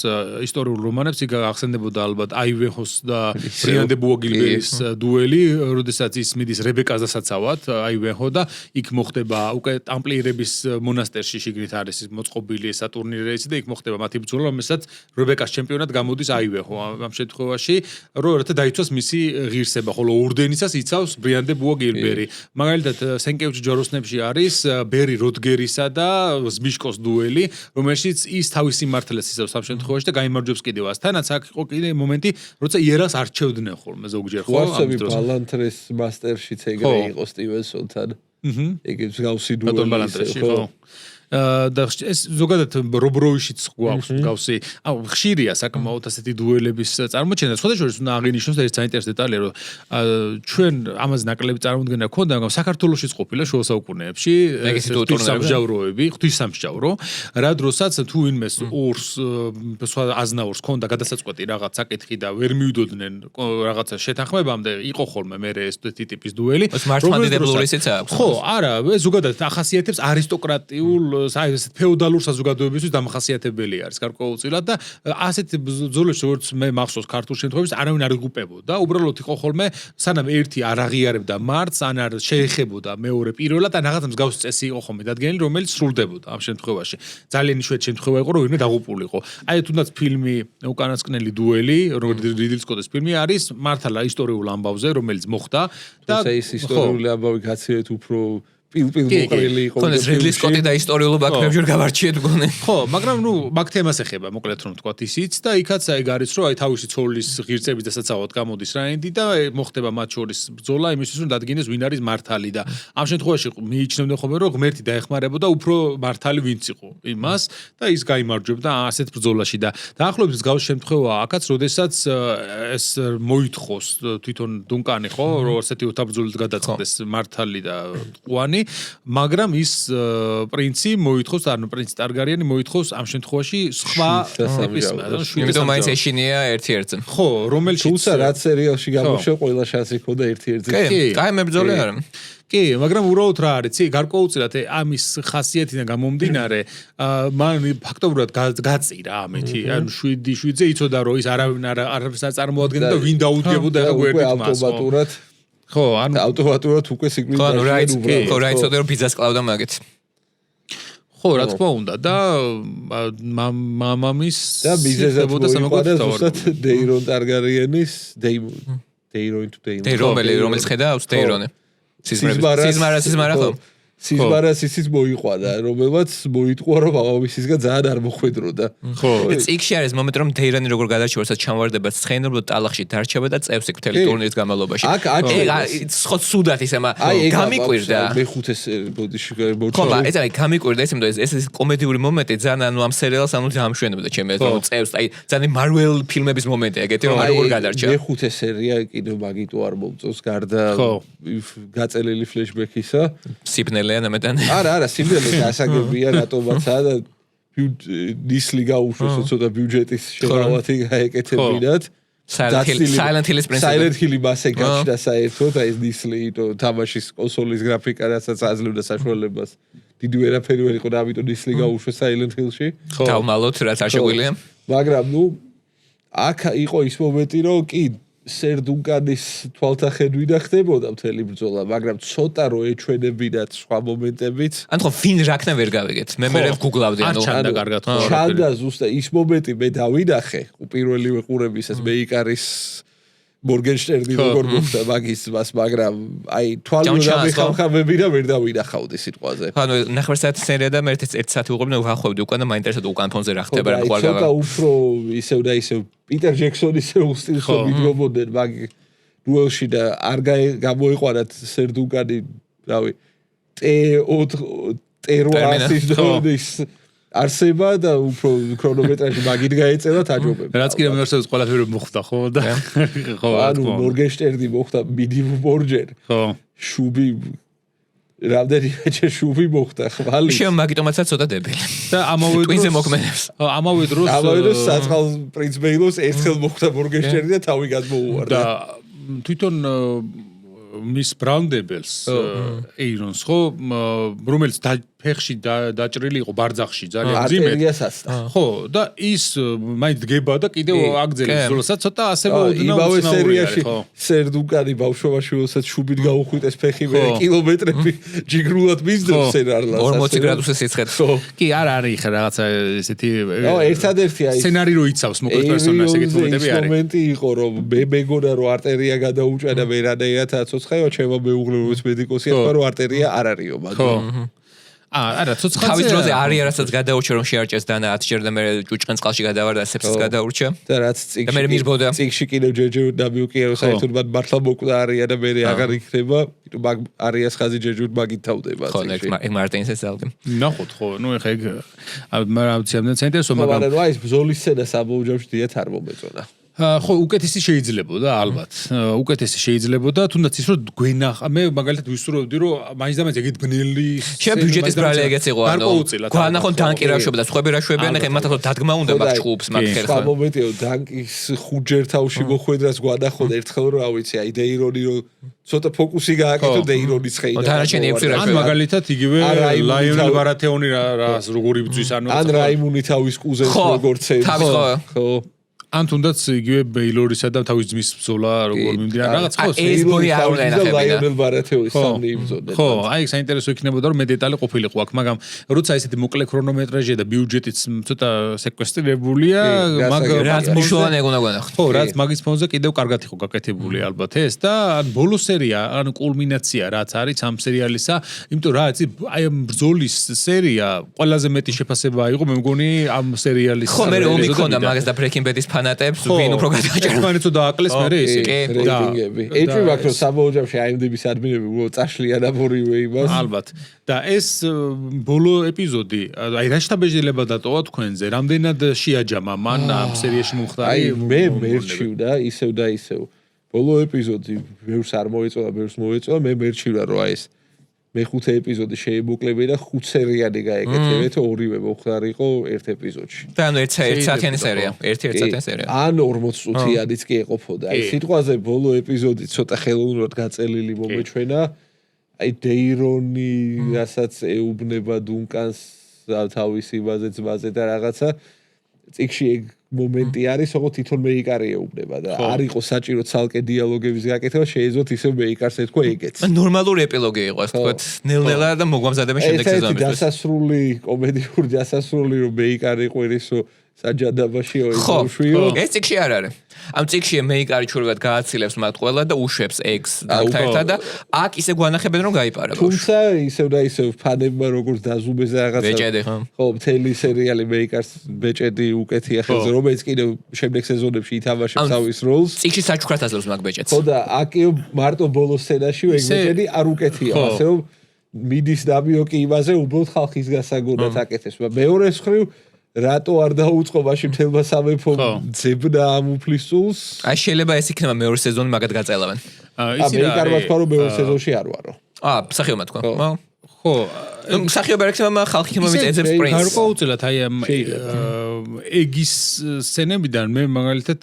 ისტორიულ რომანებს, იქ ახსენდებოდა ალბათ აივენჰოს და ბრიან დე ბუაგილბერის დუელი, როდესაც ის მიდის რებეკას დასაცავად, აივენჰო და იქ მოხდება უკვე ტამპლიერების მონასტერში შიგნით არის ის მოწყობილი ესა ტურნირი და იქ მოხდება მათი ბრძოლა, რომელსაც რებეკას ჩემპიონად გამოდის აივენჰო ამ შემთხვევაში, რომ ერთად დაიცვას მისი ღირსება, ხოლო ორდენიცას იცავს ბრიან დე ბუაგილბერი. მაგალითად სენკევიჩ ჯოროსნებში არის ბერი როდგერისა და ზმიშკოს დუელი, რომელშიც ის თავისი მართლეს იცავს ამ შემთხვევაში და გაიმარჯვებს კიდევ ასთანაც აქ იყო კიდე მომენტი, როცა იერას არჩევდნენ ხოლმე ზოგჯერ ხო? ვარსები ბალანტრეს მასტერშიც ეგრე იყო სტივენსონთან. ეგეც გავსი დუელი ხო? და ეს ზოგადად რობროიშიც გვაქვს გავსი. აუ ხშირია საკმაოდ ასეთი დუელების წარმოჩენა. სხვადასხვა უნდა აღინიშნოს და ეს საინტერესო დეტალია, რომ ჩვენ ამაზე ნაკლები წარმოდგენა გქონდა, მაგრამ საქართველოშიც ყოფილა შუა საუკუნეებში სამსჯავროები, ღვთისამსჯავრო, რა დროსაც თუ ვინმეს ორს სხვა აზნაურს ქონდა გადასაწყვეტი რაღაც საკითხი და ვერ მივიდოდნენ რაღაცა შეთანხმებამდე, იყო ხოლმე მე ეს ტიპის დუელი. მართლმადიდებულისიც აქვს. ხო, არა, ეს ზოგადად ახასიათებს არისტოკრატიულ აი ეს ფეოდალურ საზოგადოებისთვის დამახასიათებელი არის გარკვეულწილად და ასეთ ბრძოლებში როგორც მე მახსოვს ქართულ შემთხვევაში არავინ არ იღუპებოდა. უბრალოდ იყო ხოლმე სანამ ერთი არ აღიარებდა მართს, ან არ შეეხებოდა მეორე პირველად, ან რაღაც მსგავსი წესი იყო ხოლმე დადგენილი, რომელიც სრულდებოდა ამ შემთხვევაში. ძალიან იშვიათი შემთხვევა იყო, რომ ვინმე დაღუპულიყო. აი თუნდაც ფილმი უკანასკნელი დუელი, როგორც რიდლი სკოტის ფილმი არის მართლა ისტორიულ ამბავზე, რომელიც მოხდა და ეს ისტორიული ამბავი გაცილებით უფრო პილ მოყრილი იყო. ხო, ეს რიდლი სკოტი და ისტორიულობა კრებჯერ გავარჩიეთ გონე. ხო, მაგრამ ნუ მაგ თემას ეხება, მოკლედ რომ თქვა ისიც და იქაც აი არის რომ აი თავისი ცოლის ღირსების დასაცავად გამოდის რაინდი და მოხდება მათ შორის ბრძოლა იმისთვის რომ დადგინდეს ვინ არის მართალი და ამ შემთხვევაში მიიჩნევდნენ ხოლმე რომ ღმერთი დაეხმარებოდა უფრო მართალი ვინც იყო იმას და ის გაიმარჯვებდა ასეთ ბრძოლაში და დაახლოებით მსგავსი შემთხვევაა აქაც, როდესაც ეს მოითხოვს თვითონ დუნკანი ხო, რომ ასეთი ოთაბრძოლით გადაწყდეს მართალი და ყვანი, მაგრამ ის პრინცი მოითხოვს, ანუ პრინცი ტარგარიანი მოითხოვს ამ შემთხვევაში სხვა ტიპის, იმიტომ მაინც ეშინია ერთ-ერთზე. ხო, რომელშიც თუმცა რაც სერიალში გამოშვა ყველა შანსი ჰქონდა ერთ-ერთზე. კი, კაი მებრძოლი არა. კი, მაგრამ უბრალოდ რა არის, იცი, გარკვეულწილად ამის ხასიათიდან გამომდინარე, მან ფაქტობრივად გაწირა ამეთი, ანუ 7-7-ზე იცოდა რომ ის არავინ არაფერს არ წარმოადგენდა და ვინ დაუდგებოდა ახლა გვერდით მას. ავტომატურად ხო, ანუ ავტომატურად უკვე სიკვდილი დაიწყო. ხო, რაიცოდა რომ ბიძას კლავდა მაგეთ. ხო, რა თქმა უნდა და მამამის და ბიზნესად მოიყვანა ზუსტად დეირონ ტარგარიანის რომელიც ხედავს დეირონე. სიზმარა ხო? სიზმარას ისიც მოიყვანა, რომელმაც მოიტყვა რომ მამამისისგან ძალიან არ მოხვედროდა. ხო. წიგში არის მომენტი რომ დეირონი როგორ გადარჩება, სადაც ჩამოვარდება ცხენებლად ტალახში დარჩება და წევს იქ მთელი ტურნირის განმავლობაში. ხო, სუდათ ისე გამიკვირდა. მეხუთე ბოდიში ხო, ეს აი გამიკვირდა ისე რომ ეს კომედიური მომენტი ძალიან ანუ ამ სერიალს ანუ ამშვენებდა ჩემი რომ წევს აი ძალიან Marvel ფილმების მომენტი ეგეთი რომ როგორ გადარჩა. მეხუთე სერია კიდევ მაგიტო არ მომწონს გარდა გაწელილი ფლეშბექისა. სიბნელე არა, სიმდელე გასაგებია რატომაცა და ნისლი გაუშვეს ცოტა ბიუჯეტის შეღავათი გაეკეთებინათ. Silent Hill-ის პრინციპი. Silent Hill-ი მასე გაჩნდა საერთოდ, აი ეს ნისლი თამაშის კონსოლის გრაფიკა რასაც აძლევდა საშუალებას დიდი ვერაფერი ვერ იყო და ამიტომ ისლი გაუშვეს Silent Hill-ში. დავმალოთ რაც არ შეგვიძლია. მაგრამ აქ იყო ის მომენტი, რომ კი სერ დუნკანის თვალთახედვიდან ხდებოდა მთელი ბრძოლა, მაგრამ ცოტა რო ეჩვენებინათ სხვა მომენტებიც. ან ხო ვინ რაკნა ვერ გავიგეთ. მე გუგლავდი არ ჩანდა კარგად ხო. ჩანდა ზუსტად ის მომენტი მე დავინახე პირველივე ყურებისას მეიკარის მორგენშტერნი როგორ მოხდა მაგის მას, მაგრამ აი თვალო დამეხამხამები და ვერ დავინახავდი სიტყვაზე. ანუ ნახევარსაათი სერია და მე ერთ საათი უყურებდი ვახვევდი უკან და მაინტერესებდა უკან ფონზე რა ხდება რა ხო არ გავიგე. ცოტა უფრო ისევ და ისევ პიტერ ჯექსონის სტილს მიდგომოდნენ მაგ დუელში და არ გამოიყვანათ სერ დუნკანი, რავი, T8 დონის არსება და უფრო ქრონომეტრაჟი მაგით გაეწევა თაჯობები. რაც კიდე მერსევს ყველაფერი მოხდა ხო და ხო ანუ მორგენშტერნი მოხდა მინიმუმ ორჯერ. ხო. შუბი რამდენიმე შუბი მოხდა ხვალ. შენ მაგიტომაცაც ცოტა დებილი. და ამავე დროს ტვინზე მოქმედებს. ამავე დროს საწყალ პრინც ბეილოს ერთხელ მოხდა მორგენშტერნი და თავი გადმოუვარდა. და თვითონ მის ბრაუნდებელს ეირონს ხო რომელიც ფეხში დაჭრილი იყო ბარძახში ძალიან ძიმედ ხო და ის მაინც დგება და კიდევ აგძელებს როდესაც ცოტა ასევე იმავე სერიაში სერ დუნკანი ბავშვობაში როდესაც შუბით გაუხვიტეს ფეხი მე კილომეტრები ჯიგრულად მისდევს სერარლას 40 გრადუსის სიცხეთ კი არ არის ხა რაღაცა ესეთი ერთადერთი აი სცენარი რო იცავს მოკლედ პერსონაჟს ეგეთი მომენტები არის მომენტი იყო რომ მე მეგონა რომ არტერია გადაუჭა და მე რანაირად აცოცხაიო ჩემო მეუღლე მედიკოსია თქვა რომ არტერია არ არისო მაგრამ არა ცოცხალზე თავის დროზე არის რასაც გადაურჩა რომ შეარჭეს და 10 ჯერ და მე ჭუჭყენ წყალში გადავარ და სეფსს გადაურჩა და რაც წიგში კიდევ ჯეჯუ დამიუკიერო საერთოდ მართლა მოკვდა არია და მე აღარ იქნება მაგ არიას ხაზი ჯეჯუ მაგით თავდება ხო მარტინსეს ალგემ ნახოთ ხო ნუ ეხა ეგ აუცილებლად საინტერესო მაგრამ რა ის ბზოლის სცენა საბოუჯავში დიათ არ მომეწონა ხო უკეთესი შეიძლებოდა ალბათ უკეთესი შეიძლებოდა თუნდაც ის რომ გვენახა მე მაგალითად ვისურვებდი რომ მაინც და მაინც ეგეთ ბნელი შენ ბიუჯეტის ბრალი ეგეც იყო ანუ გვანახონ დანკი რა შვება და სხვები რა შვებიან ეხა მათაც დადგმა უნდა მაგ ჭუბს მაგ ხერხს სხვა მომენტია დანკის ხუჯერ თავში მოხვედრას გვანახონ ერთხელ რა ვიცი აი დეირონი რომ ცოტა ფოკუსი გააკეთო დეირონის ხედა დანარჩენი 6 რა ან მაგალითად იგივე ლაიონელ ბარათეონი როგორი ბძვის ან რაიმუნი თავის კუზენს როგორც ხო ან თუნდაც იგივე ბეილორისა და თავის ძმის ბრძოლა როგორ მიმდინარე რაღაც ხო ეს ბოი არ უნდა ენახებინა ლაიონელ ბარათეონის სამნი იბრძოდნენ ხო აი საინტერესო იქნებოდა რომ მე დეტალი ყოფილიყო აქ მაგრამ როცა ესეთი მოკლე ქრონომეტრაჟია და ბიუჯეტიც ცოტა სეკვესტრირებულია მაგრამ რაც მნიშვნელოვანი ეგ უნდა გვანახოთ ხო რაც მაგის ფონზე კიდევ კარგად იყო გაკეთებული ალბათ ეს და ან ბოლო სერია ან კულმინაცია რაც არის ამ სერიალისა იმიტომ რა იცი აი ამ ბრძოლის სერია ყველაზე მეტი შეფასება იყო მე მგონი ამ სერიალის ხო მე ომი ქონდა მაგას და Breaking Bad-ის ფანატებს ვინ უფრო გადაჭერა ერთმანეთს დააკლეს მე ეს რეიტინგები ეჭვი ვაქრო საბოუჯავში IMDb-ის ადმინები უბრალოდ წაშლიან ამორივე იმას ალბათ და ეს ბოლო ეპიზოდი აი რა შტაბეჟილება დატოვა თქვენზე რამდენად შეაჯამა მან ამ სერიაში მომხდარი აი მე მერჩივდა ისევ და ისევ ბოლო ეპიზოდი ბევრს არ მოეწონა ბევრს მოეწონა მე მერჩივდა რომ აი ეს მეხუთე ეპიზოდი შეიმოკლები და 5 სერიანი გაეკეთებათ ორივე მომხდარიყო ერთ ეპიზოდში. და ანუ ერთ საათიანი სერია, ერთი საათიანი სერია. ან 40 წუთიანიც კი ეყოფოდა. აი სიტყვაზე ბოლო ეპიზოდი ცოტა ხელოვნურად გაწელილი მომეჩვენა. აი დეირონი რასაც ეუბნება დუნკანს თავისი ბაზე ძმაზე და რაღაცა წიგში ეგ მომენტი არის, როგორც თვითონ მეიკარი ეუბნება და არ იყო საჭირო ცალკე დიალოგების გაკეთება, შეეძლოთ ისევ მეიკარს ეთქვა ეგეც. ნორმალური ეპილოგი იყო, ასე ვთქვათ, ნელ-ნელა და მოგვამზადებენ შემდეგ სეზონისთვის. ეს დასასრული კომედიური დასასრული რომ მეიკარი ყვირისო საჯადაბაშიო ეუშვიო. ეს წიგში არ არის. ამ წიგში მეიკარი ჩურვად გააცილებს მათ ყველა და უშვებს ეგს დაკეთდა და აქ ისე გვანახებენ რომ გაიპარა. თუმცა ისევ და ისევ ფანებმა როგორც დაზუმეს რაღაცა. ბეჭედი ხო? ხო, მთელი სერიალი მეიკარს ბეჭედი უკეთია ხელზე, რომელიც კიდევ შემდეგ სეზონებში ითამაშებს თავის როლს. წიგში საჩუქრად აძლევს მაგ ბეჭედს. ხო და აქ მარტო ბოლოს სცენაში ეგ ბეჭედი არ უკეთია, ასე რომ მიდის დამიოკი იმაზე უბრალოდ ხალხის გასაგონად აკეთებს. მეორე მხრივ რატო არ დაუწყო მაშინ თელმა სამეფომ ძებნა ამ უფლისწულს? აი შეიძლება ეს იქნება მეორე სეზონი მაგად გაწელავენ. ისი რა. მე კარგად ვთქვა რომ მეორე სეზონში არ ვარო. მსახიობმა თქვა. ხო, მსახიობი არქიმმა ხალხი მომიწევს ეძებს პრინცს. გარკვეულწილად აი ამ ეგის სცენებიდან მე მაგალითად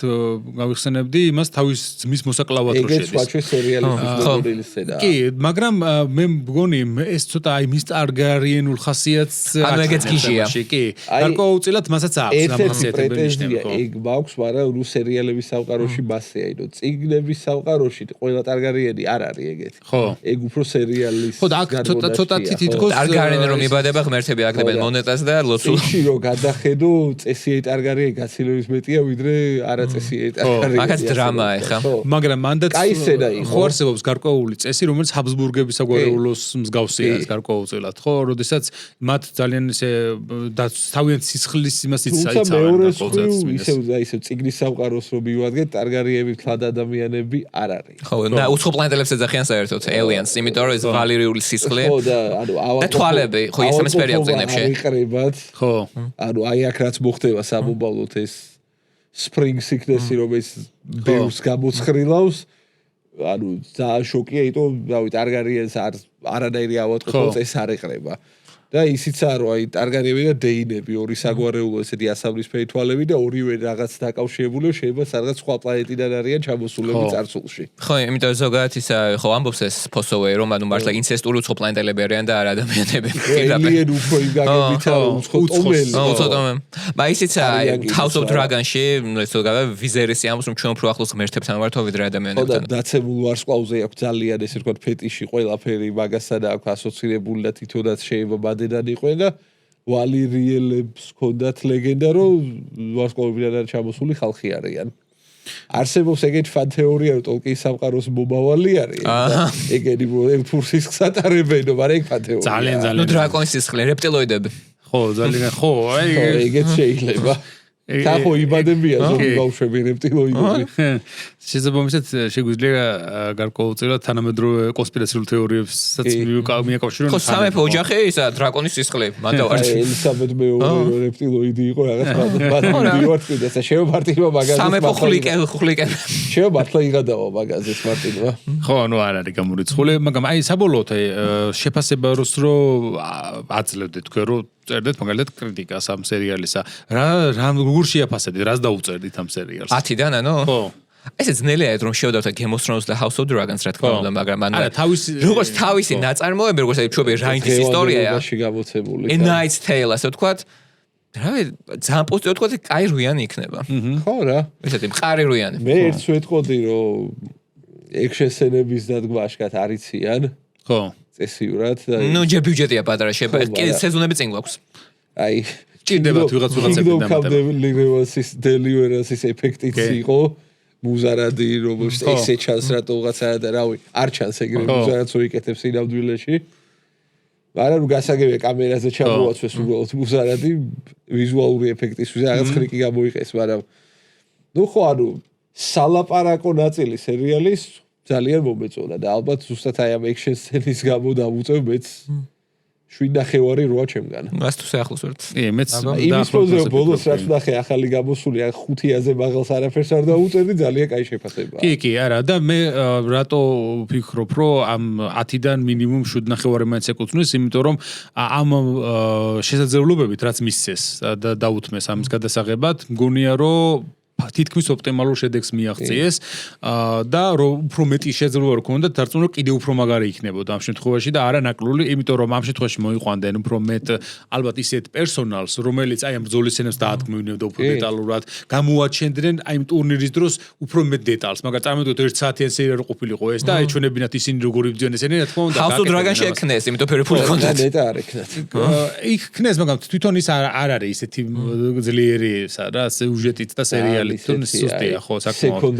გავიხსენებდი იმას თავის ძმის მოსაკლავად რო შედის. ეგეც ვაჩვე სერიალის მოდელი სცენაა. კი, მაგრამ მე მგონი ეს ცოტა აი მის ტარგარიენულ ხასიათს ანუ ეგეც გიჟია. კი, გარკვეულწილად მასაც აქვს ამ ხასიათები პრეტენზია ეგ მაქვს, მაგრამ ნუ სერიალების სამყაროში მასეა, ინო წიგნების სამყაროში ყველა ტარგარიენი არ არის ეგეთი. ხო. ეგ უფრო სერიალის ხო, და აქ ცოტა თითქოს ტარგარიენი რომ იბადება ღმერთები აკდებენ მონეტას და ლოცულ. წიგნში რო გადახედო, წესიერი ტარგარიენი გაცილების მეტია ვიდრე არაწესიერი ტარგარიენი. მაგაც დრამაა ხა. მაგრამ მანდაც კაი სცენა იყო. ხო არსებობს გარკვეული წესი, რომელიც ჰაბსბურგების საგვარეულოს მსგავსია გარკვეულწილად, ხო, როდესაც მათ ძალიან ესე თავიანთ სისხლის იმას იცავენ ყოველდღიურად. ისევ წიგნის სამყაროს რო მივადგეთ, ტარგარიები თლად ადამიანები არ არის. ხო, და უცხო პლანეტელებს ეძახიან საერთოდ aliens, იმიტომ რომ ეს ვალერიული სისხლი. ხო და ანუ და თვალები, ხო, ეს ამასფერია წიგნებში. აიყრებათ. ხო. ანუ აი აქ რაც მოხდება სამომავლოდ ეს spring sickness-ი რომელიც ბევრს გამოცხრილავს, ანუ ძალიან შოკია, იმიტომ რავი ტარგარიენს არანაირი ავადმყოფობა ეს არ ეყრება. და ისიცაა რომ აი ტარგარიენი და დეინები ორი საგვარეულო ესეთი ასავლისფერი თვალები და ორივე რაღაც დაკავშირებული შეიძლება სადღაც სხვა პლანეტიდან არიან ჩამოსულები წარსულში. ხო, იმიტომ ზოგადად ისა ხო ამბობს ეს ფოსოვე რომ ანუ მართლა ინცესტური უცხო პლანეტელები არიან და არა ადამიანები. ელიან უფრო იმ გაგებითა უცხო ტომელი. უცხო ტომელი. მაგრამ ისიცა House of Dragon-ში ეს ზოგადად ვიზერისი ამბობს რომ ჩვენ უფრო ახლოს ღმერთებთან ვართ ვიდრე ადამიანებთან. ხო და დაცემულ ვარსკვლავზე აქვს ძალიან ესე ვთქვათ ფეტიში ყველაფერი მაგასთან აქვს ასოცირებული და თვითონაც შეიძლება დედან იყვნენ და ვალირიელებს ჰქონდათ ლეგენდა რომ ვარსკვლავებიდან არ ჩამოსული ხალხი არიან. არსებობს ეგეთი ფანთეორია რომ ტოლკინის სამყაროს მომავალი არის და ეგენი ფურსის ხსატარებენო, მაგრამ ეგ ფანთეორია. ძალიან ნუ დრაკონის სისხლი, რეპტილოიდები. ხო, ძალიან ხო, ეგეც შეიძლება. თახო იბადებია ზოგი ბავშვები რეპტილოიდები. შეიძლება მისცეთ შეგვიძლია გარკვეულწილად თანამედროვე კონსპირაციულ თეორიებსაც მიაკავშირონ. ხო, სამეფო ოჯახი ისა დრაკონის სისხლი, მანდავართ. ელისაბედ მეორე რეპტილოიდი იყო რაღაც მარტინი და შეომარტინო მაგაზეს. სამეფო ხლიკე. შეომარტლა იღადაო მაგაზეს მარტინო. ხო, ნუ არ არის გამორიცხული, მაგრამ აი საბოლოოდ შეფასება როს რო აძლევდეთ თქვენ რო წერდეთ მაგალითად კრიტიკას ამ სერიალისა. რა როგორ შეაფასებდით, რას დაუწერდით ამ სერიალს? 10-დან ანუ? ხო. ესე ძნელია რომ შევდავთ Game of Thrones და House of Dragons რა თქმა უნდა, მაგრამ ანუ როგორც თავისი ნაწარმოები, როგორც აი ვთქვი რაინდის ისტორიაა. მაშინ გამოცემული. A Knight's Tale, ასე ვთქვათ. რავი, ძალიან პოზიტიური ვთქვათ, კაი რუიანი იქნება. ხო რა. ესეთი მყარი რუიანი. მე ერთს ვეთყოდი რომ ეგ შესენების დადგმა აშკარად არიციან. ხო. წესიურად და ნუ ჯერ ბიუჯეტია პატარა შეიძლება. კიდე სეზონები წინ გვაქვს. აი ჭირდებათ ვიღაცებიდან დამატებითი დელივერანსის ეფექტიც იყო მუზარადი რომელშიც ესე ჩანს რატო ვიღაცა და რავი არ ჩანს ეგრე მუზარადს უიკეთებს ინამდვილეში მაგრამ ნუ გასაგებია კამერაზე ჩამოაცვეს უბრალოდ მუზარადი ვიზუალური ეფექტისთვის რაღაც ხრიკი გამოიყეს მაგრამ ნუ ხო ანუ სალაპარაკო ნაწილი სერიალის ძალიან მომეწონა და ალბათ ზუსტად აი ამ ექშენ სცენის გამო დავუწევ მეც 7.5 8 ჩემგან. მას თუ საახლოს ვართ. კი, მეც იმის პროზო ბოლოს რაც ნახე ახალი გამოსული ან 5-აზე მაღალს არაფერს არ დაუწერდი ძალიან კაი შეფასებაა. კი, არა და მე რატო ვფიქრობ რომ ამ 10-დან მინიმუმ 7.5 მაინც ეკუთვნის, იმიტომ რომ ამ შესაძლებლობებით რაც მისცეს და დაუთმეს ამის გადასაღებად, მგონია რომ თითქმის ოპტიმალურ შედეგს მიაღწიეს და რომ უფრო მეტი შესაძლებლობა რქონდა დარწმუნდა კიდევ უფრო მაგარი იქნებოდა ამ შემთხვევაში და არა ნაკლული, იმიტომ რომ ამ შემთხვევაში მოიყვანდნენ უფრო მეტ ალბათ ისეთ პერსონალს, რომელიც აი ამ ბრძოლის სცენებს დაადგმევინებდა უფრო დეტალურად, გამოაჩენდნენ აი ამ ტურნირის დროს უფრო მეტ დეტალს, მაგრამ წარმოვიდგინოთ 1 საათიან სერიალი ყოფილიყო ეს და ეჩვენებინათ ისინი როგორ იბრძვიან ესენი, რა თქმა უნდა, House of Dragon-ში ექნეს, იმიტომ ფერი ფული ჰქონდათ. ნეტა არ ექნათ. იქ ქნეს, მაგრამ თვითონ ის არ არის ისეთი ძლიერი რა სიუჟეტით და სერიალი თუნს სუსტია ხო საკმაოდ.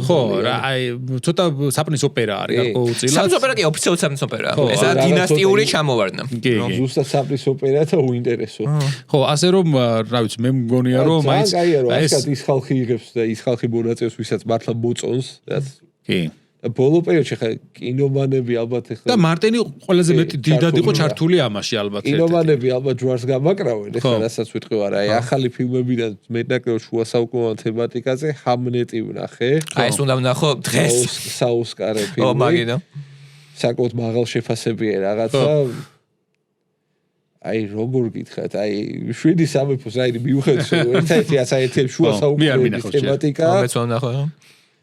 ხო, რა აი ცოტა საპნის ოპერა არის გარკვეულწილად. საპნის ოპერა კი ოფიციალურად საპნის ოპერაა. ესა დინასტიური ჩამოვარდნა. რომ ზუსტად საპნის ოპერაა და უინტერესო. ხო, ასე რომ რა ვიცი, მე მგონია რომ მაინც ეს ის ხალხი იღებს და ის ხალხი მონაწილეობს, ვისაც მართლა მოწონს, რაც კი. ბოლო პერიოდში ხა კინომანები ალბათ ეხლა და მარტინი ყველაზე მეტი დიდად იყო ჩართული ამაში ალბათ. კინომანები ალბათ ჯვარს გამაკრავენ, ეხლა რასაც ვიტყვი არა, აი ახალი ფილმებიდან მეტნაკლებად შუა საუკუნოვან თემატიკაზე ჰამლეტი ვნახე. აი ეს უნდა ვნახო დღეს საოსკარე ფილმი. ო მაგიდა. საკუთ მაღალ შეფასებია რაღაცა. აი როგორ გითხრათ, აი 7 სამეფოს რაიმე მიუხედავად ერთ-ერთი ასაერთებს შუა საუკუნეების თემატიკა. მეც ვნახო.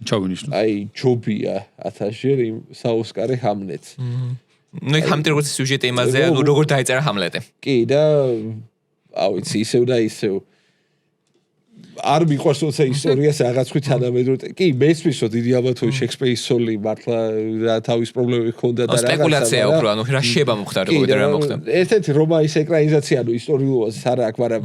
ჩავინიშნო. აი ჯობია 1000-ჯერ იმ საოსკარი ჰამლეტს. ნუ ჰამლეტი როგორც სიუჟეტი იმაზე, ნუ როგორ დაიწერა ჰამლეტი. კი და ავიცი ისევ და ისევ არ მიყვარს თორსა ისტორიას რაღაც ხრი თანამედროვე. კი, მესმის რომ დიდი ალბათობით შექსპირის სოლი მართლა რა თავის პრობლემები ჰქონდა და რაღაცა. სპეკულაცია უფრო, ანუ რა შეება მოხდა, როგორ და რა მოხდა. ერთ-ერთი რომაის ეკრანიზაცია, ანუ ისტორიულობას არ აქვს, მაგრამ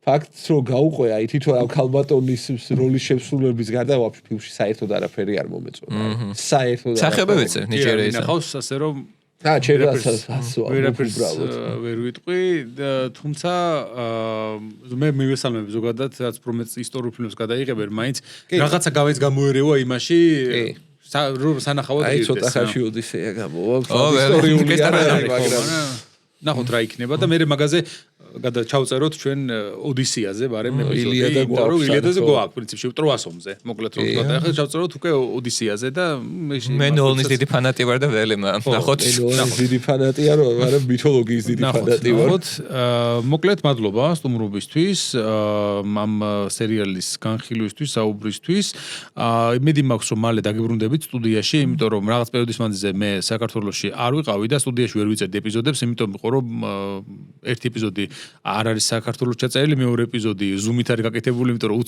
ფაქტს რომ გაუყვე, აი თვითონ ამ ქალბატონის როლის შემსრულებლების გარდა ვაფშე ფილმში საერთოდ არაფერი არ მომეწონა. საერთოდ არაფერი. სახებებიც ნიჭიერია. ნახავს ასე რომ ჩემს ვერაფერს ვერ ვიტყვი, თუმცა მე მივესალმები ზოგადად, რაც პრომეტს ისტორიულ ფილმებს გადაიღებენ, მაინც რაღაცა გავეც გამოერევა იმაში, სანახავად აი ცოტა ხანში ოდისეა გამოვა, ისტორიული არ არის, მაგრამ ნახოთ რა იქნება და მე მაგაზე ჩავწეროთ ჩვენ ოდისეაზე, ბარემ ილიადაზე გვაქვს პრინციპში ტროასომზე. მოკლედ რომ ვთქვა, ახლა ჩავწეროთ უკვე ოდისეაზე და მე ნოლნის დიდი ფანატი ვარ და ველემა. ნახოთ. ნოლნის დიდი ფანატია რომ, მაგრამ მითოლოგიის დიდი ფანატი ვარ. ნახოთ. მოკლედ მადლობა სტუმრობისთვის, ამ სერიალის განხილვისთვის, საუბრისთვის. იმედი მაქვს რომ მალე დაგიბრუნდებით სტუდიაში, იმიტომ რომ რაღაც პერიოდის მანძილზე მე საქართველოში არ ვიყავი და სტუდიაში ვერ ვიწერდი ეპიზოდებს, იმიტომ რომ ერთი ეპიზოდი არ არის საქართველოს ჩაწერილი, მეორე ეპიზოდი Zoom-ით არის გაკეთებული, იმიტომ რომ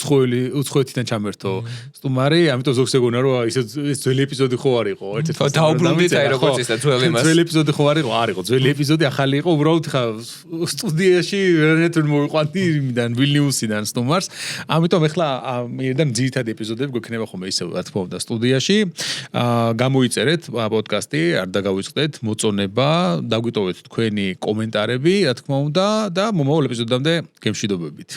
უცხოეთიდან ჩამერთო სტუმარი, ამიტომ ზოგს ეგონა რომ ეს ძველი ეპიზოდი ხო არ იყო, ერთ-ერთი დაუბრუნდით აი როგორც ის და ძველი მას. ძველი ეპიზოდი ხო არ იყო, არ იყო, ძველი ეპიზოდი ახალი იყო, უბრალოდ ხა სტუდიაში ვერანაირად მოვიყვანდი იმიდან ვილნიუსიდან სტუმარს, ამიტომ ახლა მერიდან ძირითადი ეპიზოდები გვექნება ხოლმე ისევ რა თქმა უნდა სტუდიაში. გამოიწერეთ პოდკასტი, არ დაგავიწყდეთ, მოწონება, დაგვიტოვეთ თქვენი კომენტარები, რა თქმა უნდა და მომავალ ეპიზოდამდე გემშვიდობებით.